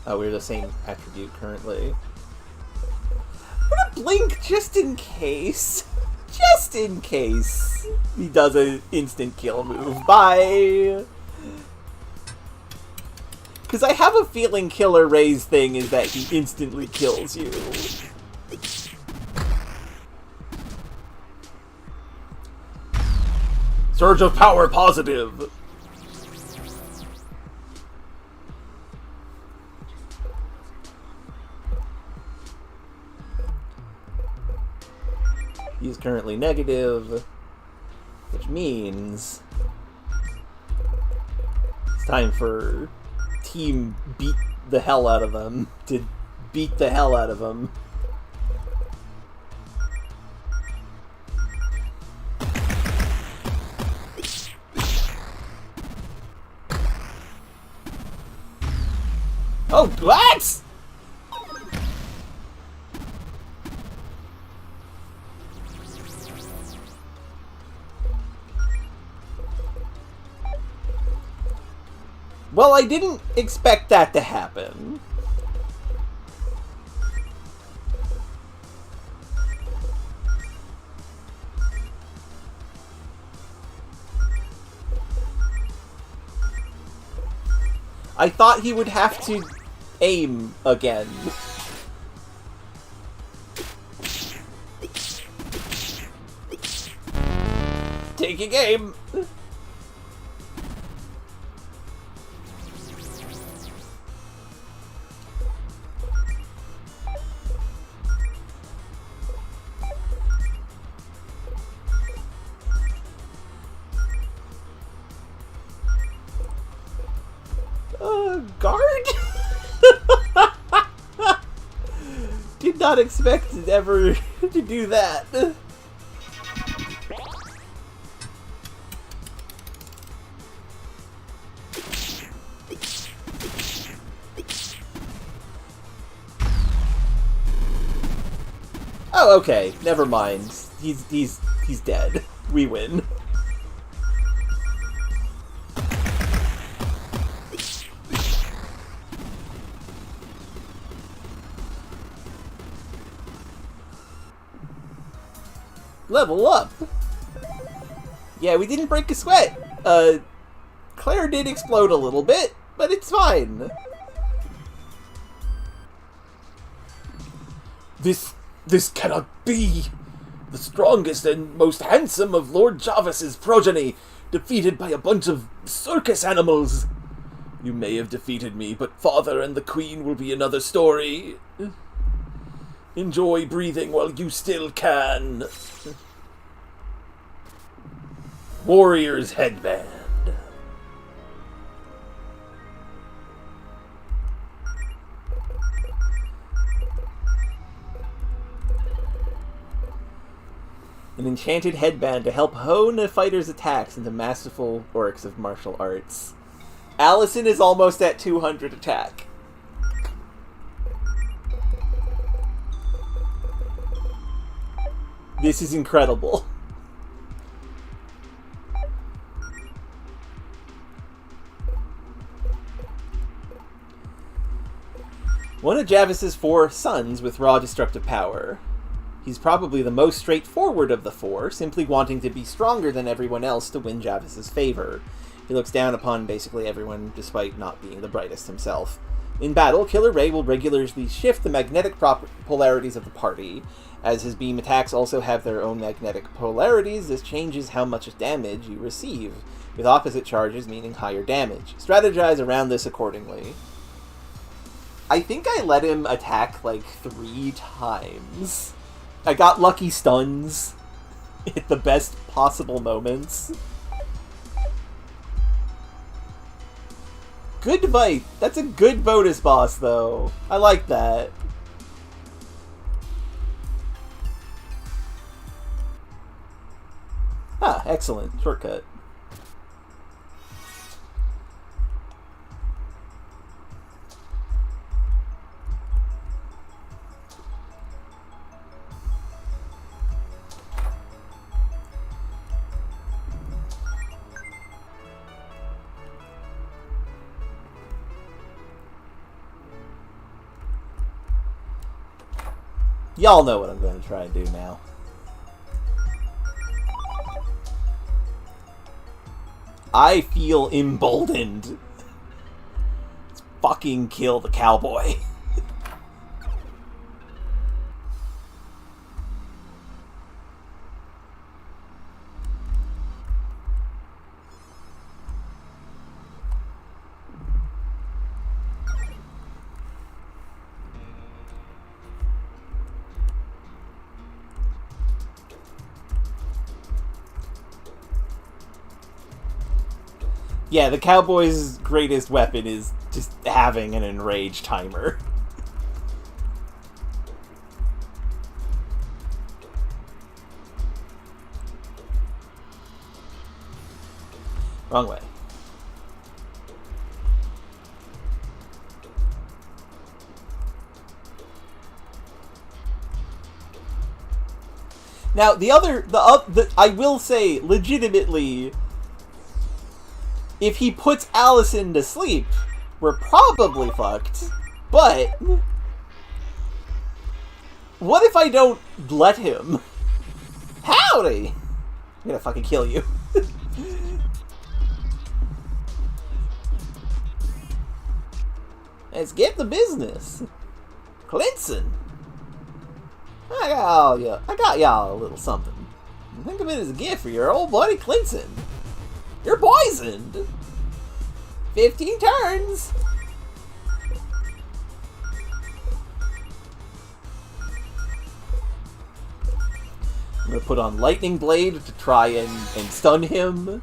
Oh, we're the same attribute currently. I'm gonna blink just in case. Just in case he does an instant kill move. Bye! Because I have a feeling Killer Ray's thing is that he instantly kills you. Surge of power positive! He's currently negative, which means it's time for team beat the hell out of him, to beat the hell out of him. Oh, what? Well, I didn't expect that to happen. I thought he would have to aim again. Taking aim! Guard? Did not expect it ever to do that. Oh, okay. Never mind. He's dead. We win. Level up! Yeah, we didn't break a sweat. Claire did explode a little bit, but it's fine. This cannot be! The strongest and most handsome of Lord Jarvis's progeny, defeated by a bunch of circus animals. You may have defeated me, but Father and the Queen will be another story. Enjoy breathing while you still can. Warrior's headband. An enchanted headband to help hone a fighter's attacks into masterful works of martial arts. Allison is almost at 200 attack. This is incredible. One of Javis's 4 sons with raw destructive power. He's probably the most straightforward of the 4, simply wanting to be stronger than everyone else to win Javis's favor. He looks down upon basically everyone, despite not being the brightest himself. In battle, Killer Ray will regularly shift the magnetic polarities of the party. As his beam attacks also have their own magnetic polarities, this changes how much damage you receive, with opposite charges meaning higher damage. Strategize around this accordingly. I think I let him attack like 3 times. I got lucky stuns at the best possible moments. Good fight. That's a good bonus boss, though. I like that. Ah, excellent. Shortcut. Y'all know what I'm going to try and do now. I feel emboldened. Let's fucking kill the cowboy. Yeah, the cowboy's greatest weapon is just having an enraged timer. Wrong way. Now, I will say, legitimately, if he puts Allison to sleep, we're probably fucked. But what if I don't let him? Howdy! I'm gonna fucking kill you. Let's get the business. Clinton! I got y'all a little something. Think of it as a gift for your old buddy Clinton. You're poisoned! 15 turns! I'm gonna put on Lightning Blade to try and stun him.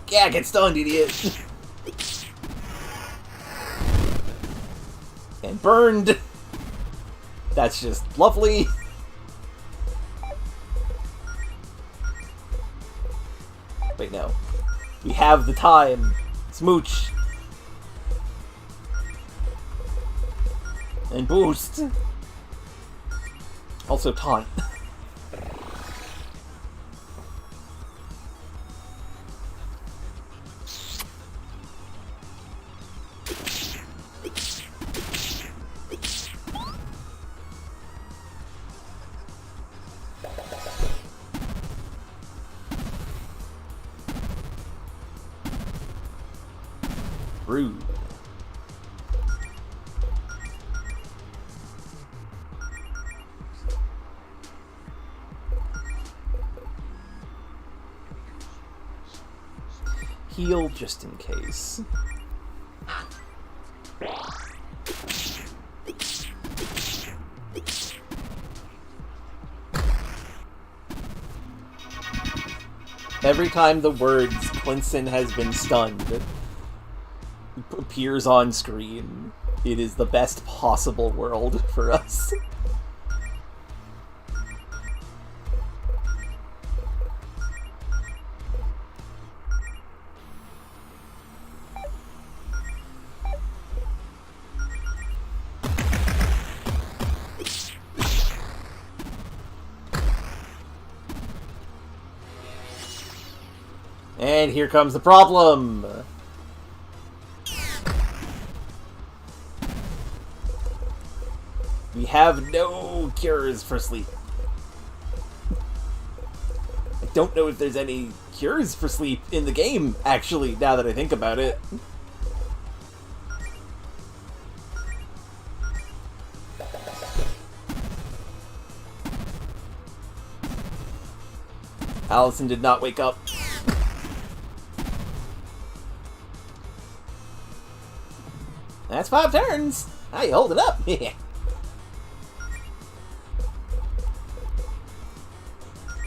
Yeah, get stunned, idiot! And burned! That's just lovely. Wait, no. We have the time. Smooch. And boost. Also taunt. Rude. Heal just in case. Every time the words Clinton has been stunned appears on screen. It is the best possible world for us. And here comes the problem. We have no cures for sleep. I don't know if there's any cures for sleep in the game, actually, now that I think about it. Allison did not wake up. That's 5 turns. How you holding up?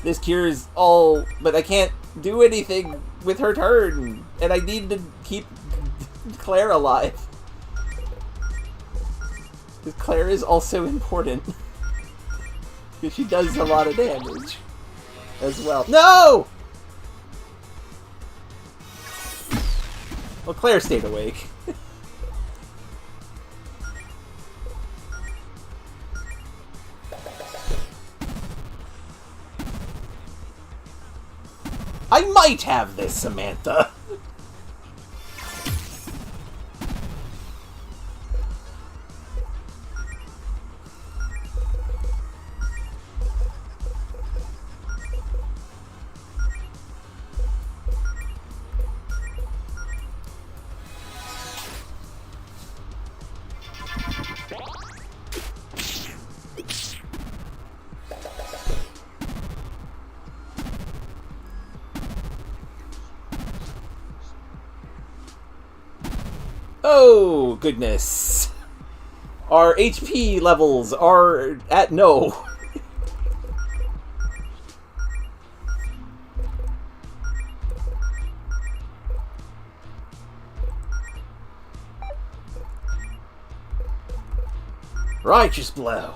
This cures all, but I can't do anything with her turn, and I need to keep Claire alive. Because Claire is also important. Because she does a lot of damage as well. No! Well, Claire stayed awake. I might have this, Samantha. Oh, goodness. Our HP levels are at no. Righteous blow.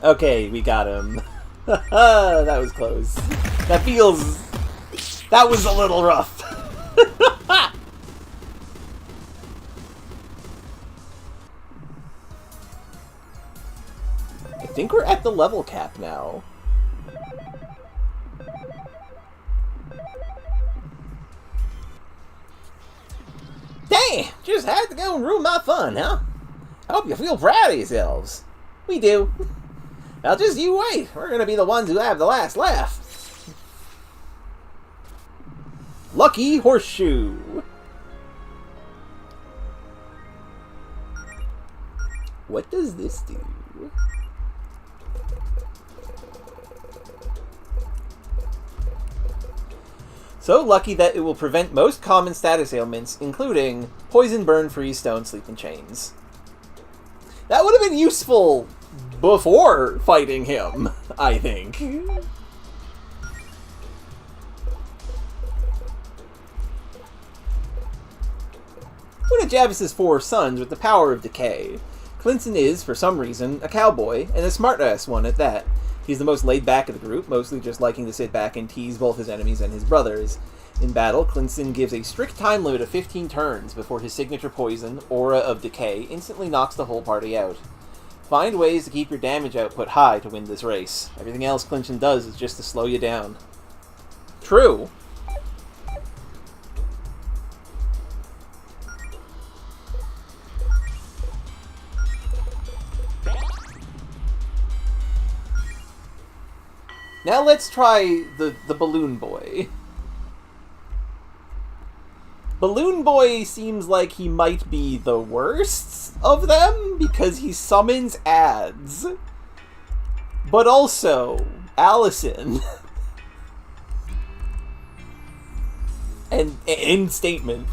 Okay, we got him. That was close. That feels... That was a little rough. I think we're at the level cap now. Dang! Just had to go and ruin my fun, huh? I hope you feel proud of yourselves. We do. Now just you wait. We're gonna be the ones who have the last laugh. Lucky Horseshoe. What does this do? So lucky that it will prevent most common status ailments, including poison, burn, freeze, stone, sleep, and chains. That would have been useful before fighting him, I think. One of Javis's 4 sons with the power of decay. Clinton is, for some reason, a cowboy, and a smart-ass one at that. He's the most laid-back of the group, mostly just liking to sit back and tease both his enemies and his brothers. In battle, Clinton gives a strict time limit of 15 turns before his signature poison, Aura of Decay, instantly knocks the whole party out. Find ways to keep your damage output high to win this race. Everything else Clinton does is just to slow you down. True. Now let's try the Balloon Boy. Balloon Boy seems like he might be the worst of them because he summons ads. But also, Allison. And end statement.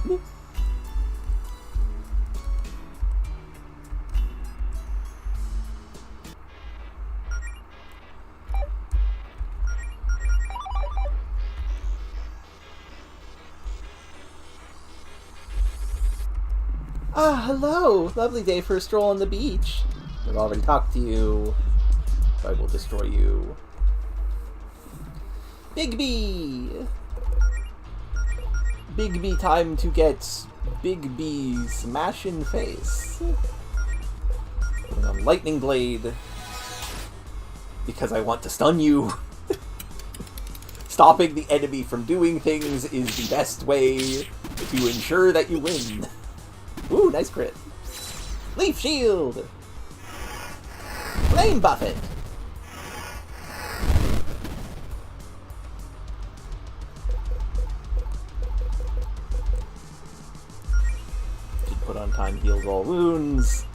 Ah, hello! Lovely day for a stroll on the beach. I've already talked to you. I will destroy you. Bigby! Bigby time to get Bigby smash in face. Putting on Lightning Blade. Because I want to stun you. Stopping the enemy from doing things is the best way to ensure that you win. Ooh, nice crit. Leaf Shield! Flame Buffet! Should put on Time Heals All Wounds.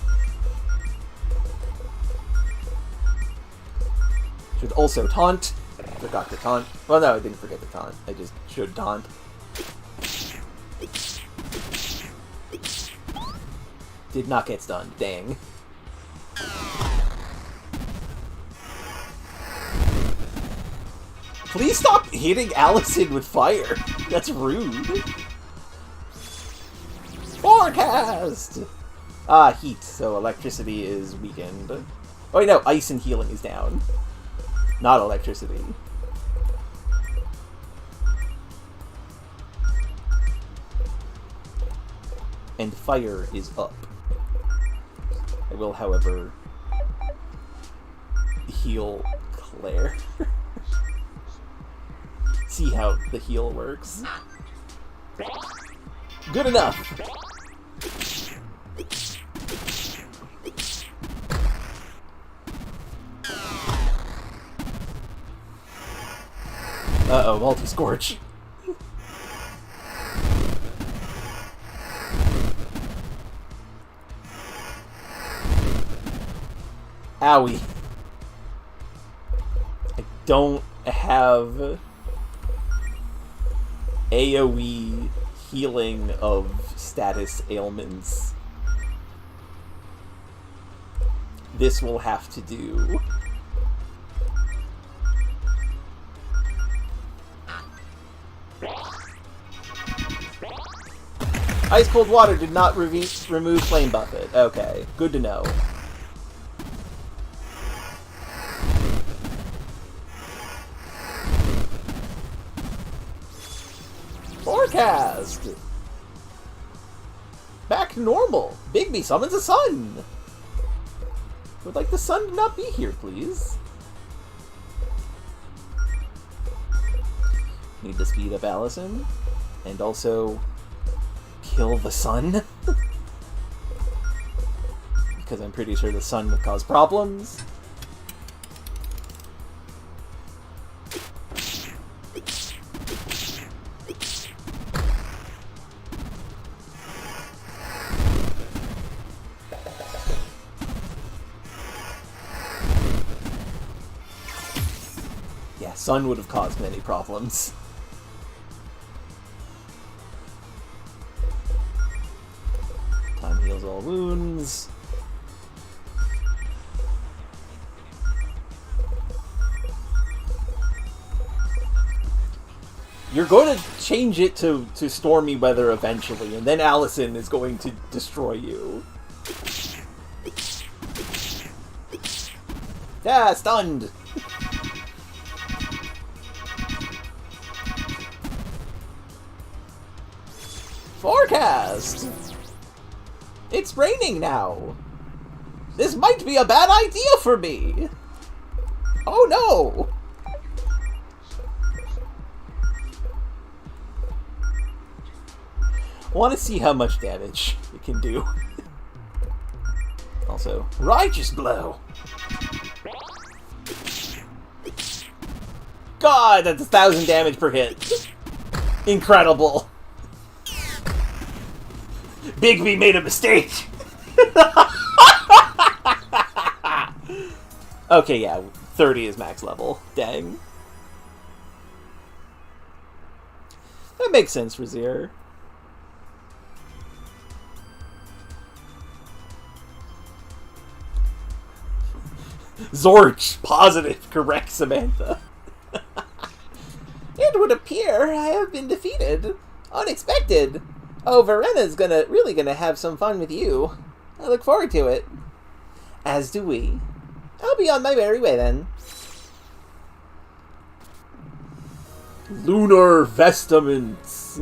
Should also taunt. Forgot to taunt. Well, no, I didn't forget to taunt. I just should taunt. Did not get stunned. Dang. Please stop hitting Allison with fire. That's rude. Forecast! Ah, heat. So electricity is weakened. Oh, wait, no. Ice and healing is down. Not electricity. And fire is up. I will, however, heal Claire. See how the heal works. Good enough! Uh-oh, multi-scorch. Owie. I don't have AoE healing of status ailments. This will have to do. Ice Cold Water did not remove Flame Buffet. Okay, good to know. Forecast! Back to normal. Bigby summons a sun! Would like the sun to not be here, please. Need to speed up Allison. And also kill the sun. Because I'm pretty sure the sun will cause problems. Yeah, sun would have caused many problems. Time heals all wounds. You're going to change it to stormy weather eventually, and then Allison is going to destroy you. Yeah, stunned! Forecast! It's raining now! This might be a bad idea for me! Oh no! I want to see how much damage it can do. Also, Righteous Blow! God, that's 1,000 damage per hit! Incredible! Bigby made a mistake! Okay, yeah, 30 is max level. Dang. That makes sense, Razier. Zorch! Positive! Correct, Samantha. It would appear I have been defeated. Unexpected. Oh, Verena's really gonna have some fun with you. I look forward to it. As do we. I'll be on my merry way then. Lunar Vestments.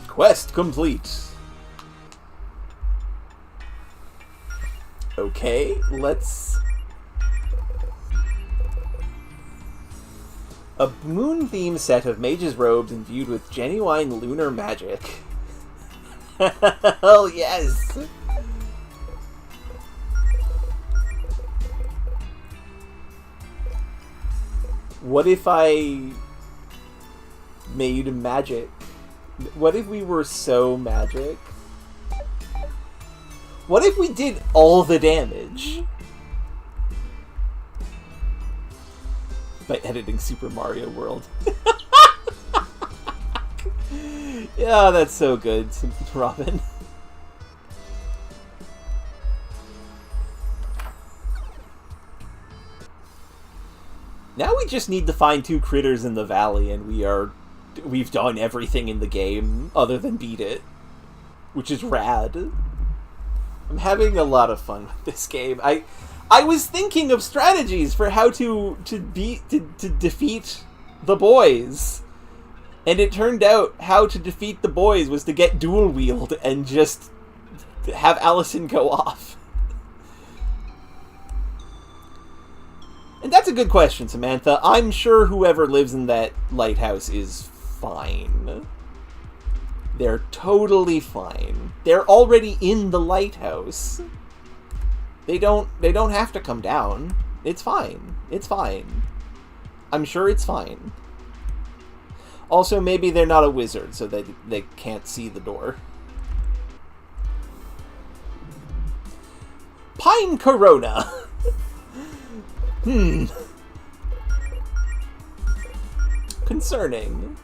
Quest complete. Okay, let's... A moon-themed set of mage's robes imbued with genuine lunar magic. Oh, yes. What if I made magic? What if we were so magic? What if we did all the damage? By editing Super Mario World. Yeah, that's so good, Robin. Now we just need to find 2 critters in the valley, and we've done everything in the game other than beat it, which is rad. I'm having a lot of fun with this game. I was thinking of strategies for how to defeat the boys, and it turned out how to defeat the boys was to get dual wield and just have Allison go off. And that's a good question, Samantha. I'm sure whoever lives in that lighthouse is fine. They're totally fine. They're already in the lighthouse. They don't have to come down. It's fine. It's fine. I'm sure it's fine. Also, maybe they're not a wizard, so they can't see the door. Pine Corona. Concerning.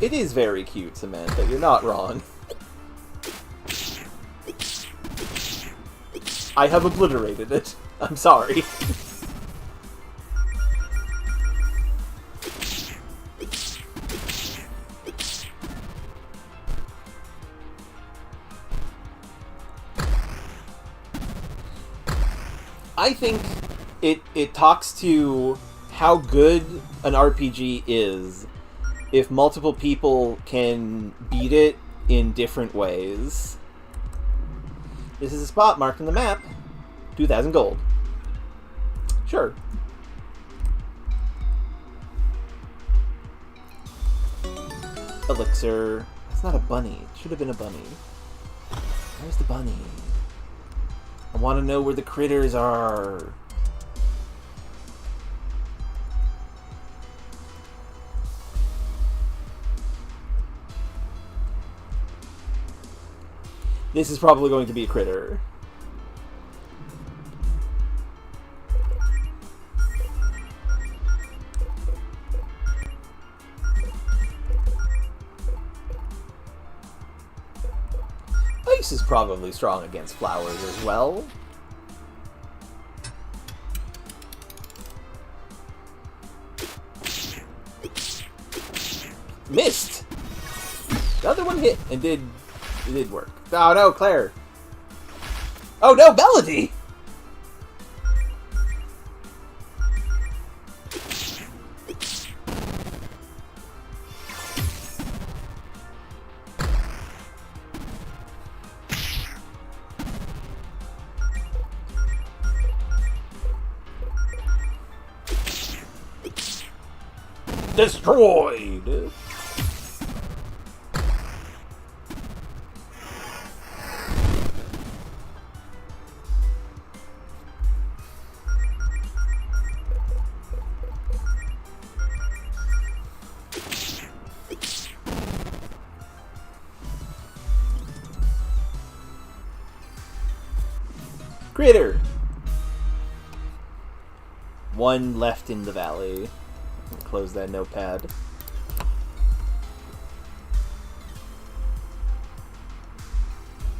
It is very cute, Samantha. You're not wrong. I have obliterated it. I'm sorry. I think it talks to how good an RPG is if multiple people can beat it in different ways. This is a spot marked on the map. 2,000 gold. Sure. Elixir. That's not a bunny. It should have been a bunny. Where's the bunny? I want to know where the critters are. This is probably going to be a critter. Ice is probably strong against flowers as well. Missed! The other one hit and it did work. Oh no, Claire! Oh no, Melody! Destroyed! Critter! One left in the valley. Close that notepad.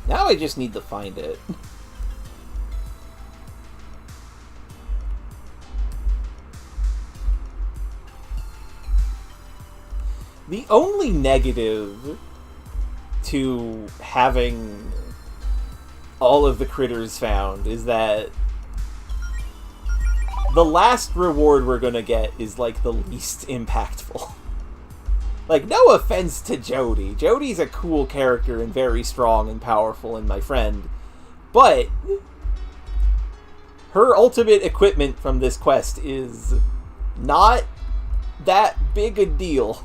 Now I just need to find it. The only negative to having all of the critters found is that the last reward we're gonna get is, like, the least impactful. Like, no offense to Jodi. Jodi's a cool character and very strong and powerful and my friend. But her ultimate equipment from this quest is not that big a deal.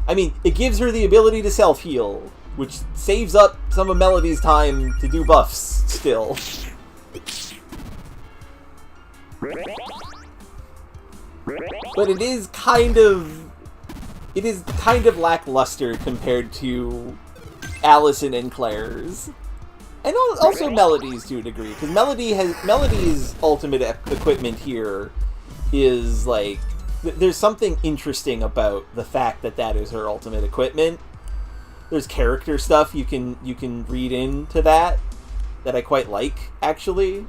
I mean, it gives her the ability to self-heal, which saves up some of Melody's time to do buffs still. But it is kind of lackluster compared to Allison and Claire's. And also Melody's to a degree, because Melody's ultimate equipment here is, like, there's something interesting about the fact that is her ultimate equipment. There's character stuff you can read into that I quite like, actually.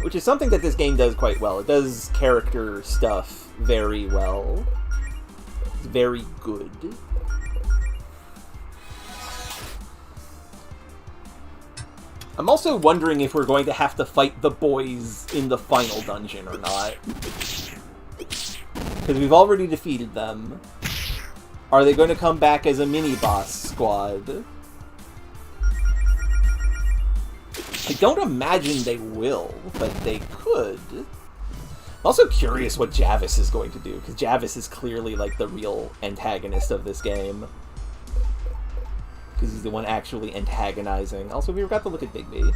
Which is something that this game does quite well. It does character stuff very well. It's very good. I'm also wondering if we're going to have to fight the boys in the final dungeon or not. Because we've already defeated them. Are they going to come back as a mini-boss squad? I don't imagine they will, but they could. I'm also curious what Javis is going to do, because Javis is clearly, like, the real antagonist of this game. Because he's the one actually antagonizing. Also, we forgot to look at Bigby.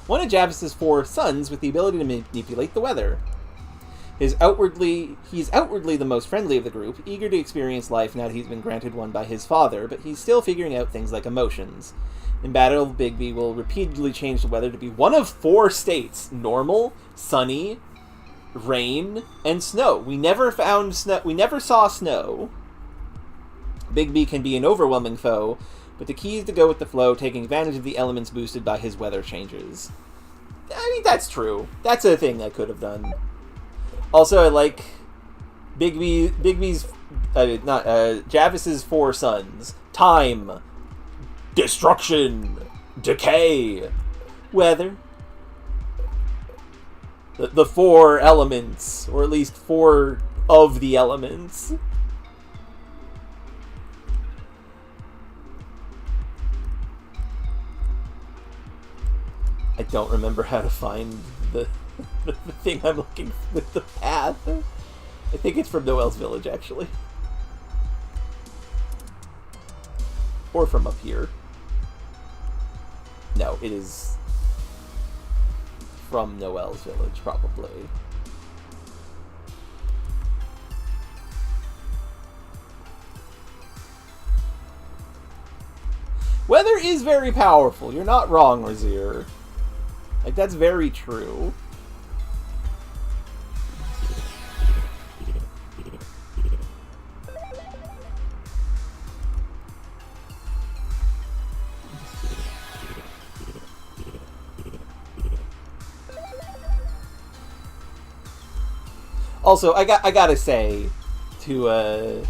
One of Javis's 4 sons with the ability to manipulate the weather. He's outwardly the most friendly of the group, eager to experience life now that he's been granted one by his father, but he's still figuring out things like emotions. In battle, Bigby will repeatedly change the weather to be one of 4 states: normal, sunny, rain, and snow. We never found snow. We never saw snow. Bigby can be an overwhelming foe, but the key is to go with the flow, taking advantage of the elements boosted by his weather changes. I mean, that's true. That's a thing I could have done. Also, I like Javis's 4 sons. Time, destruction, decay, weather. The 4 elements, or at least 4 of the elements. I don't remember how to find the thing I'm looking with the path. I think it's from Noelle's village, actually. Or from up here. No, it is from Noelle's village, probably. Weather is very powerful. You're not wrong, Razir. Like, that's very true. Also, I gotta say, to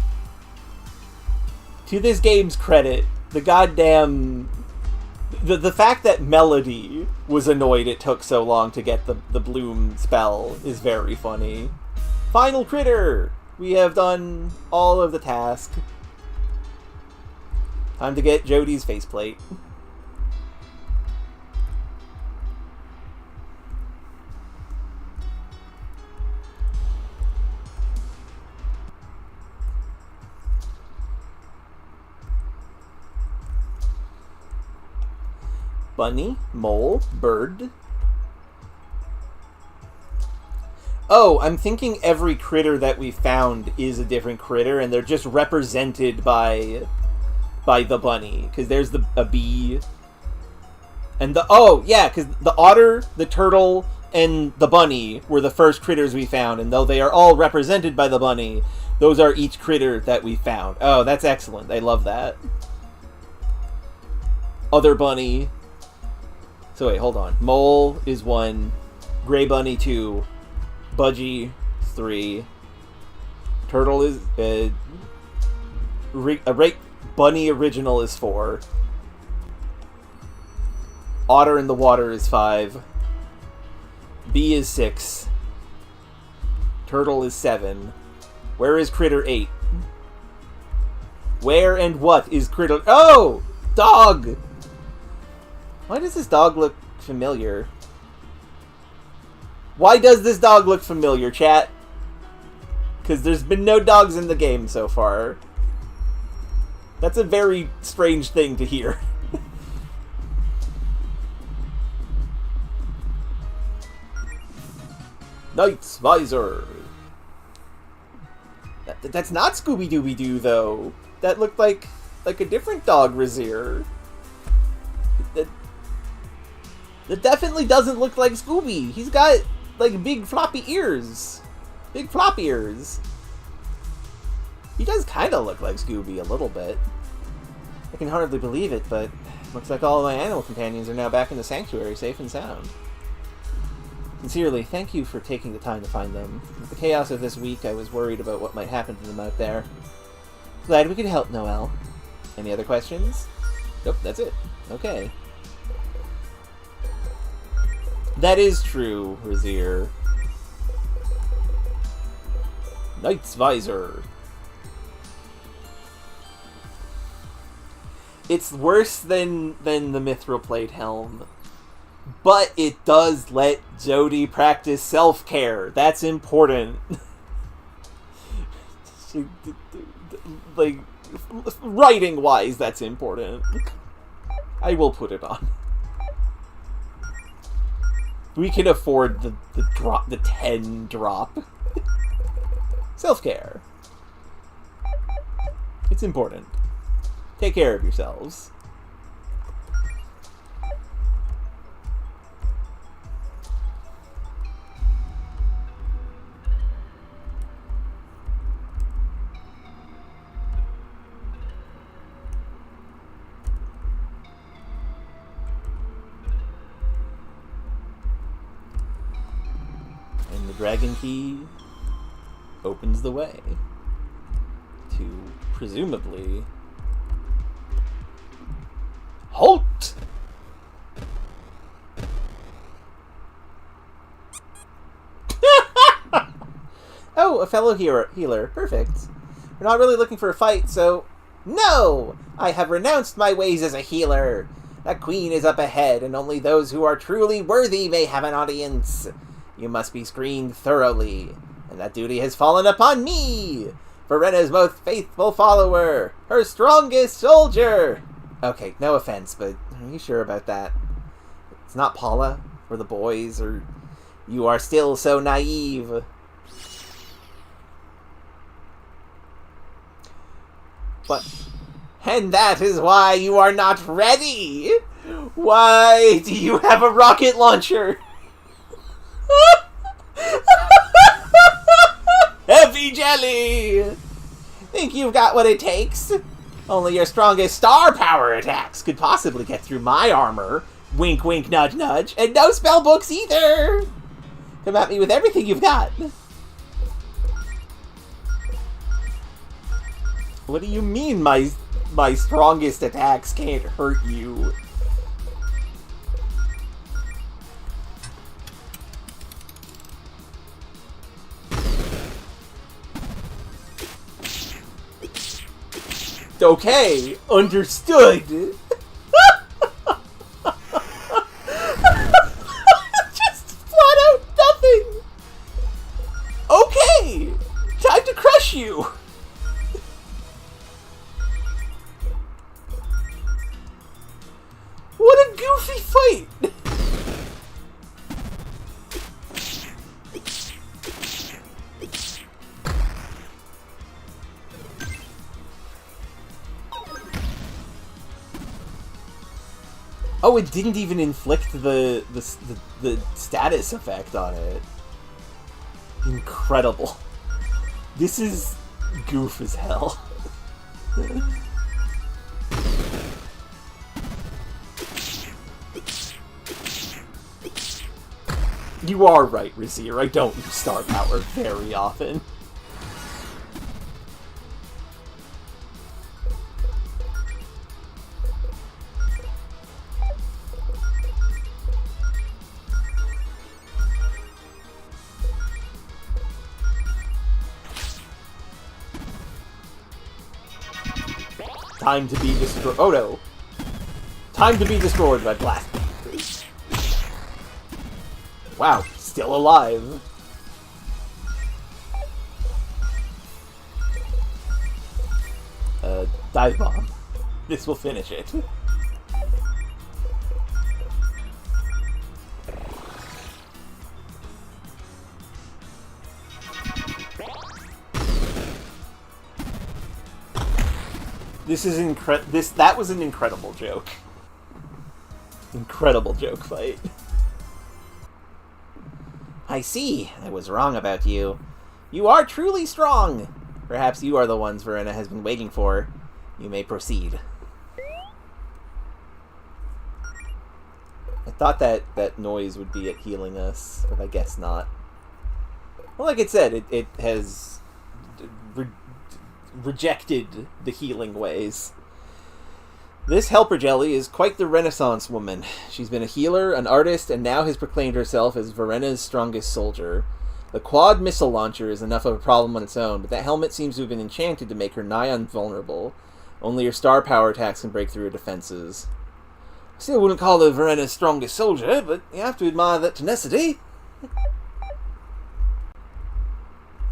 this game's credit, the goddamn... The fact that Melody was annoyed it took so long to get the bloom spell is very funny. Final critter! We have done all of the task. Time to get Jodi's faceplate. Bunny, mole, bird. Oh, I'm thinking every critter that we found is a different critter, and they're just represented by the bunny. Because there's a bee, And because the otter, the turtle, and the bunny were the first critters we found, and though they are all represented by the bunny, those are each critter that we found. Oh, that's excellent. I love that. Other bunny. So wait, hold on. Mole is 1, gray bunny 2, budgie 3, turtle is bunny original is 4, otter in the water is 5, bee is 6, turtle is 7. Where is critter 8? Where and what is critter... Oh! Dog! Why does this dog look familiar? Why does this dog look familiar, chat? Because there's been no dogs in the game so far. That's a very strange thing to hear. Knight's Visor. That's not Scooby-Dooby-Doo, though. That looked like a different dog, Razier. That definitely doesn't look like Scooby. He's got, like, big floppy ears. Big flop ears. He does kind of look like Scooby a little bit. I can hardly believe it, but looks like all of my animal companions are now back in the sanctuary, safe and sound. Sincerely, thank you for taking the time to find them. With the chaos of this week, I was worried about what might happen to them out there. Glad we could help, Noelle. Any other questions? Nope, that's it. Okay. That is true, Razier. Knight's Visor. It's worse than the Mithril Plate Helm, but it does let Zodi practice self-care. That's important. Like, writing-wise, that's important. I will put it on. We can afford the 10 drop. Self-care. It's important. Take care of yourselves. And the dragon key opens the way to, presumably, halt! Oh, a fellow healer. Perfect. We're not really looking for a fight, so... No! I have renounced my ways as a healer. That queen is up ahead, and only those who are truly worthy may have an audience. You must be screened thoroughly, and that duty has fallen upon me! Verena's most faithful follower! Her strongest soldier! Okay, no offense, but are you sure about that? It's not Paula, or the boys, or... You are still so naive. But... And that is why you are not ready! Why do you have a rocket launcher? Heavy jelly! Think you've got what it takes? Only your strongest star power attacks could possibly get through my armor. Wink, wink, nudge, nudge. And no spell books either! Come at me with everything you've got. What do you mean my strongest attacks can't hurt you? Okay, understood. Just flat out nothing. Okay, time to crush you. What a goofy fight. Oh, it didn't even inflict the status effect on it. Incredible. This is goof as hell. You are right, Razir. I don't use star power very often. Time to be destroyed. Oh no. Time to be destroyed by blast. Wow, still alive. Dive bomb. This will finish it. This is that was an incredible joke. Incredible joke fight. I see. I was wrong about you. You are truly strong. Perhaps you are the ones Verena has been waiting for. You may proceed. I thought that noise would be it healing us, but I guess not. Well, like it said, it has rejected the healing ways. This helper jelly is quite the Renaissance woman. She's been a healer, an artist, and now has proclaimed herself as Verena's strongest soldier. The quad missile launcher is enough of a problem on its own, but that helmet seems to have been enchanted to make her nigh invulnerable. Only her star power attacks can break through her defenses. I still wouldn't call her Verena's strongest soldier, but you have to admire that tenacity.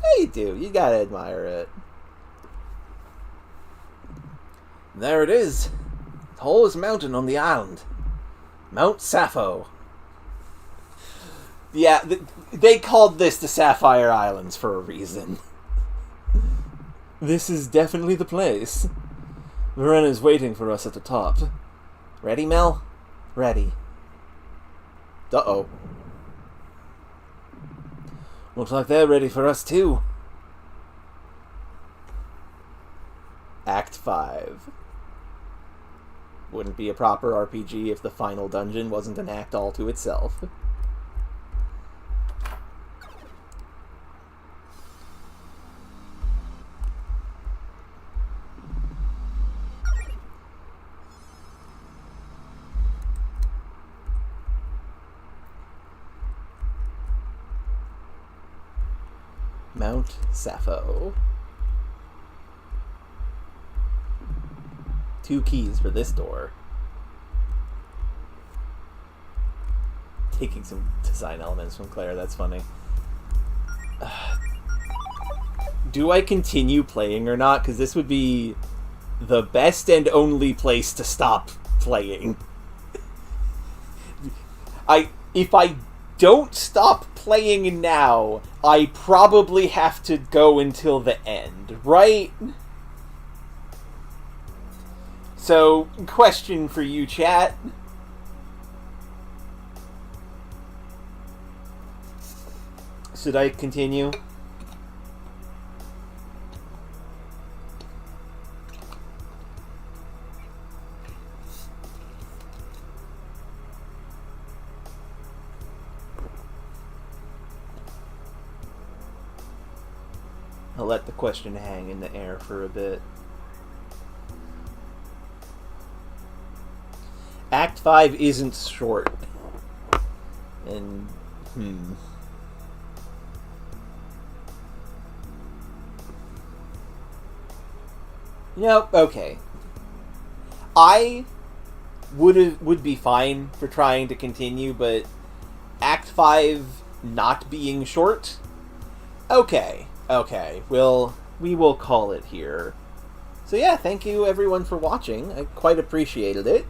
Yeah, you do. You gotta admire it. There it is. The tallest mountain on the island. Mount Sappho. Yeah, they called this the Sapphire Islands for a reason. This is definitely the place. Verena's waiting for us at the top. Ready, Mel? Ready. Uh-oh. Looks like they're ready for us, too. Act 5. Wouldn't be a proper RPG if the final dungeon wasn't an act all to itself. Mount Sappho. 2 keys for this door. Taking some design elements from Claire, that's funny. Do I continue playing or not? Because this would be the best and only place to stop playing. If I don't stop playing now, I probably have to go until the end, right? So, question for you, chat. Should I continue? I'll let the question hang in the air for a bit. Act 5 isn't short. And, Nope, okay. I would be fine for trying to continue, but Act 5 not being short? Okay. We will call it here. So yeah, thank you everyone for watching. I quite appreciated it.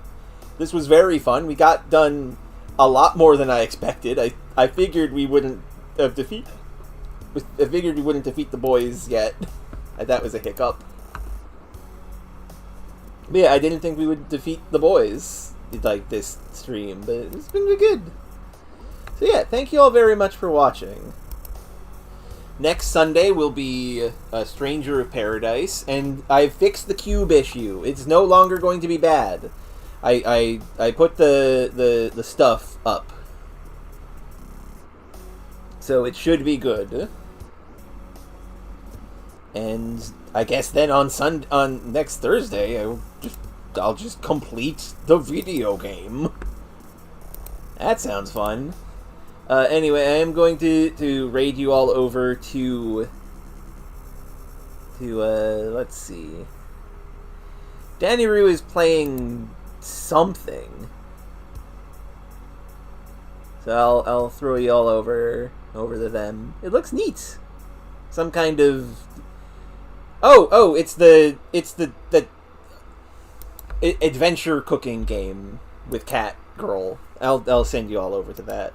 This was very fun. We got done a lot more than I expected. I figured we wouldn't defeat the boys yet. That was a hiccup. But yeah, I didn't think we would defeat the boys. like this stream, but it's been good. So yeah, thank you all very much for watching. Next Sunday will be a Stranger of Paradise, and I've fixed the cube issue. It's no longer going to be bad. I put the stuff up, so it should be good. And I guess then on next Thursday, I'll just complete the video game. That sounds fun. Anyway, I am going to raid you all over to let's see. Danny Rue is playing something. So I'll throw you all over to them. It looks neat. Some kind of it's the adventure cooking game with cat girl. I'll send you all over to that.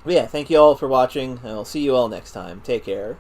But yeah, thank you all for watching, and I'll see you all next time. Take care.